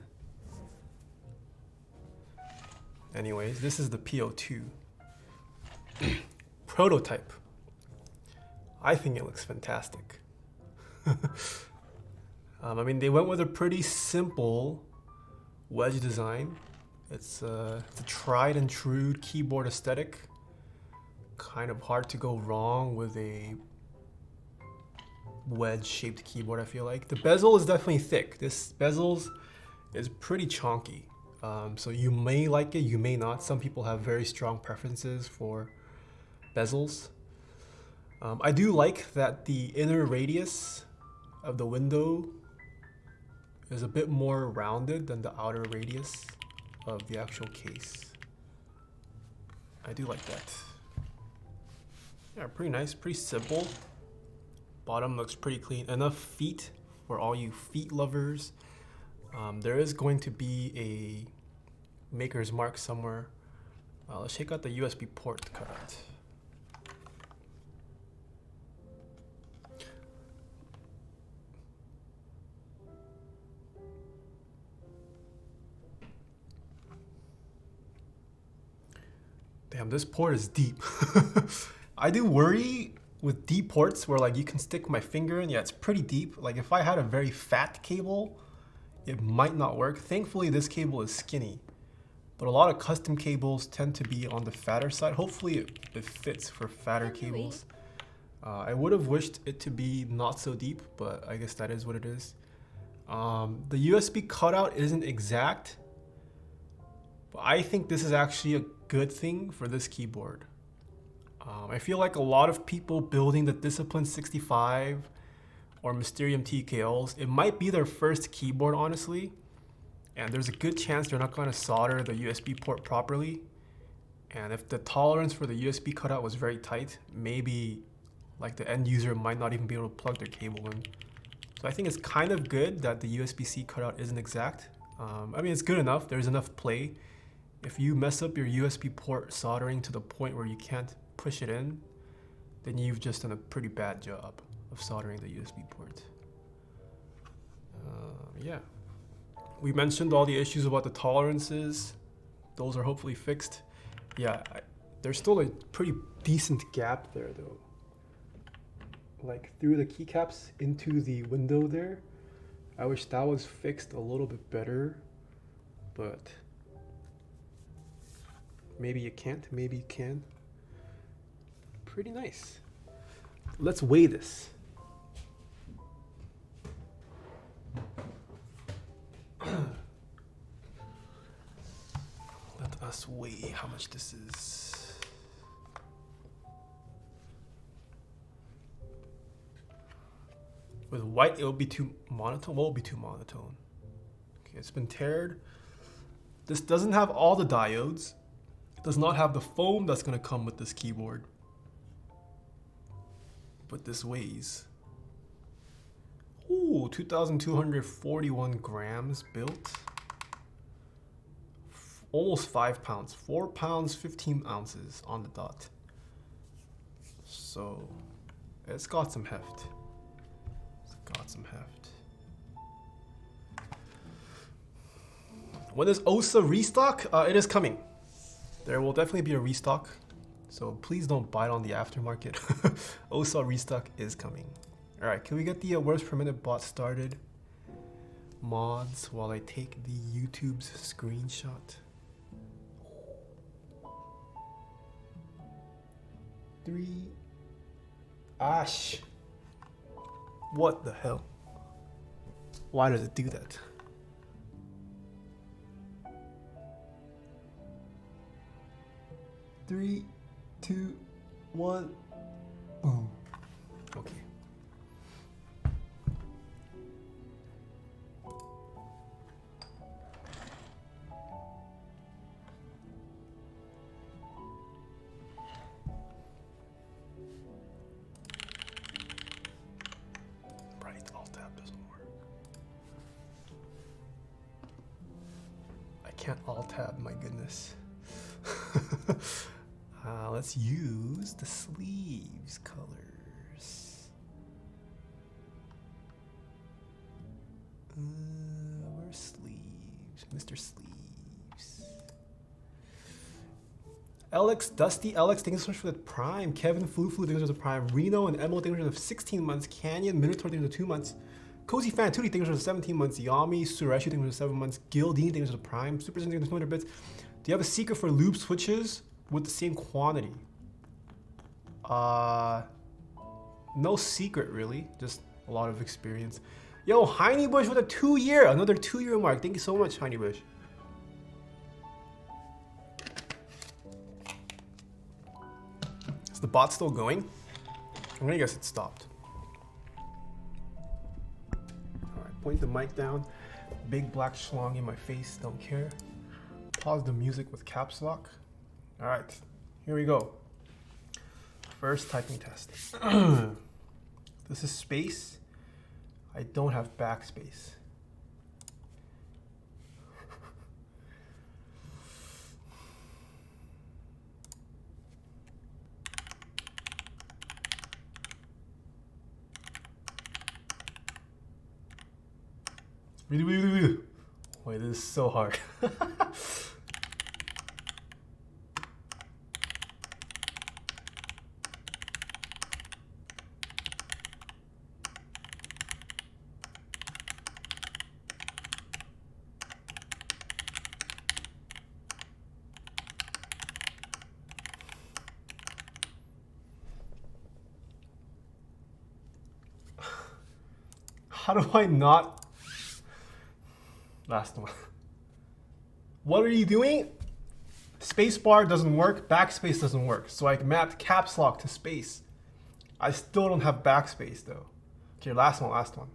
Anyways, this is the P.02 prototype. I think it looks fantastic. I mean, they went with a pretty simple wedge design. It's a tried and true keyboard aesthetic. Kind of hard to go wrong with a wedge-shaped keyboard, I feel like. The bezel is definitely thick. This bezel is pretty chonky. So you may like it, you may not. Some people have very strong preferences for bezels. I do like that the inner radius of the window is a bit more rounded than the outer radius of the actual case. I do like that. Yeah, pretty nice, pretty simple. Bottom looks pretty clean. Enough feet for all you feet lovers. There is going to be a maker's mark somewhere. Let's check out the USB port cutout. Damn, this port is deep. I do worry with deep ports where like you can stick my finger in. Yeah, it's pretty deep. Like if I had a very fat cable, it might not work. Thankfully, this cable is skinny, but a lot of custom cables tend to be on the fatter side. Hopefully it fits for fatter cables. I would have wished it to be not so deep, but I guess that is what it is. The USB cutout isn't exact, but I think this is actually a good thing for this keyboard. I feel like a lot of people building the Discipline 65 or Mysterium TKOs, it might be their first keyboard, honestly, and there's a good chance they're not going to solder the USB port properly. And if the tolerance for the USB cutout was very tight, maybe like the end user might not even be able to plug their cable in. So I think it's kind of good that the USB-C cutout isn't exact. I mean, it's good enough. There's enough play. If you mess up your USB port soldering to the point where you can't push it in, then you've just done a pretty bad job of soldering the USB port. Yeah. We mentioned all the issues about the tolerances. Those are hopefully fixed. Yeah, there's still a pretty decent gap there though. Like through the keycaps into the window there. I wish that was fixed a little bit better, but maybe you can't, maybe you can. Pretty nice. Let's weigh this. Let us weigh how much this is. With white, it will be too monotone. What will be too monotone? Okay, it's been taired. This doesn't have all the diodes. It does not have the foam that's going to come with this keyboard. But this weighs. Ooh, 2,241 grams built. Almost 5 pounds. 4 pounds, 15 ounces on the dot. So, it's got some heft. Got some heft. When is OSA restock? It is coming. There will definitely be a restock. So please don't buy it on the aftermarket. OSA restock is coming. Alright, can we get the words per minute bot started? Mods while I take the YouTube's screenshot. 3. Ash. What the hell? Why does it do that? Three, two, one, boom. Okay. Right, Alt Tab doesn't work. I can't Alt Tab, my goodness. Let's use the sleeves colors. Where's sleeves? Mr. Sleeves. Alex, Dusty, Alex, thanks so much for the Prime. Kevin, Flu, thanks for the Prime. Reno and Emil, thanks for the 16 months. Canyon, Minotaur, thanks for the 2 months. Cozy Fan, 2D, thanks for the 17 months. Yami, Sureshi, thanks for the 7 months. Gildine, thanks for the Prime. Super Zen, thanks for the 200 bits. Do you have a secret for lube switches with the same quantity? No secret really, just a lot of experience. Yo, Heiny Bush with a 2-year, another 2-year mark. Thank you so much, Heiny Bush. Is the bot still going? I'm gonna guess it stopped. Alright, point the mic down. Big black schlong in my face, don't care. Pause the music with caps lock. Alright, here we go. First typing test. This is space. I don't have backspace. Wait, this is so hard. How do I not? Last one. What are you doing? Spacebar doesn't work, backspace doesn't work. So I mapped caps lock to space. I still don't have backspace though. Okay, last one, last one.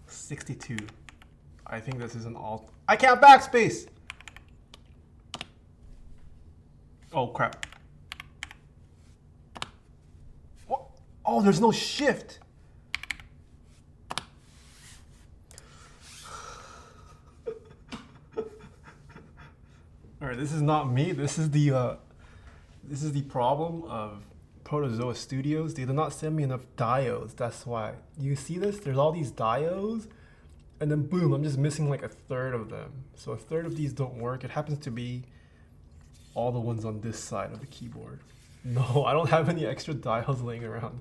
$62. I think this is an alt. I can't backspace! Oh crap. What? Oh, there's no shift. Alright, this is not me. This is the problem of Protozoa Studios. They did not send me enough diodes. That's why. You see this? There's all these diodes, and then boom, I'm just missing like a third of them. So a third of these don't work. It happens to be all the ones on this side of the keyboard. No, I don't have any extra diodes laying around.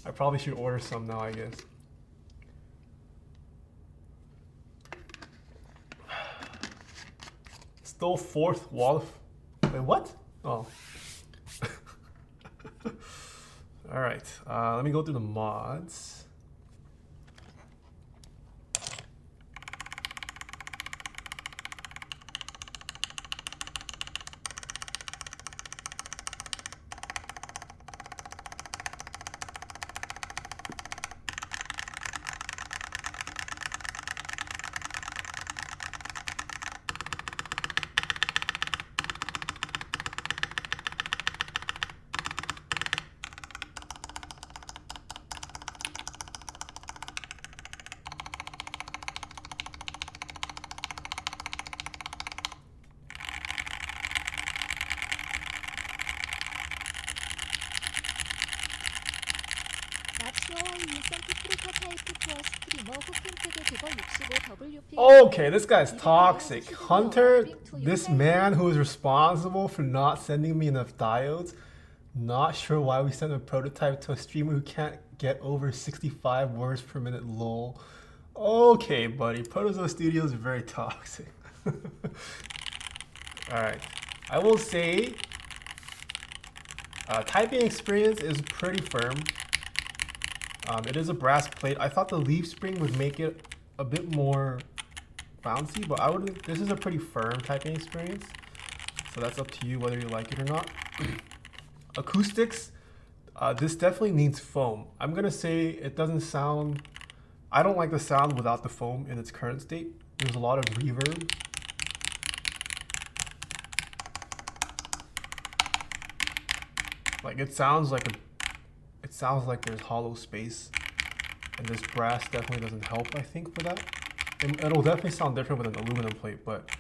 I probably should order some now, I guess. Still fourth wall. Wait, what? Oh. All right, let me go through the mods. Okay, this guy's toxic. Hunter, this man who is responsible for not sending me enough diodes. Not sure why we sent a prototype to a streamer who can't get over 65 words per minute, lol. Okay, buddy, Protozoa Studio is very toxic. Alright, I will say, typing experience is pretty firm. It is a brass plate. I thought the leaf spring would make it a bit more bouncy, but this is a pretty firm typing experience. So that's up to you whether you like it or not. Acoustics, this definitely needs foam. I'm gonna say it doesn't sound, I don't like the sound without the foam in its current state. There's a lot of reverb. Like it sounds like there's hollow space, and this brass definitely doesn't help, I think, for that. It'll definitely sound different with an aluminum plate, but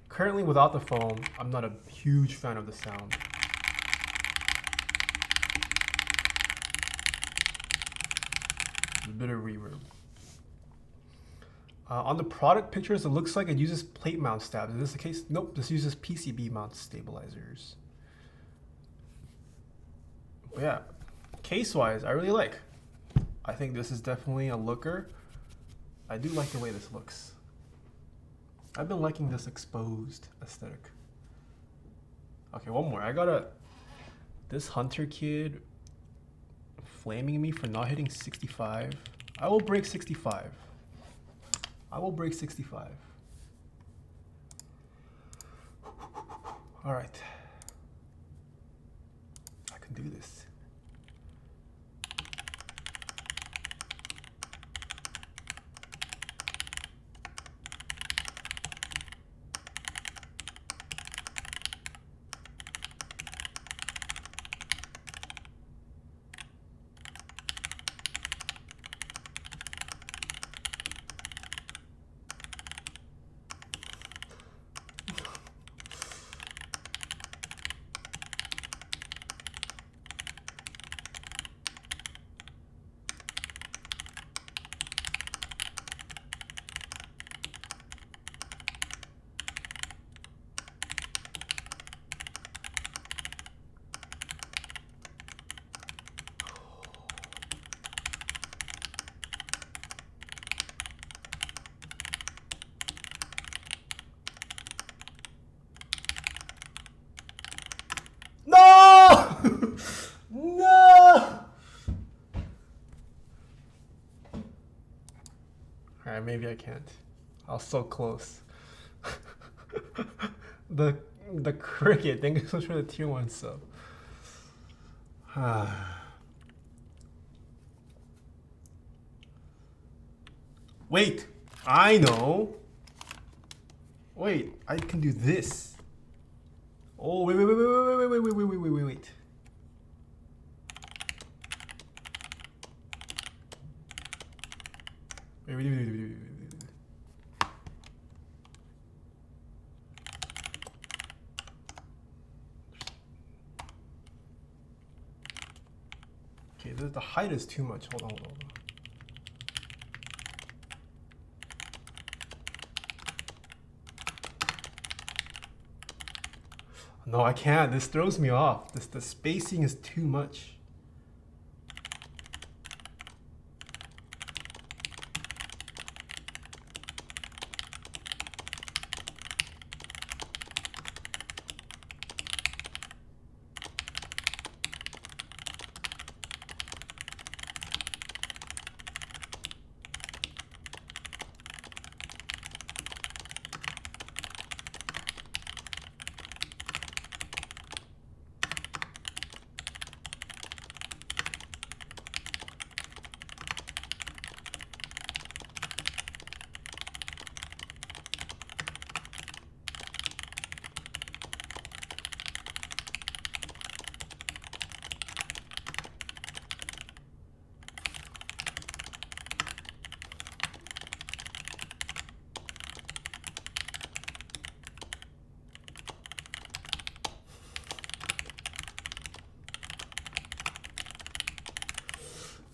currently without the foam, I'm not a huge fan of the sound. A bit of reverb. On the product pictures, it looks like it uses plate mount stabs. Is this the case? Nope, this uses PCB mount stabilizers. But yeah, case-wise, I really like. I think this is definitely a looker. I do like the way this looks. I've been liking this exposed aesthetic. Okay, one more. I got this Hunter kid flaming me for not hitting 65. I will break 65. I will break 65. All right. I can do this. No! Alright, maybe I can't. I was so close. the cricket, thank you so much for the tier 1 sub. Wait, I know. Wait, I can do this. Oh, wait. Wait. Okay, the height is too much. Hold on. No, I can't. This throws me off. The spacing is too much.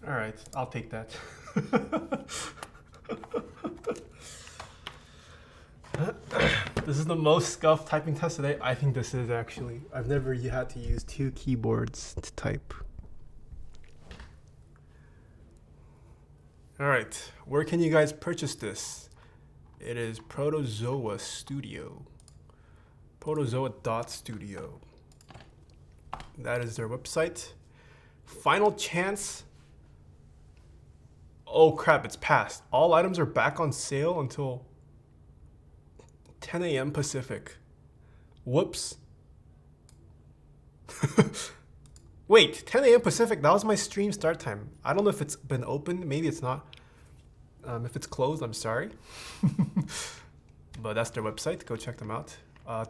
All right, I'll take that. This is the most scuffed typing test today. I think this is actually. I've never had to use 2 keyboards to type. All right, where can you guys purchase this? It is Protozoa Studio. Protozoa.studio. That is their website. Final chance. Oh crap, it's passed. All items are back on sale until 10 a.m. Pacific. Whoops. Wait, 10 a.m. Pacific, that was my stream start time. I don't know if it's been opened, maybe it's not. If it's closed, I'm sorry. But that's their website, go check them out.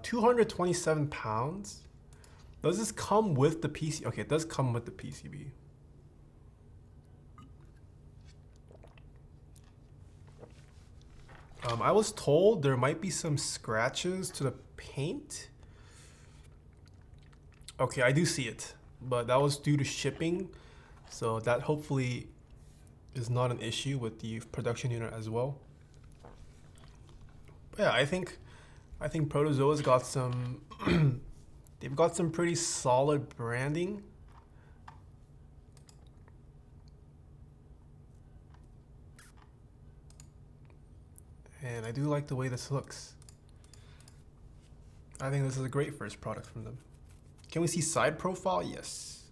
227 pounds. Does this come with the PC? Okay, it does come with the PCB. I was told there might be some scratches to the paint. Okay, I do see it, but that was due to shipping. So that hopefully is not an issue with the production unit as well. But yeah, I think Protozoa's got some they've got some pretty solid branding. And I do like the way this looks. I think this is a great first product from them. Can we see side profile? Yes.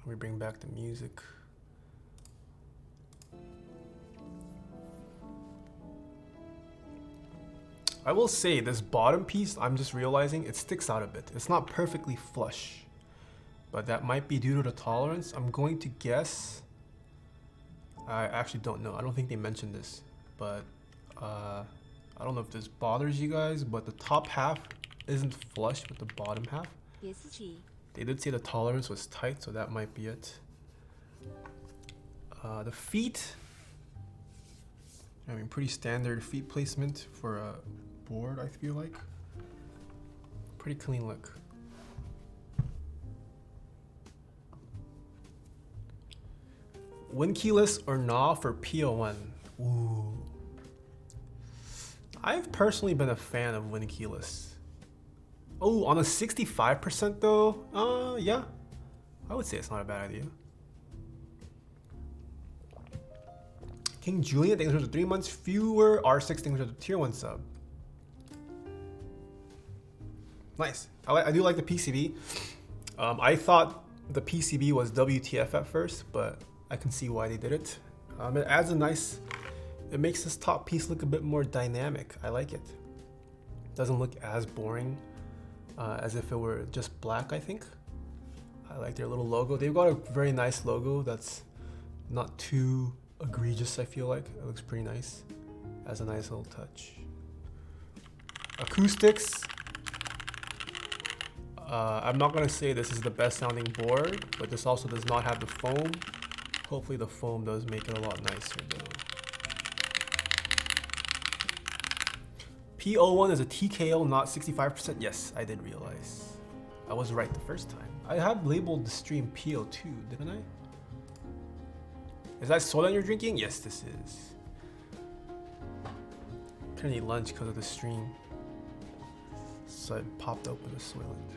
We bring back the music. I will say this bottom piece, I'm just realizing it sticks out a bit. It's not perfectly flush, but that might be due to the tolerance. I'm going to guess. I actually don't know. I don't think they mentioned this, but I don't know if this bothers you guys, but the top half isn't flush with the bottom half. Yes, G. They did say the tolerance was tight, so that might be it. The feet, I mean, pretty standard feet placement for a board, I feel like. Pretty clean look. Win keyless or nah for P.01. Ooh. I've personally been a fan of win keyless. Oh, on a 65% though? Yeah. I would say it's not a bad idea. King Julian, thanks for the 3 months. Fewer R6, thanks for the tier 1 sub. Nice. I do like the PCB. I thought the PCB was WTF at first, but I can see why they did it. It adds a nice, it makes this top piece look a bit more dynamic. I like it. Doesn't look as boring as if it were just black, I think. I like their little logo. They've got a very nice logo that's not too egregious, I feel like. It looks pretty nice. Has a nice little touch. Acoustics. I'm not gonna say this is the best sounding board, but this also does not have the foam. Hopefully the foam does make it a lot nicer though. P.01 is a TKO, not 65%. Yes, I did realize. I was right the first time. I have labeled the stream P.02, didn't I? Is that soda you're drinking? Yes, this is. Gonna need lunch because of the stream. So I popped open the Soylent.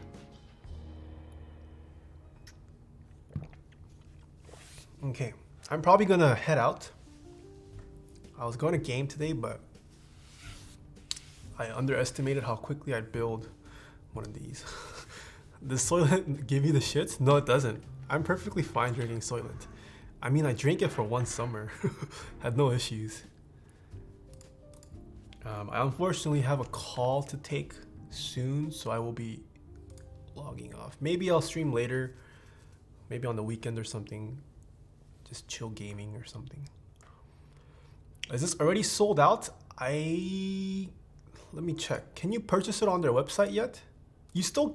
Okay, I'm probably gonna head out. I was going to game today, but I underestimated how quickly I'd build one of these. Does Soylent give you the shits? No, it doesn't. I'm perfectly fine drinking Soylent. I mean, I drank it for one summer. Had no issues. I unfortunately have a call to take soon, so I will be logging off. Maybe I'll stream later, maybe on the weekend or something. Just chill gaming or something. Is this already sold out? Let me check. Can you purchase it on their website yet? You still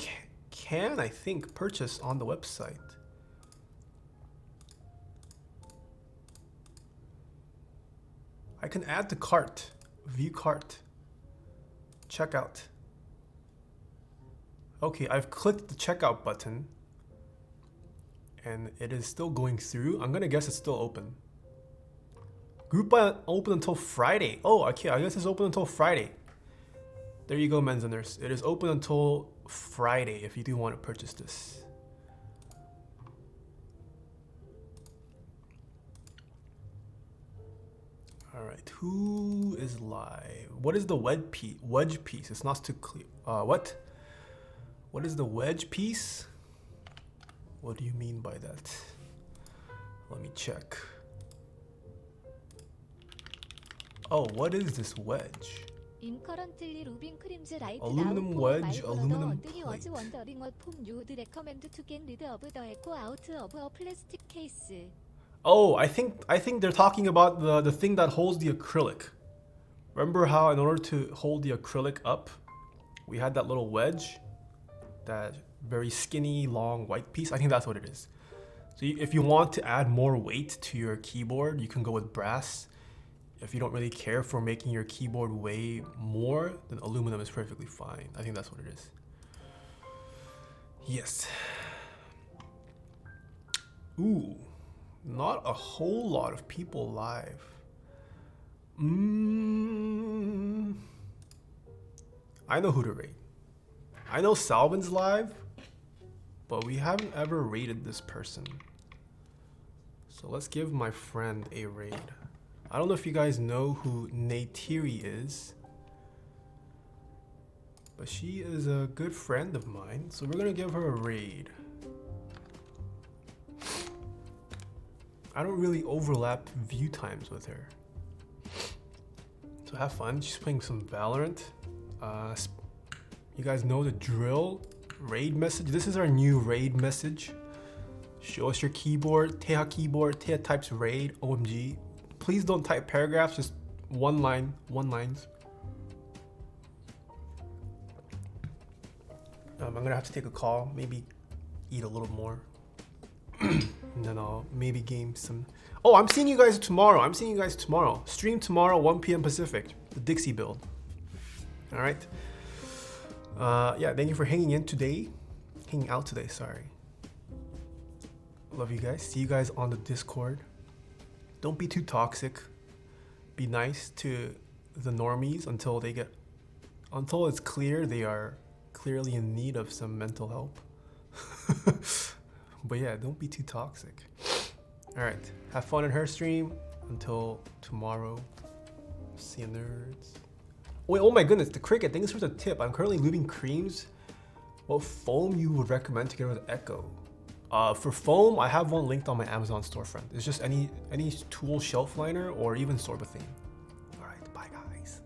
can, I think, purchase on the website. I can add to cart, view cart, checkout. Okay, I've clicked the checkout button and it is still going through. I'm gonna guess it's still open. Group buy open until Friday. Oh, okay, I guess it's open until Friday. There you go, Menzenders. It is open until Friday if you do want to purchase this. Alright, who is live? What is the wedge piece? It's not too clear. What? What is the wedge piece? What do you mean by that? Let me check. Oh, what is this wedge? Incurrently rubbing creams right Aluminum now wedge, for aluminum Anthony was plate. wondering what foam you would recommend to get rid of the echo out of a plastic case. Oh, I think they're talking about the thing that holds the acrylic. Remember how in order to hold the acrylic up, we had that little wedge, that very skinny, long white piece? I think that's what it is. So if you want to add more weight to your keyboard, you can go with brass. If you don't really care for making your keyboard weigh more, then aluminum is perfectly fine. I think that's what it is. Yes. Ooh, not a whole lot of people live. I know who to rate. I know Salvin's live, but we haven't ever rated this person. So let's give my friend a raid. I don't know if you guys know who Neytiri is, but she is a good friend of mine, so we're gonna give her a raid. I don't really overlap view times with her, so have fun. She's playing some Valorant. You guys know the drill. Raid message. This is our new raid message. Show us your keyboard. Taeha keyboard. Taeha types raid. OMG. Please don't type paragraphs, just one lines. I'm gonna have to take a call, maybe eat a little more. And then I'll maybe game some. Oh, I'm seeing you guys tomorrow. Stream tomorrow, 1 p.m. Pacific, the Dixie build. All right. Yeah, thank you for hanging out today, sorry. Love you guys. See you guys on the Discord. Don't be too toxic. Be nice to the normies until it's clear they are clearly in need of some mental help. But yeah, don't be too toxic. All right, have fun in her stream until tomorrow. See you, nerds. Wait, oh my goodness, the cricket. Thanks for the tip. I'm currently lubing creams. What foam you would recommend to get rid of echo? For foam, I have one linked on my Amazon storefront. It's just any tool shelf liner or even sorbethane. All right, bye guys.